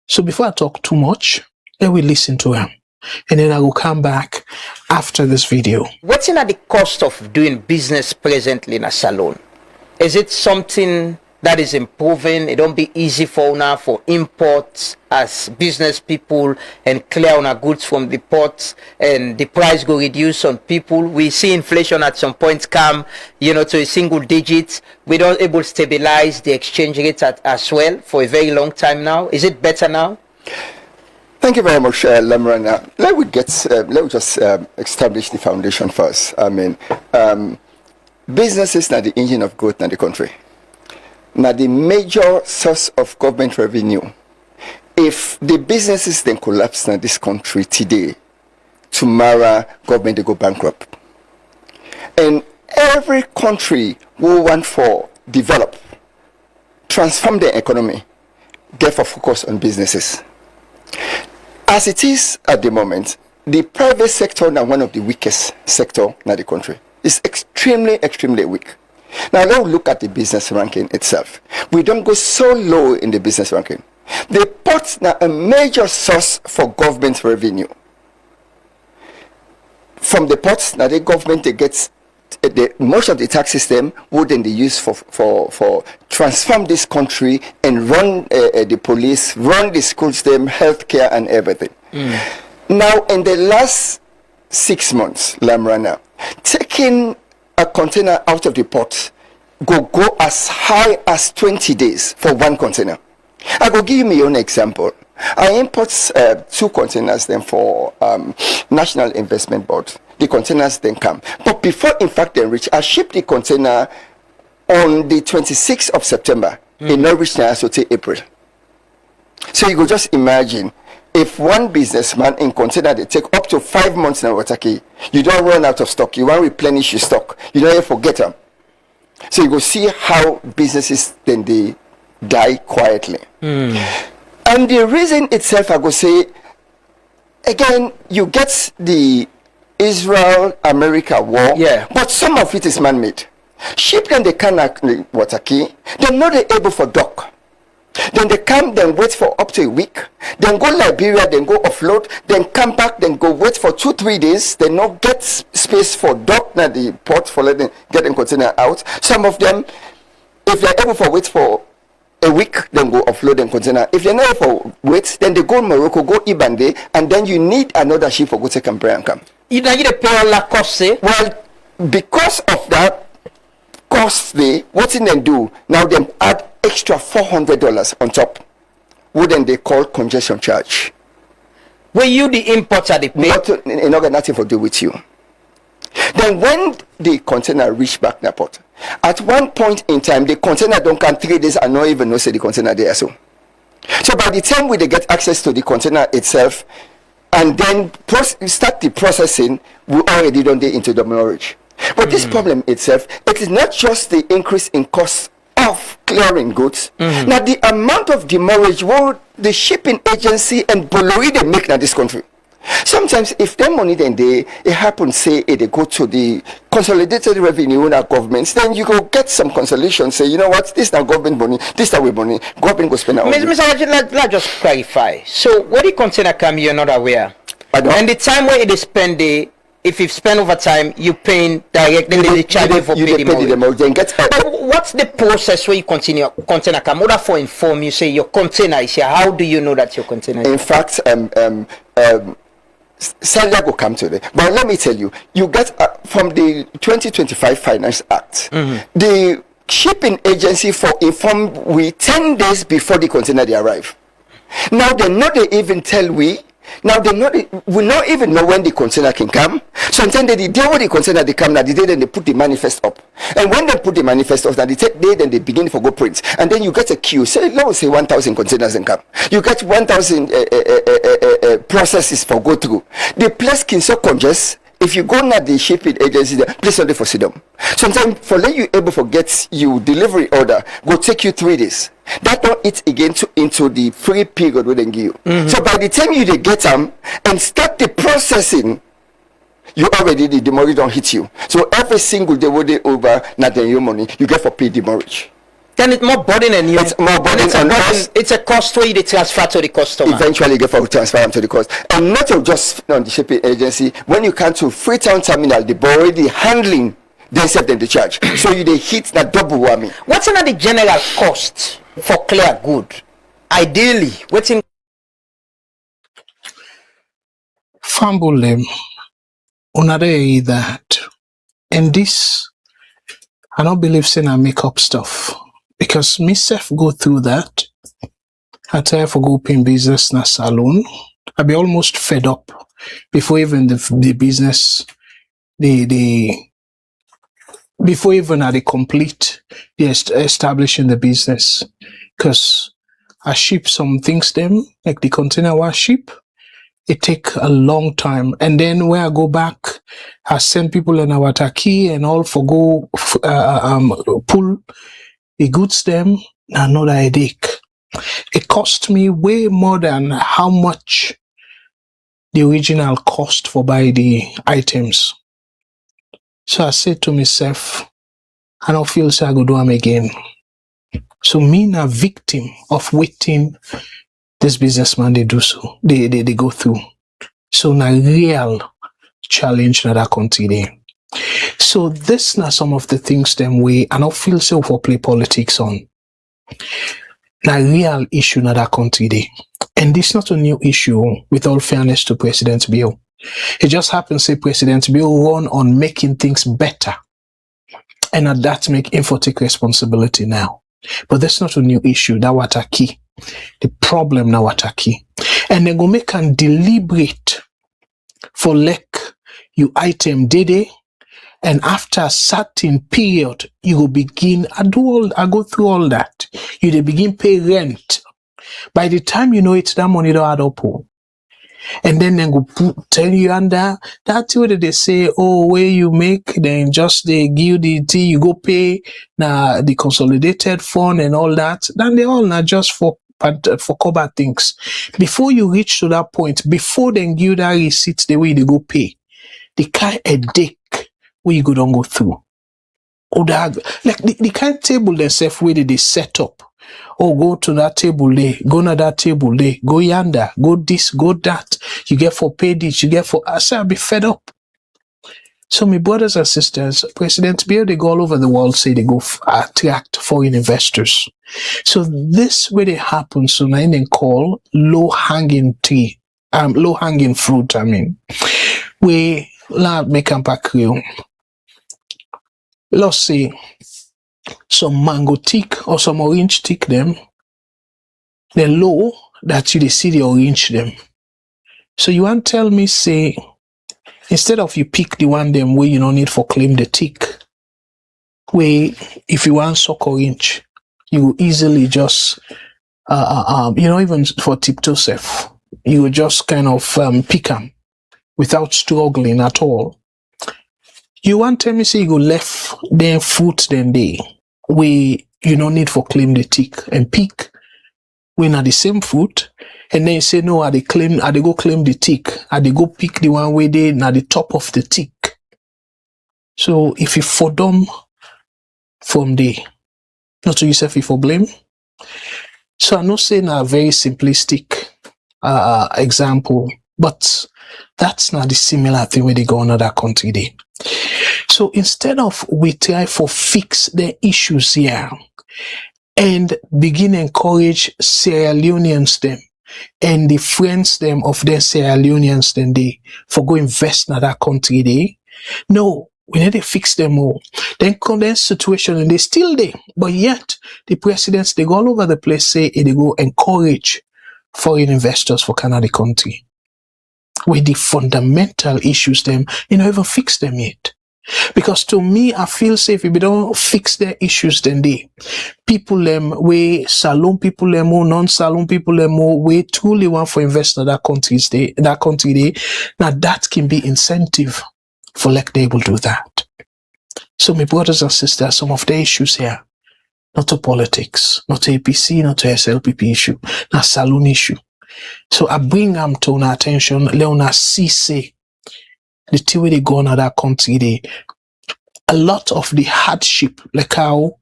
So before I talk too much, let me listen to him. And then I will come back after this video. What's in at the cost of doing business presently in a salon? Is it something that is improving? It don't be easy for now for imports as business people and clear on our goods from the ports, and the price go reduce on people. We see inflation at some point come, to a single digit. We don't able to stabilize the exchange rate as well for a very long time now. Is it better now? Thank you very much, Lamrana. Let me just establish the foundation first. I mean, businesses are the engine of growth in the country. Now, the major source of government revenue, if the businesses then collapse in this country today, tomorrow, government they go bankrupt. And every country will want for develop, transform their economy, therefore focus on businesses. As it is at the moment, the private sector now one of the weakest sector in the country. It's extremely, extremely weak. Now let's look at the business ranking itself. We don't go so low in the business ranking. The ports now a major source for government revenue. From the ports, now the government they get most of the tax system wouldn't be used for transform this country and run the police, run the school system, healthcare and everything. Now in the last 6 months, Lamrana, taking a container out of the port go as high as 20 days for one container. I will give you my own example. I import 2 containers then for National Investment Board. The containers then come. But before, in fact, they reach, I shipped the container on the 26th of September. It not reached now until April. So you could just imagine, if one businessman in container, they take up to 5 months in Wataki, you don't run out of stock, you want to replenish your stock, you don't even forget them. So you go see how businesses then they die quietly. And the reason itself, I go say, again, you get the Israel-America war, but some of it is man-made. Ship them they cannot Wataki, they're not able for dock. Then they come, then wait for up to a week, then go Liberia, then go offload, then come back, then go wait for 2-3 days, then not get space for dock at the port for letting getting container out. Some of them, if they're able for wait for a week, then go offload and container. If they're not able for wait, then they go Morocco, go Ibande, and then you need another ship for go take and pray and come. You need a pay all that cost, eh? Well, because of that cost, what did they do? Now they add extra $400 on top. Wouldn't they call congestion charge? Were you the importer they pay? Nothing to do with you. Then when the container reach back the port, at one point in time, the container don't come 3 days and not even know say the container there. So by the time we they get access to the container itself, and then start the processing, we already don't get into the demurrage. But this problem itself, it is not just the increase in cost of clearing goods. Now the amount of demurrage what the shipping agency and Bolori they make in this country. Sometimes if their money then it happens, say they go to the consolidated revenue in our governments, then you go get some consolation, say, you know what, this is not government money, this is our money, government go spend our money. Let's just clarify. So where the container come, you're not aware. And the time where it is spend if you spend over time, you paying directly the charge for pay the money. What's the process where you continue container come? What for inform you say your container is here? How do you know that your container is here? In fact, Sandra will come to it. But let me tell you, you get from the 2025 Finance Act, the shipping agency for inform we 10 days before the container they arrive. Now they even tell we. Now we not even know when the container can come. Sometimes the day when the container they come, now the day then they put the manifest up. And when they put the manifest up, now the day then they begin for go print. And then you get a queue. Say let's say 1,000 containers and come. You get 1,000 processes for go through. The place can so congest. if you go na the shipping agency there, please don't for sit down. Sometimes for let you able to get you delivery order, go take you 3 days. That don't it again into the free period we then give you. So by the time you they get them and start the processing, you already the demurrage don't hit you. So every single day they over not then your money you get for pay demurrage. Then it's more burden than you. It's more burden on us. It's a cost where you transfer to the customer. Eventually you get for transfer them to the cost. And not just on the shipping agency, when you come to Freetown Terminal, they already handling themselves then the charge. So you they hit that double whammy. What's in the general cost for clear good? Ideally, what's in Fumble them. Another that. And this, I don't believe saying I make up stuff. Because myself go through that. I try for go open business na salon. I be almost fed up before even the business before even they complete the establishing the business. Because I ship some things them, like the container I ship. It take a long time. And then when I go back, I send people in our key and all for go pull the goods them, another headache. It cost me way more than how much the original cost for buy the items. So I said to myself, I don't feel so I go do them again. So me na victim of waiting this businessman they do so. They go through. So na real challenge na that country there. So this na some of the things them way I don't feel so for play politics on. Na real issue na that country there. And this not a new issue with all fairness to President Bill. It just happens say President Bill run on making things better. And at that make him for take responsibility now. But that's not a new issue. That what a key. The problem now what a key. And then go make and deliberate for like you item dede. And after a certain period, you will begin, I go through all that. You they begin pay rent. By the time you know it, that money don't add up. And then go tell you under that's what they say, oh, where you make, then just they give the tea, you go pay now the consolidated fund and all that. Then they all not just for cover things. Before you reach to that point, before they give that receipt the way they go pay, the kind of deck where you go don't go through. Or that, like the kind of table themselves where they set up. Oh, go to that table there, go to that table there, go yonder, go this, go that. You get for pay this, you get for, I say I'll be fed up. So my brothers and sisters, President Bill, they go all over the world, say they go attract foreign investors. So this way they happen, so now they call low-hanging fruit, I mean. We make them back real. Let's say, some mango tick or some orange tick them, they're low that you see the orange them. So you want to tell me, say, instead of you pick the one them where you don't need for claim the tick, where if you want suck orange, you easily just, even for tiptoe safe, you just kind of pick them without struggling at all. You want to tell me, say, you go left then fruit then they, where you don't need for claim the tick and pick when are the same fruit, and then you say no, I they go claim the tick, I they go pick the one where they at the top of the tick. So if you for them from there, not to yourself if for blame. So I'm not saying a very simplistic example, but that's not the similar thing where they go on other country there. So instead of we try for fix the issues here and begin encourage Sierra Leoneans them and the friends them of their Sierra Leoneans then they for go invest in that country there. No, we need to fix them all. Then come the situation and they still there. But yet the presidents they go all over the place say they go encourage foreign investors for Canada country. Where the fundamental issues them, even fix them yet. Because to me, I feel safe if we don't fix their issues, then they people them way salon people them more non-salon people them more way truly want for invest in that country there. Now that can be incentive for like they will do that. So my brothers and sisters, some of the issues here, not a politics, not a APC, not a SLPP issue, not saloon issue. So I bring them to our attention, let us see, say, the thing where they go on other country, a lot of the hardship, like how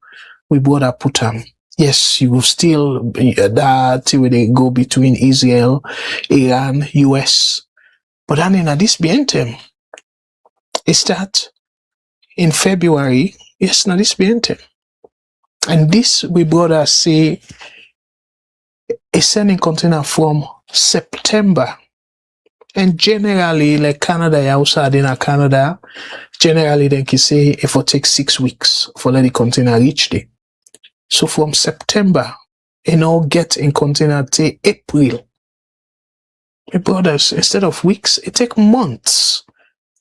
we brother put them. Yes, you will still be that where they go between Israel, Iran, US. But then in this bientem, it start in February. Yes, now this bientem. And this we brother say a sending container from September. And generally, like Canada, outside in Canada, generally they can say it will take 6 weeks for let the container reach there. So from September, get in container till April. My brothers, instead of weeks, it take months.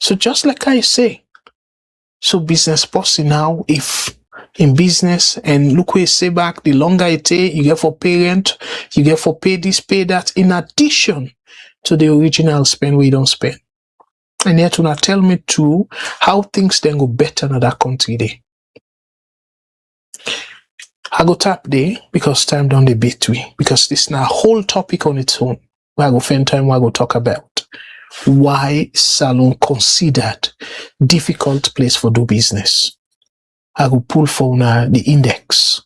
So just like I say, so business policy now, if in business, and look where you say back, the longer it take, you get for pay rent, you get for pay this, pay that, in addition to the original spend we don't spend. And yet to not tell me too how things then go better in that country there. I go tap there because time don't debate we, because this is now a whole topic on its own. Where I go spend time where I go talk about why salon considered difficult place for do business. I go pull for now the index,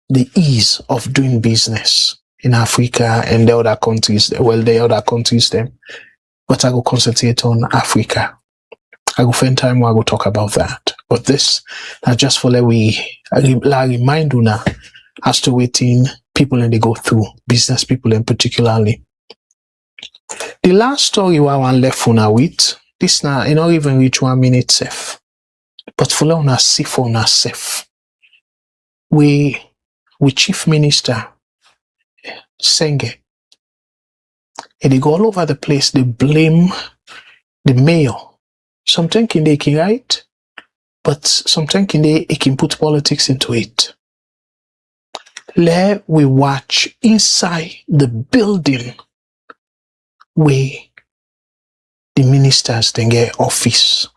the ease of doing business in Africa and the other countries, well, the other countries them. But I go concentrate on Africa. I go spend time where I go talk about that. But this, just for let we remind you now as to waiting people and they go through, business people in particularly. The last story I want left for now with, this now, it not even reach 1 minute safe. But for now, see for now safe. We Chief Minister Senge, and they go all over the place, they blame the mayor. Sometimes they can right, but sometimes they can put politics into it. Let we watch inside the building where the ministers then get office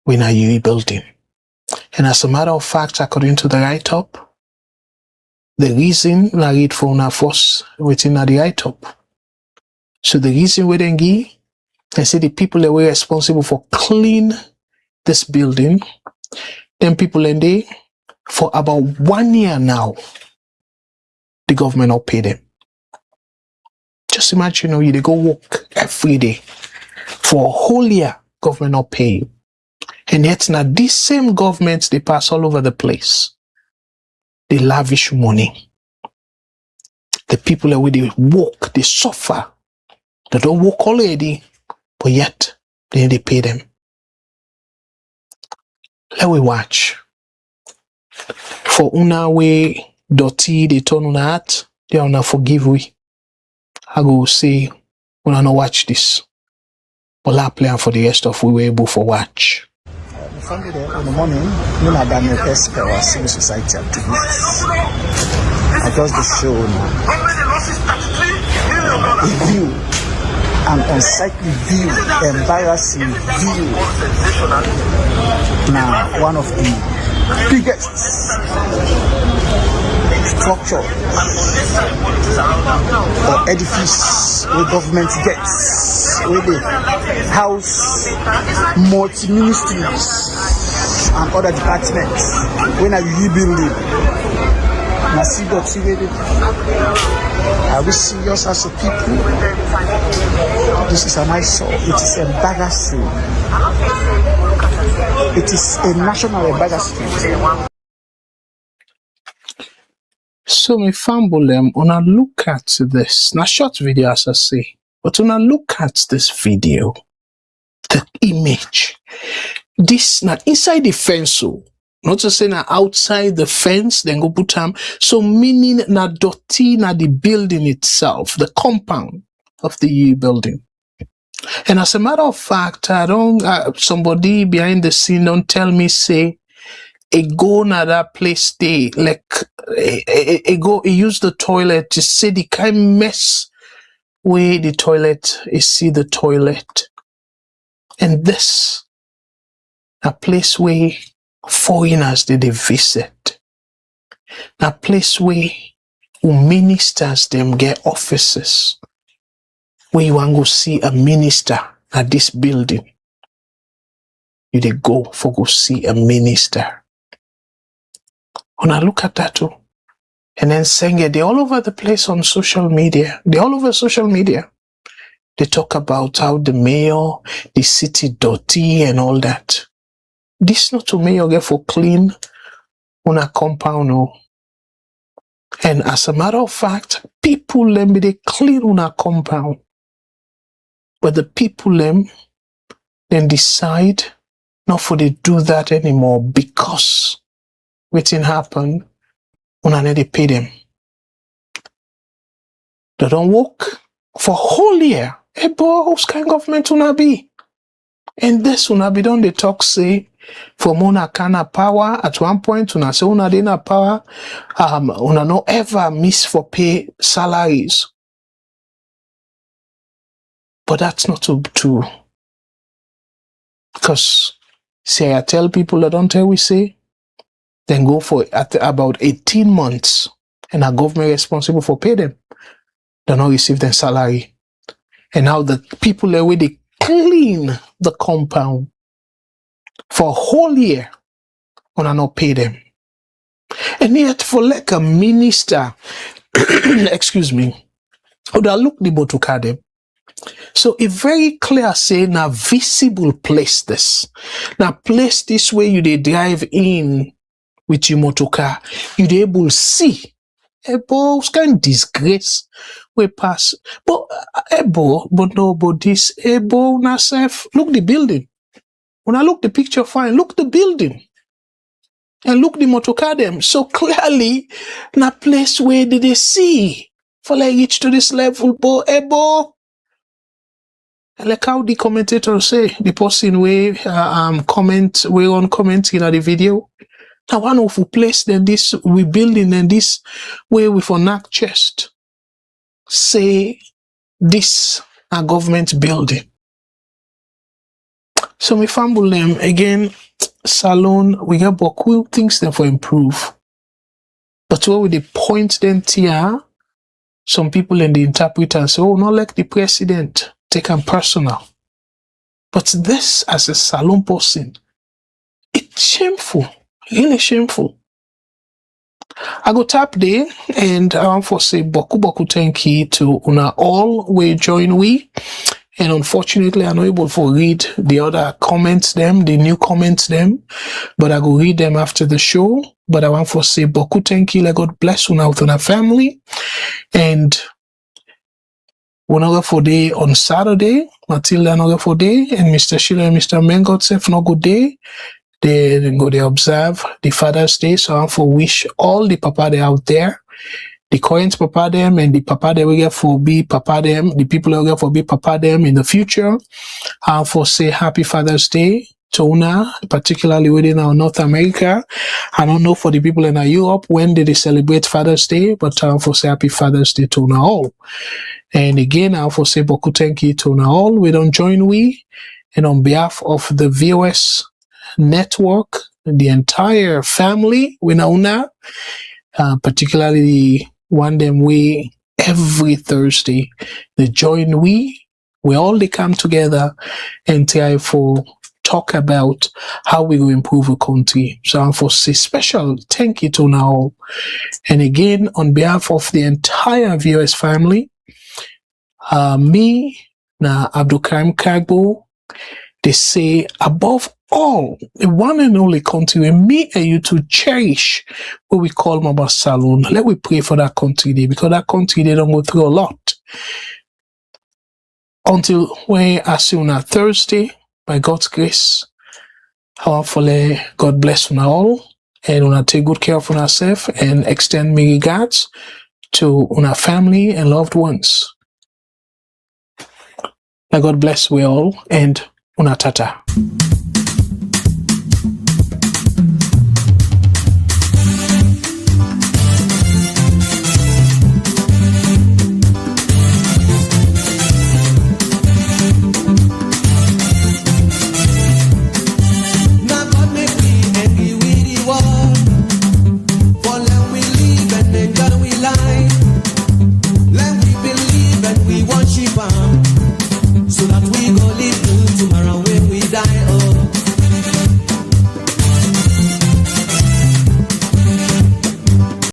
when a Youyi building. And as a matter of fact, according to the write-up, the reason I read for una first within the write-up. So the reason we then give, they say the people that were responsible for clean this building, them people in there, for about 1 year now, the government not pay them. Just imagine, you they go work every day for a whole year, government not pay you. And yet now these same governments, they pass all over the place. They lavish money. The people that they work, they suffer. They don't work already, but yet they pay them. Let we watch. For una way dirty, they turn on heart, they are not forgive we. I go say, una no watch this. But I plan for the rest of we were able for watch. Sunday in the morning, me and Daniel Pesca was civil society activists. I just the show now. A view, an unsightly view, embarrassing view. Now, one of the biggest structure or edifice where government gets, where they house multi-ministries and other departments. When I rebuilding, I see that are we serious as a people? This is an eyesore. It is embarrassing. It is a national embarrassment. So me fumble them on a look at this. Now short video as I say, but when I look at this video, the image, this now inside the fence, so not to say now outside the fence, then go put them. So meaning na dirty na the building itself, the compound of the Youyi building. And as a matter of fact, I don't somebody behind the scene don't tell me say a go na that place they like a go use the toilet to see the kind mess where the toilet is see the toilet. And this, a place where foreigners they visit. A place where ministers them get offices. Where you want to go see a minister at this building. You they go for go see a minister. When I look at that too, and then saying it, they're all over the place on social media. They're all over social media. They talk about how the mayor, the city dirty and all that. This not to mayor get for clean on a compound. No. And as a matter of fact, people them be they clean on a compound. But the people them then decide not for they do that anymore because waiting happen, una need to pay them. They don't work for whole year. Hey boy, whose kind of government una be? And this una be done the talk say for una kind of power at one point una say una dey na power una no ever miss for pay salaries. But that's not true. Because say I tell people that don't tell we say then go for at about 18 months and a government responsible for pay them. They not receive their salary. And now the people there where they clean the compound for a whole year when I not pay them. And yet for like a minister, excuse me, would I look the motocar them? So it very clear say now visible place this. Now place this way you they drive in with your motocar, you they able to see. Ebo, kind disgrace we pass. But Ebo, but no, but this Ebo na self. Look the building. When I look the picture fine, look the building. And look the motocar them. So clearly, na place where did they see for like reach to this level, but Ebo. Like how the commentator say, the person where comment, where on commenting at the video. Now one of who place then this we building and this way with a knock chest. Say this a government building. So me fumble them again, salon, we got beaucoup things them for improve. But where we they point them here, some people in the interpreter say, oh, not like the president, take them personal. But this as a salon person, it's shameful. Really shameful. I go tap there and I want to say boku thank you to una all we join we. And unfortunately I'm not able to read the other comments them, the new comments them, but I go read them after the show. But I want to say boku thank you, like God bless una with una family. And we're not go for day on Saturday, Matilda not go for day, and Mr. Sheila and Mr. Mengot self not go day. They go they observe the Father's Day, so I want to wish all the papa they out there, the current papa them and the papa they will get for be papa them, the people that will get for be papa them in the future. I want to say Happy Father's Day to una, particularly within our North America. I don't know for the people in Europe when they celebrate Father's Day, but I want to say Happy Father's Day to una all. And again, I want to say boku thank you to una all. We don't join we, and on behalf of the VOS network, the entire family, we know now, particularly the one them we every Thursday, the join we all they come together and try for talk about how we will improve a country. So I'm for say special thank you to now. And again, on behalf of the entire VOS family, me, na Abdul Karim Kagbo, they say above all, the one and only country where me and you to cherish what we call Mama Salon. Let we pray for that country there, because that country they don't go through a lot. Until when I see you on Thursday, by God's grace, hopefully God bless you all, and una take good care of yourself and extend my regards to una family and loved ones. May God bless we all and una tata.